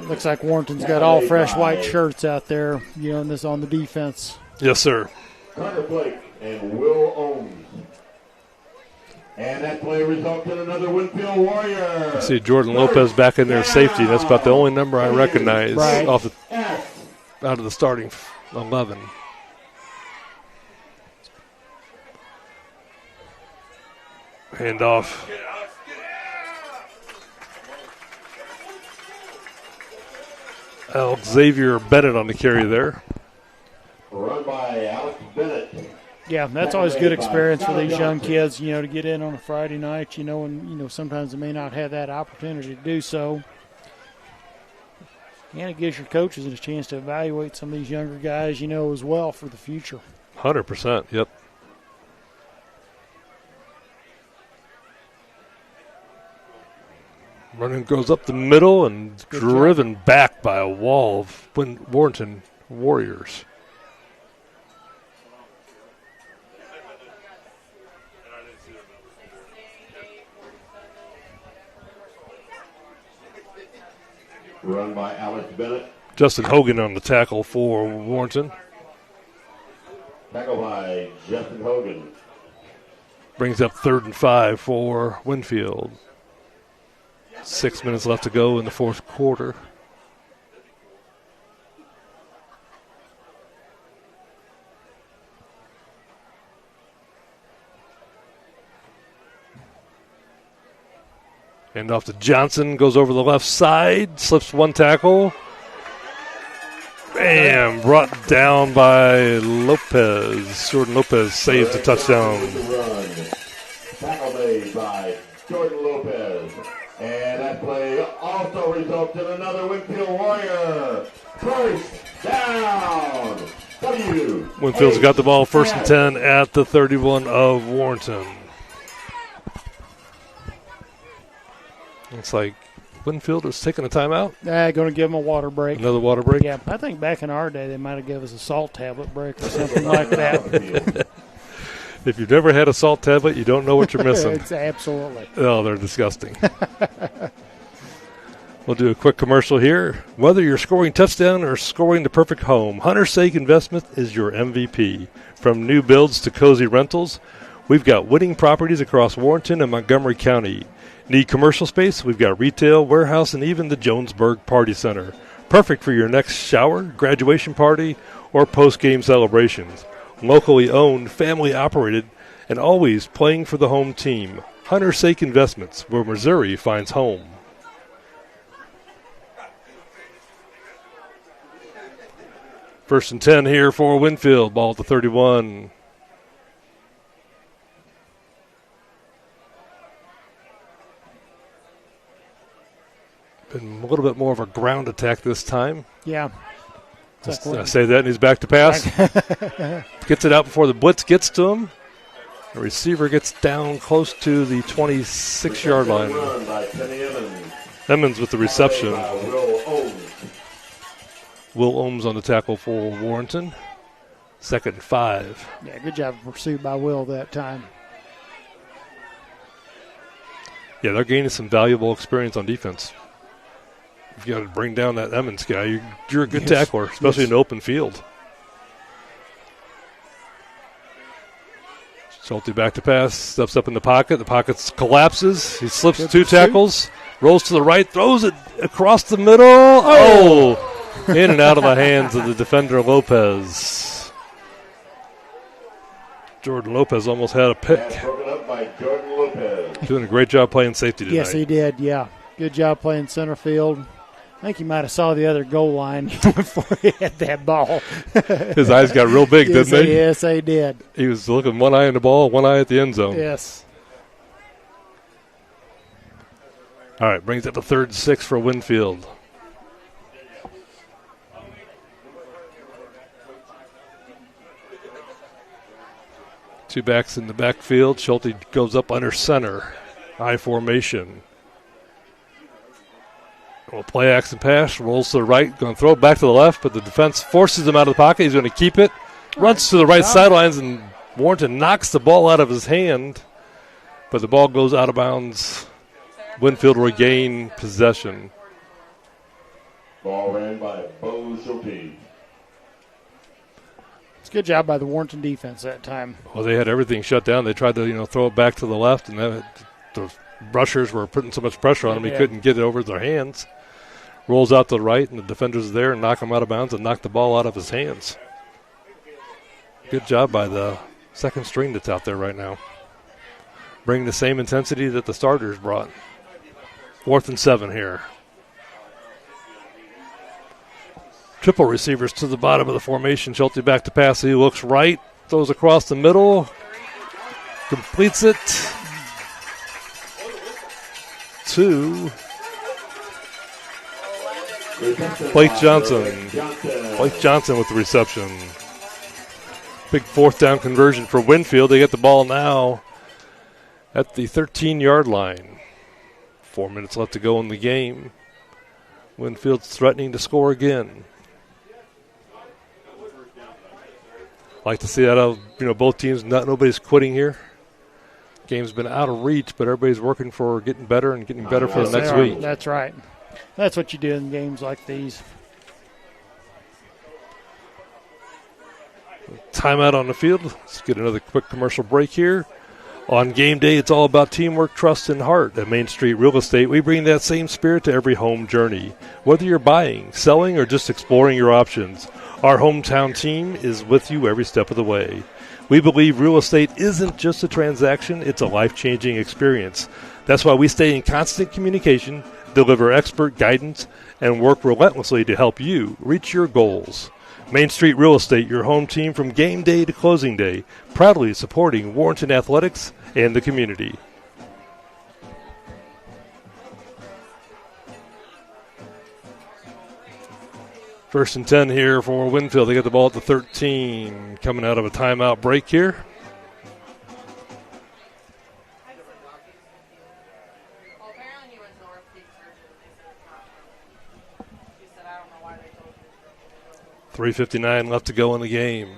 Looks like Warrenton's got all fresh white shirts out there, and this on the defense. Yes, sir. Carter Blake and Will Ohms. And that play results in another Winfield Warrior. I see Jordan Lopez back in there, safety. That's about the only number I recognize out of the starting 11. Handoff. Xavier Bennett on the carry there. Run by Alex Bennett. Yeah, that's always good experience for these young kids, to get in on a Friday night, and, sometimes they may not have that opportunity to do so. And it gives your coaches a chance to evaluate some of these younger guys, as well for the future. 100%, yep. Running goes up the middle and driven back by a wall of Warrington Warriors. Run by Alex Bennett. Justin Hogan on the tackle for Warrington. Tackle by Justin Hogan. Brings up 3rd and 5 for Winfield. 6 minutes left to go in the fourth quarter. And off to Johnson, goes over the left side, slips one tackle. Bam! Brought down by Lopez. Jordan Lopez saves the touchdown. Tackle made by Jordan Lopez. And that play also results in another Winfield Warrior. First down. Winfield's got the ball 1st and 10 at the 31 of Warrington. Looks like Winfield is taking a timeout. Going to give them a water break. Another water break? Yeah, I think back in our day they might have given us a salt tablet break or something like that. If you've never had a salt tablet, you don't know what you're missing. It's absolutely. Oh, they're disgusting. We'll do a quick commercial here. Whether you're scoring touchdown or scoring the perfect home, Hunter's Sake Investment is your MVP. From new builds to cozy rentals, we've got winning properties across Warrenton and Montgomery County. Need commercial space? We've got retail, warehouse, and even the Jonesburg Party Center. Perfect for your next shower, graduation party, or post-game celebrations. Locally owned, family operated, and always playing for the home team. Hunter's Sake Investments, where Missouri finds home. First and 10 here for Winfield. Ball at the 31. Been a little bit more of a ground attack this time. Yeah. I say that, and he's back to pass. Gets it out before the blitz gets to him. The receiver gets down close to the 26-yard line. Emmons with the reception. Will Ohms on the tackle for Warrington. 2nd and 5. Yeah, good job of pursuit by Will that time. Yeah, they're gaining some valuable experience on defense. You've got to bring down that Emmons guy. You're a good tackler, especially in the open field. Schulte back to pass, steps up in the pocket. The pocket collapses. He slips 2 tackles, rolls to the right, throws it across the middle. Oh! In and out of the hands of the defender, Lopez. Jordan Lopez almost had a pick. Broken up by Jordan Lopez. Doing a great job playing safety tonight. Yes, he did, yeah. Good job playing center field. I think he might have saw the other goal line before he had that ball. His eyes got real big, didn't they? Yes, they did. He was looking one eye on the ball, one eye at the end zone. Yes. All right, brings it to 3rd and 6 for Winfield. Two backs in the backfield. Schulte goes up under center. I formation. Well, play action pass, rolls to the right, going to throw it back to the left, but the defense forces him out of the pocket. He's going to keep it. Runs to the right sidelines, and Warrington knocks the ball out of his hand, but the ball goes out of bounds. Winfield regain possession. Ball ran by Bo Schulte. It's a good job by the Warrington defense that time. Well, they had everything shut down. They tried to, throw it back to the left, and the rushers were putting so much pressure on him, he couldn't get it over their hands. Rolls out to the right, and the defenders are there and knock him out of bounds and knock the ball out of his hands. Good job by the second string that's out there right now. Bringing the same intensity that the starters brought. 4th and 7 here. Triple receivers to the bottom of the formation. Schulte back to pass. He looks right, throws across the middle, completes it to Blake Johnson. Blake Johnson with the reception. Big 4th down conversion for Winfield. They get the ball now at the 13-yard line. 4 minutes left to go in the game. Winfield's threatening to score again. Like to see that out of, both teams. Nobody's quitting here. Game's been out of reach, but everybody's working for getting better and getting better for the next week. That's right. That's what you do in games like these. Timeout on the field. Let's get another quick commercial break here. On game day, it's all about teamwork, trust, and heart. At Main Street Real Estate, we bring that same spirit to every home journey. Whether you're buying, selling, or just exploring your options, our hometown team is with you every step of the way. We believe real estate isn't just a transaction, it's a life-changing experience. That's why we stay in constant communication, deliver expert guidance, and work relentlessly to help you reach your goals. Main Street Real Estate, your home team from game day to closing day, proudly supporting Warrington athletics and the community. First and 10 here for Winfield. They get the ball at the 13, coming out of a timeout break here. .3:59 left to go in the game.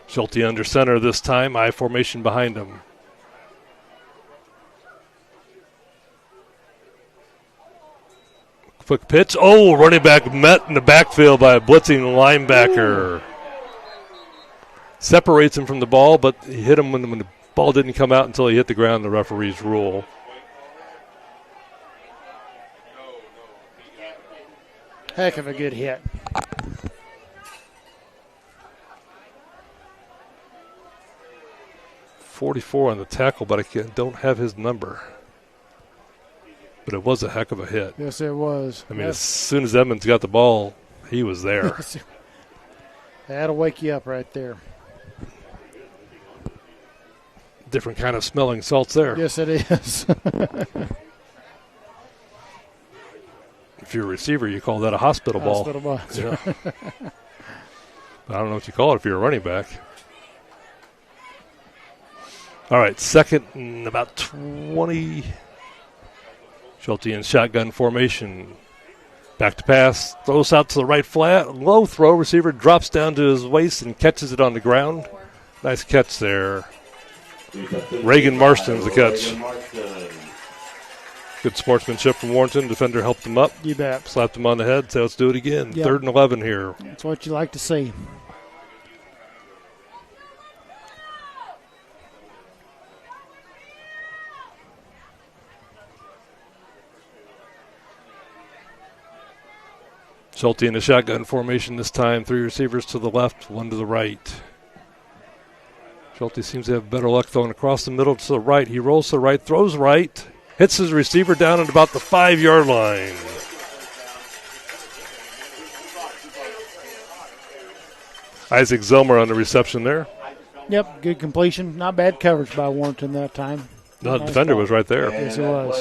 Schulte under center this time. I formation behind him. Quick pitch. Oh, running back met in the backfield by a blitzing linebacker. Separates him from the ball, but he hit him when the ball didn't come out until he hit the ground, the referee's rule. Heck of a good hit. .44 on the tackle, but I don't have his number. But it was a heck of a hit. Yes, it was. I mean, as soon as Edmonds got the ball, he was there. That'll wake you up right there. Different kind of smelling salts there. Yes, it is. If you're a receiver, you call that a hospital ball. Hospital ball. Yeah. I don't know what you call it if you're a running back. All right, second and about 20. Schulte in shotgun formation. Back to pass. Throws out to the right flat. Low throw. Receiver drops down to his waist and catches it on the ground. Nice catch there. Reagan Marston's the catch. Good sportsmanship from Warrington. Defender helped him up. You bet. Slapped him on the head. So let's do it again. Yep. 3rd and 11 here. That's what you like to see. Schulte in the shotgun formation this time. 3 receivers to the left, 1 to the right. Schulte seems to have better luck throwing across the middle to the right. He rolls to the right, throws right, hits his receiver down at about the 5-yard line. Isaac Zellmer on the reception there. Yep, good completion. Not bad coverage by Warrington that time. The defender was right there. Yes, it was.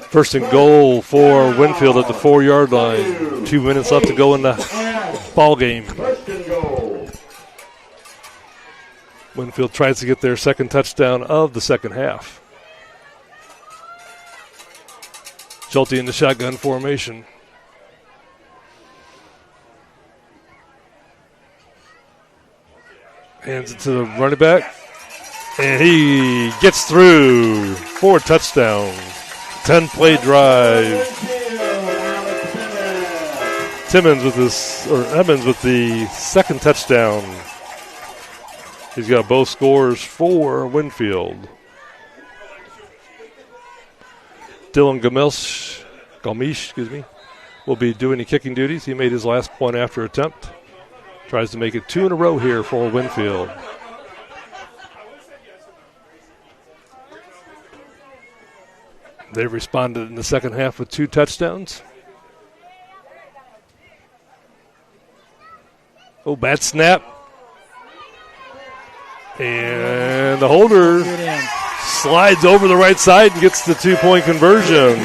First and goal for Winfield at the 4-yard line. 2 minutes left to go in the ball game. Winfield tries to get their second touchdown of the second half. Schulte in the shotgun formation. Hands it to the running back. And he gets through for a touchdown. 10-play drive. Evans with the second touchdown. He's got both scores for Winfield. Dylan Galmish, will be doing the kicking duties. He made his last point after attempt. Tries to make it 2 in a row here for Winfield. They responded in the second half with 2 touchdowns. Oh, bad snap. And the holder slides over the right side and gets the 2-point conversion.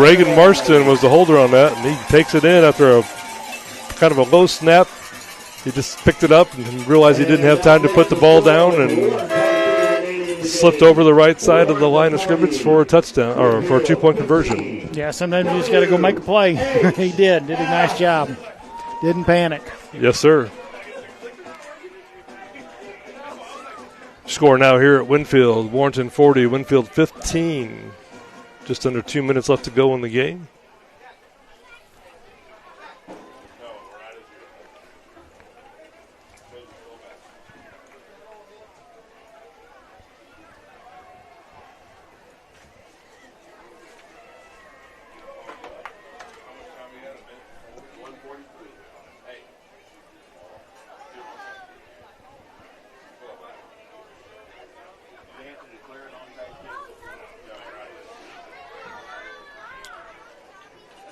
Reagan Marston was the holder on that, and he takes it in after a kind of a low snap. He just picked it up and realized he didn't have time to put the ball down and slipped over the right side of the line of scrimmage for a touchdown or for a 2-point conversion. Yeah, sometimes you just got to go make a play. He did a nice job. Didn't panic. Yes, sir. Score now here at Winfield. Warrington 40, Winfield 15. Just under 2 minutes left to go in the game.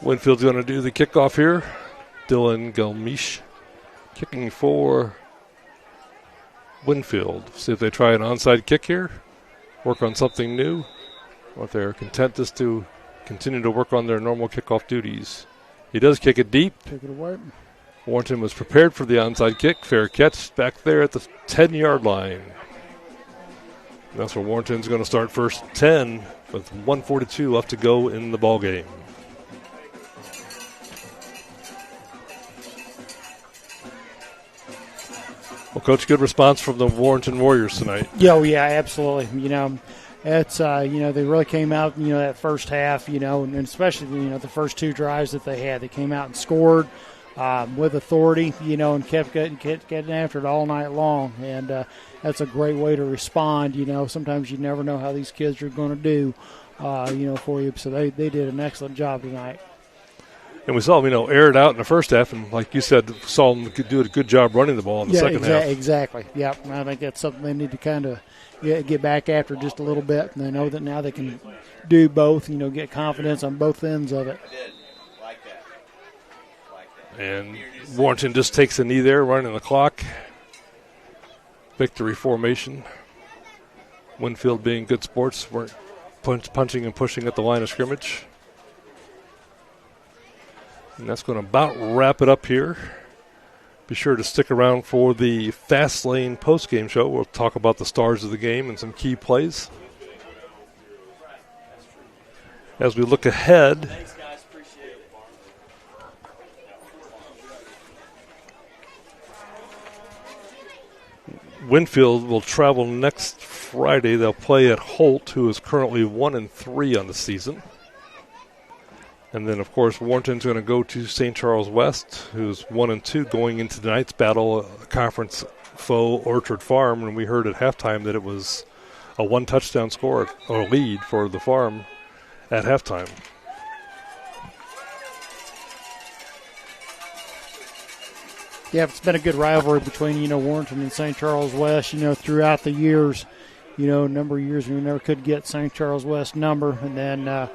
Winfield's going to do the kickoff here. Dylan Galmish kicking for Winfield. See if they try an onside kick here. Work on something new. Or if they're content just to continue to work on their normal kickoff duties. He does kick it deep. Take it away. Warrington was prepared for the onside kick. Fair catch back there at the 10-yard line. That's where Warrington's going to start first 10 with 1:42 left to go in the ball game. Well, Coach, good response from the Warrington Warriors tonight. Yeah, absolutely. It's they really came out, that first half, and especially, the first two drives that they had. They came out and scored with authority, and kept getting after it all night long. And that's a great way to respond. Sometimes you never know how these kids are going to do, for you. So they did an excellent job tonight. And we saw them, air it out in the first half, and like you said, saw them do a good job running the ball in the second half. Exactly. Yep. I think that's something they need to kind of get back after just a little bit, and they know that now they can do both. Get confidence on both ends of it. And Warrington just takes a knee there, running the clock. Victory formation. Winfield being good sports, weren't punching and pushing at the line of scrimmage. And that's going to about wrap it up here. Be sure to stick around for the Fast Lane postgame show. We'll talk about the stars of the game and some key plays. As we look ahead, Thanks, guys. Appreciate it. Winfield will travel next Friday. They'll play at Holt, who is currently 1-3 on the season. And then, of course, Warrington's going to go to St. Charles West, who's 1-2 going into tonight's battle, conference foe Orchard Farm. And we heard at halftime that it was a one-touchdown score or lead for the Farm at halftime. Yeah, it's been a good rivalry between, Warrington and St. Charles West, throughout the years. A number of years we never could get St. Charles West number. And then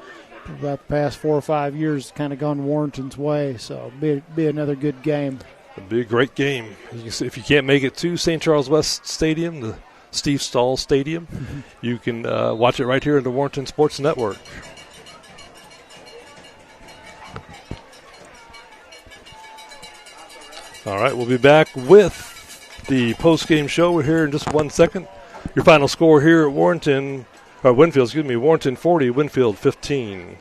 about the past 4 or 5 years, kind of gone Warrington's way. So be another good game. It'll be a great game. If you can't make it to St. Charles West Stadium, the Steve Stahl Stadium, you can watch it right here on the Warrington Sports Network. All right, we'll be back with the post-game show. We're here in just 1 second. Your final score here at Winfield, Warrington 40, Winfield 15.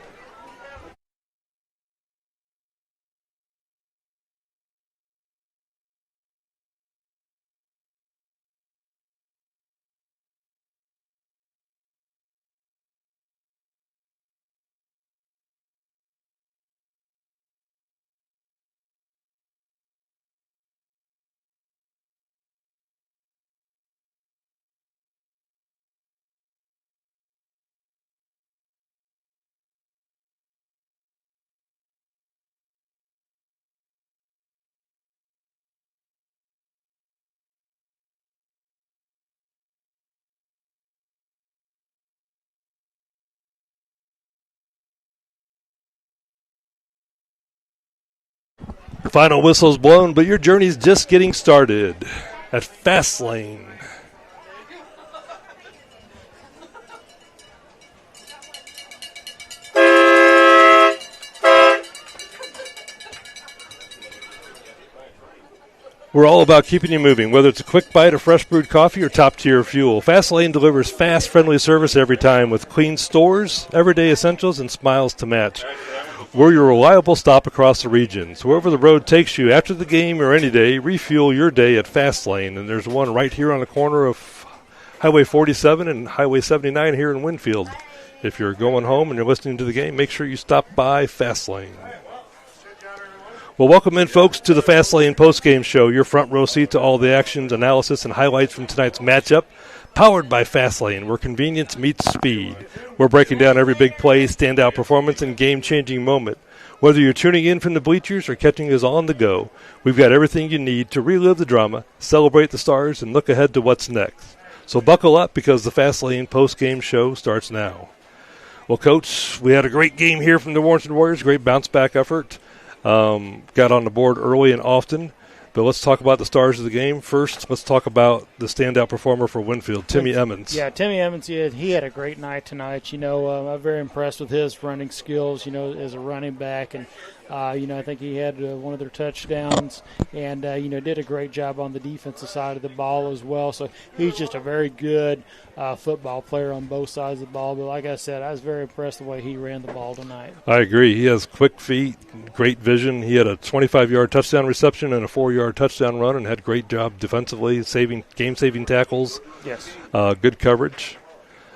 The final whistle's blown, but your journey's just getting started at Fast Lane. We're all about keeping you moving, whether it's a quick bite of fresh brewed coffee or top-tier fuel. Fast Lane delivers fast, friendly service every time with clean stores, everyday essentials, and smiles to match. We're your reliable stop across the region. So wherever the road takes you after the game or any day, refuel your day at Fast Lane. And there's one right here on the corner of Highway 47 and Highway 79 here in Winfield. If you're going home and you're listening to the game, make sure you stop by Fastlane. Well, welcome in, folks, to the Fastlane postgame show, your front row seat to all the actions, analysis, and highlights from tonight's matchup, powered by Fastlane, where convenience meets speed. We're breaking down every big play, standout performance, and game-changing moment. Whether you're tuning in from the bleachers or catching us on the go, we've got everything you need to relive the drama, celebrate the stars, and look ahead to what's next. So buckle up, because the Fastlane postgame show starts now. Well, Coach, we had a great game here from the Warrington Warriors, great bounce-back effort. Got on the board early and often. But let's talk about the stars of the game. First, let's talk about the standout performer for Winfield, Timmy Emmons. Yeah, Timmy Emmons, he had a great night tonight. I'm very impressed with his running skills, as a running back. And, I think he had one of their touchdowns and, did a great job on the defensive side of the ball as well. So he's just a very good football player on both sides of the ball. But like I said, I was very impressed the way he ran the ball tonight. I agree. He has quick feet, great vision. He had a 25-yard touchdown reception and a 4-yard touchdown run and had a great job defensively, game-saving tackles. Yes. Good coverage.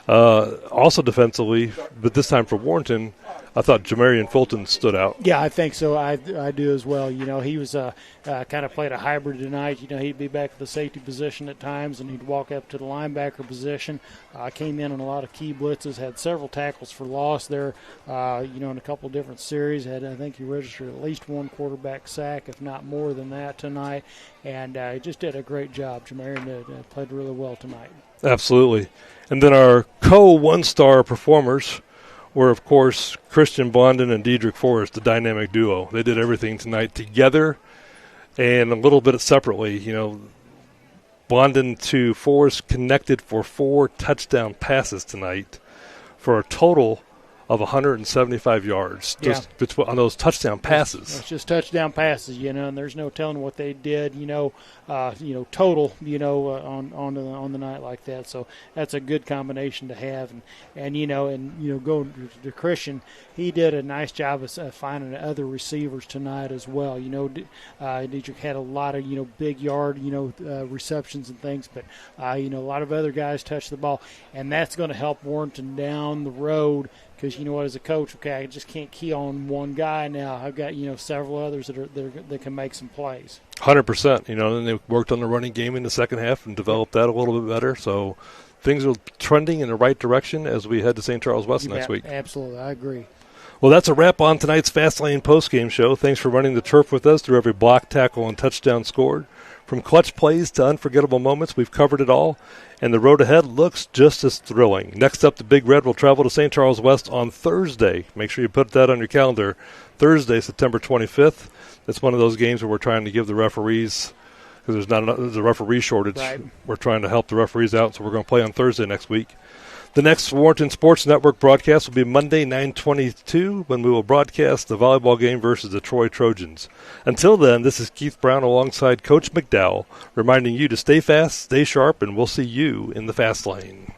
Also defensively, but this time for Warrington, I thought Jamarian Fulton stood out. Yeah, I think so. I do as well. He was kind of played a hybrid tonight. He'd be back at the safety position at times, and he'd walk up to the linebacker position. Came in on a lot of key blitzes, had several tackles for loss there, in a couple of different series. I think he registered at least one quarterback sack, if not more than that tonight, and he just did a great job. Jamarian played really well tonight. Absolutely. And then our co-one-star performers were, of course, Christian Blondin and Diedrich Forrest, the dynamic duo. They did everything tonight together and a little bit separately. Blondin to Forrest connected for 4 touchdown passes tonight for a total of 175 yards just on those touchdown passes. It's just touchdown passes, and there's no telling what they did, total, on the night like that. So that's a good combination to have. And going to Christian, he did a nice job of finding other receivers tonight as well. Dietrich had a lot of, big yard, receptions and things, but, a lot of other guys touched the ball, and that's going to help Warrington down the road. Because as a coach, I just can't key on one guy now. I've got several others that can make some plays. 100%. And they worked on the running game in the second half and developed that a little bit better. So things are trending in the right direction as we head to St. Charles West next week. Absolutely, I agree. Well, that's a wrap on tonight's Fastlane postgame show. Thanks for running the turf with us through every block, tackle, and touchdown scored. From clutch plays to unforgettable moments, we've covered it all, and the road ahead looks just as thrilling. Next up, the Big Red will travel to St. Charles West on Thursday. Make sure you put that on your calendar. Thursday, September 25th. It's one of those games where we're trying to give the referees, because there's a referee shortage. Right. We're trying to help the referees out, so we're going to play on Thursday next week. The next Warrington Sports Network broadcast will be Monday, 9/22, when we will broadcast the volleyball game versus the Troy Trojans. Until then, this is Keith Brown alongside Coach McDowell, reminding you to stay fast, stay sharp, and we'll see you in the Fast Lane.